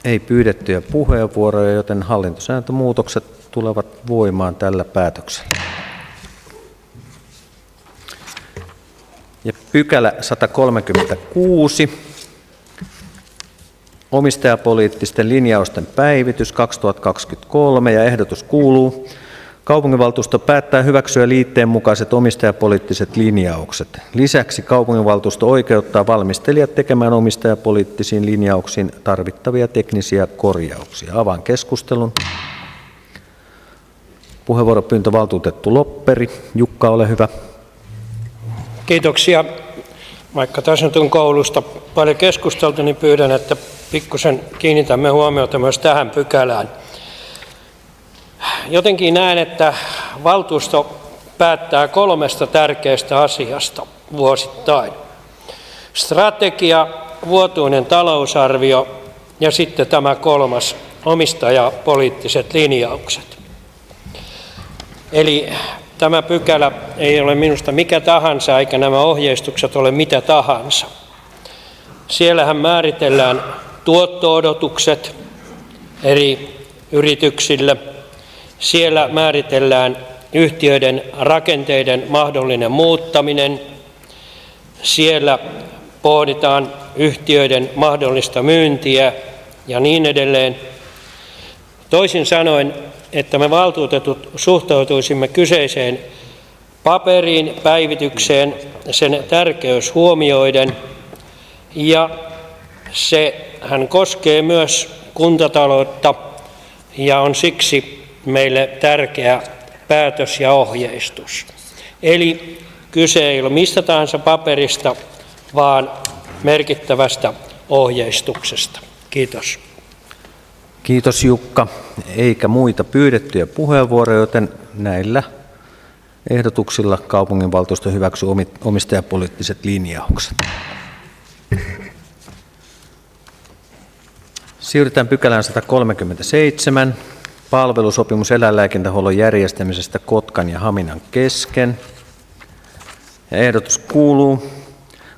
Ei pyydettyjä puheenvuoroja, joten hallintosääntömuutokset tulevat voimaan tällä päätöksellä. Ja pykälä 136. Omistajapoliittisten linjausten päivitys 2023 ja ehdotus kuuluu. Kaupunginvaltuusto päättää hyväksyä liitteen mukaiset omistajapoliittiset linjaukset. Lisäksi kaupunginvaltuusto oikeuttaa valmistelijat tekemään omistajapoliittisiin linjauksiin tarvittavia teknisiä korjauksia. Avaan keskustelun. Puheenvuoropyyntö valtuutettu Lopperi. Jukka, ole hyvä. Kiitoksia. Vaikka tässä nyt on koulusta paljon keskusteltu, niin pyydän, että pikkusen kiinnitämme huomiota myös tähän pykälään. Jotenkin näen, että valtuusto päättää 3 tärkeästä asiasta vuosittain. Strategia, vuotuinen talousarvio ja sitten tämä 3. omistajapoliittiset linjaukset. Eli tämä pykälä ei ole minusta mikä tahansa, eikä nämä ohjeistukset ole mitä tahansa. Siellähän määritellään tuotto-odotukset eri yrityksille. Siellä määritellään yhtiöiden rakenteiden mahdollinen muuttaminen. Siellä pohditaan yhtiöiden mahdollista myyntiä ja niin edelleen. Toisin sanoen, että me valtuutetut suhtautuisimme kyseiseen paperiin, päivitykseen, sen tärkeys huomioiden, ja sehän koskee myös kuntataloutta ja on siksi meille tärkeä päätös ja ohjeistus. Eli kyse ei ole mistä tahansa paperista, vaan merkittävästä ohjeistuksesta. Kiitos. Kiitos Jukka. Eikä muita pyydettyjä puheenvuoroja, joten näillä ehdotuksilla kaupunginvaltuusto hyväksyy omistajapoliittiset linjaukset. Siirrytään pykälään 137. Palvelusopimus eläinlääkintähuollon järjestämisestä Kotkan ja Haminan kesken. Ja ehdotus kuuluu.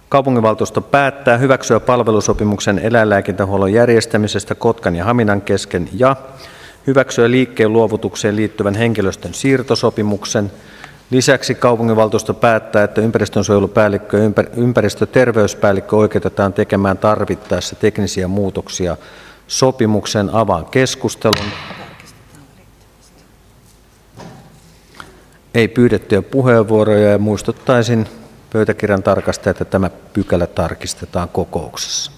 Kaupunginvaltuusto päättää hyväksyä palvelusopimuksen eläinlääkintähuollon järjestämisestä Kotkan ja Haminan kesken ja hyväksyä liikkeen luovutukseen liittyvän henkilöstön siirtosopimuksen. Lisäksi kaupunginvaltuusto päättää, että ympäristönsuojelupäällikkö ja ympäristöterveyspäällikkö oikeutetaan tekemään tarvittaessa teknisiä muutoksia sopimuksen. Avaan keskustelun. Ei pyydettyjä puheenvuoroja ja muistuttaisin pöytäkirjan tarkastajat, että tämä pykälä tarkistetaan kokouksessa.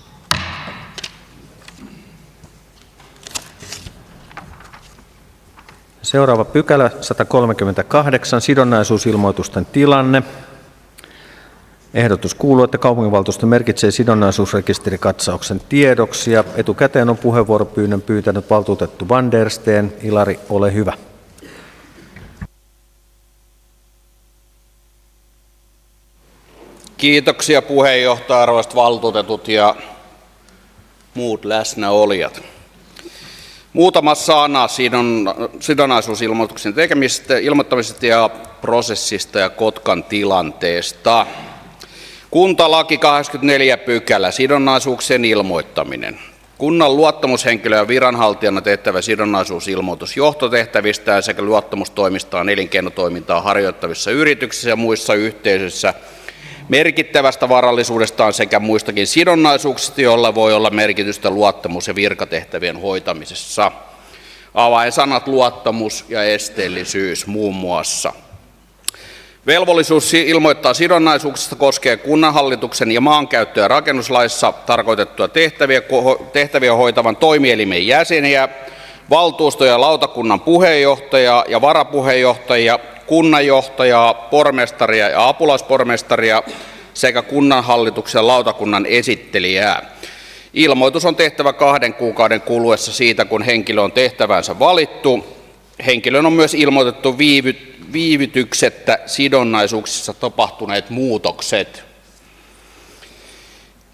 Seuraava pykälä 138, sidonnaisuusilmoitusten tilanne. Ehdotus kuuluu, että kaupunginvaltuusto merkitsee sidonnaisuusrekisterikatsauksen tiedoksi ja etukäteen on puheenvuoropyynnön pyytänyt valtuutettu Van der Steen. Ilari, ole hyvä. Kiitoksia puheenjohtaja, arvoisat valtuutetut ja muut läsnäolijat. Muutama sana sidonnaisuusilmoituksen tekemisestä, ilmoittamisesta ja prosessista ja Kotkan tilanteesta. Kuntalaki 84 pykälä, sidonnaisuuksien ilmoittaminen. Kunnan luottamushenkilö ja viranhaltijana tehtävä sidonnaisuusilmoitus johtotehtävistään sekä luottamustoimistaan elinkeinotoimintaa harjoittavissa yrityksissä ja muissa yhteisöissä merkittävästä varallisuudestaan sekä muistakin sidonnaisuuksista, joilla voi olla merkitystä luottamus- ja virkatehtävien hoitamisessa. Avainsanat luottamus ja esteellisyys muun muassa. Velvollisuus ilmoittaa sidonnaisuuksista koskee kunnanhallituksen ja maankäyttö- ja rakennuslaissa tarkoitettua tehtäviä hoitavan toimielimen jäseniä, valtuusto- ja lautakunnan puheenjohtajaa ja varapuheenjohtajia, kunnanjohtajaa, pormestaria ja apulaispormestaria sekä kunnanhallituksen lautakunnan esittelijää. Ilmoitus on tehtävä 2 kuukauden kuluessa siitä, kun henkilö on tehtävänsä valittu. Henkilön on myös ilmoitettu viivytyksettä sidonnaisuuksissa tapahtuneet muutokset.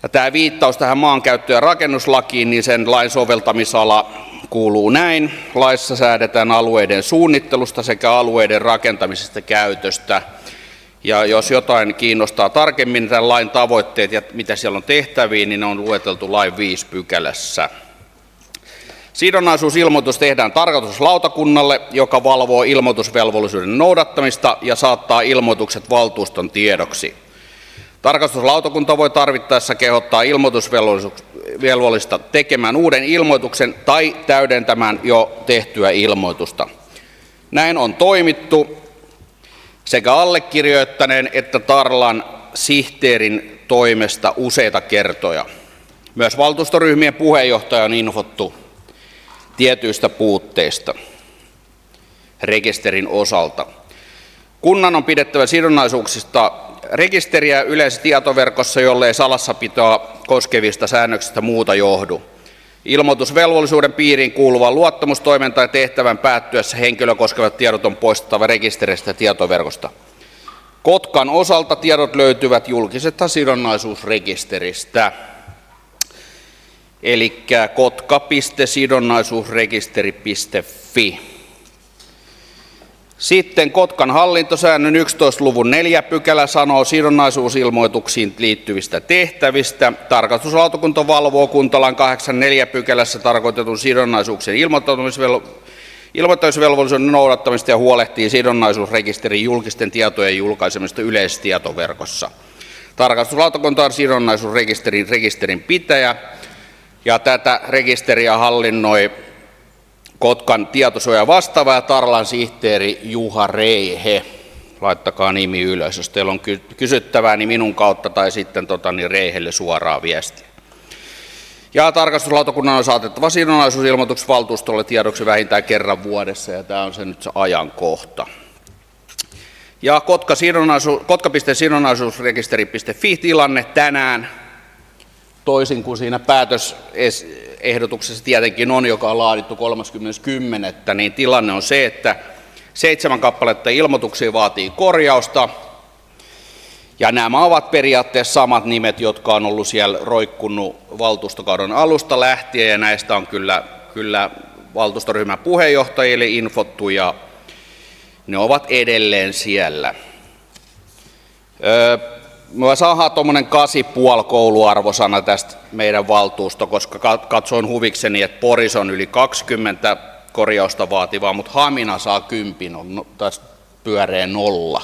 Ja tämä viittaus tähän maankäyttö- ja rakennuslakiin, niin sen lain soveltamisala kuuluu näin. Laissa säädetään alueiden suunnittelusta sekä alueiden rakentamisesta käytöstä. Ja jos jotain kiinnostaa tarkemmin tämän lain tavoitteet ja mitä siellä on tehtäviä, niin ne on lueteltu lain 5 pykälässä. Sidonnaisuusilmoitus tehdään tarkastuslautakunnalle, joka valvoo ilmoitusvelvollisuuden noudattamista ja saattaa ilmoitukset valtuuston tiedoksi. Tarkastuslautakunta voi tarvittaessa kehottaa ilmoitusvelvollista tekemään uuden ilmoituksen tai täydentämään jo tehtyä ilmoitusta. Näin on toimittu sekä allekirjoittaneen että Tarlan sihteerin toimesta useita kertoja. Myös valtuustoryhmien puheenjohtaja on infottu tietyistä puutteista rekisterin osalta. Kunnan on pidettävä sidonnaisuuksista rekisteriä yleisessä tietoverkossa, jollei salassapitoa koskevista säännöksistä muuta johdu. Ilmoitusvelvollisuuden piiriin kuuluvan luottamustoimen tai tehtävän päättyessä henkilöä koskevat tiedot on poistettava rekisteristä ja tietoverkosta. Kotkan osalta tiedot löytyvät julkisesta sidonnaisuusrekisteristä. Eli kotka.sidonnaisuusrekisteri.fi. Sitten Kotkan hallintosäännön 11 luvun 4 pykälä sanoo sidonnaisuusilmoituksiin liittyvistä tehtävistä. Tarkastuslautakunta valvoo kuntalain 84 pykälässä tarkoitetun sidonnaisuuksien ilmoittamisvelvollisuuden noudattamista ja huolehtii sidonnaisuusrekisterin julkisten tietojen julkaisemista yleisessä tietoverkossa. Tarkastuslautakunta on sidonnaisuusrekisterin rekisterinpitäjä ja tätä rekisteriä hallinnoi Kotkan tietosuoja vastaava ja Tarlan sihteeri Juha Reihe. Laittakaa nimi ylös, jos teillä on kysyttävää, niin minun kautta tai sitten Reihelle suoraa viestiä. Ja tarkastuslautakunnan on saatettava sidonnaisuusilmoitukset valtuustolle tiedoksi vähintään kerran vuodessa, ja tämä on se nyt se ajankohta. Ja kotka.sidonnaisuusrekisteri.fi tilanne tänään, toisin kuin siinä päätösehdotuksessa tietenkin on, joka on laadittu 30.10., niin tilanne on se, että 7 kappaletta ilmoituksia vaatii korjausta, ja nämä ovat periaatteessa samat nimet, jotka on ollut siellä roikkunut valtuustokauden alusta lähtien, ja näistä on kyllä valtuustoryhmän puheenjohtajille infottu, ja ne ovat edelleen siellä. Me saadaan tuommoinen 8,5 kouluarvosana tästä meidän valtuusto, koska katsoin huvikseni, että Poris on yli 20 korjausta vaativaa, mutta Hamina saa 10, on taas pyöreä 0.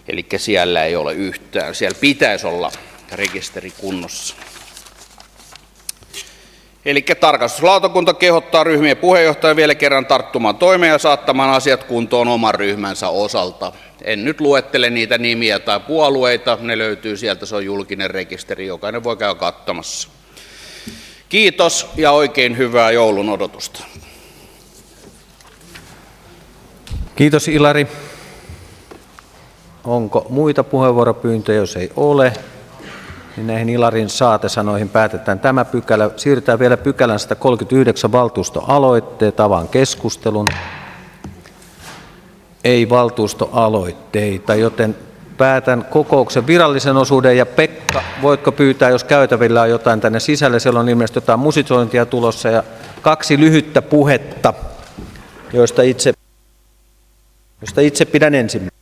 Eli siellä ei ole yhtään. Siellä pitäisi olla rekisteri kunnossa. Eli tarkastuslautakunta kehottaa ryhmien puheenjohtajia vielä kerran tarttumaan toimeen ja saattamaan asiat kuntoon oman ryhmänsä osalta. En nyt luettele niitä nimiä tai puolueita, ne löytyy sieltä, se on julkinen rekisteri, jokainen voi käydä katsomassa. Kiitos ja oikein hyvää joulun odotusta. Kiitos Ilari. Onko muita puheenvuoropyyntöjä? Jos ei ole, niin näihin Ilarin saatesanoihin päätetään tämä pykälä. Siirrytään vielä pykälän 139 valtuustoaloitteet. Avaan keskustelun. Ei valtuustoaloitteita, joten päätän kokouksen virallisen osuuden. Ja Pekka, voitko pyytää, jos käytävillä on jotain tänne sisälle? Siellä on ilmeisesti jotain musisointia tulossa ja 2 lyhyttä puhetta, joista itse pidän ensimmäisenä.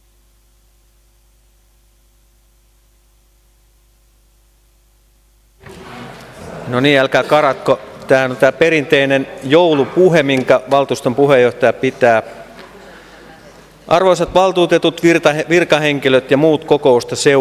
No niin, älkää karatko. Tämä on tämä perinteinen joulupuhe, minkä valtuuston puheenjohtaja pitää. Arvoisat valtuutetut, virkahenkilöt ja muut kokousta seuraavat.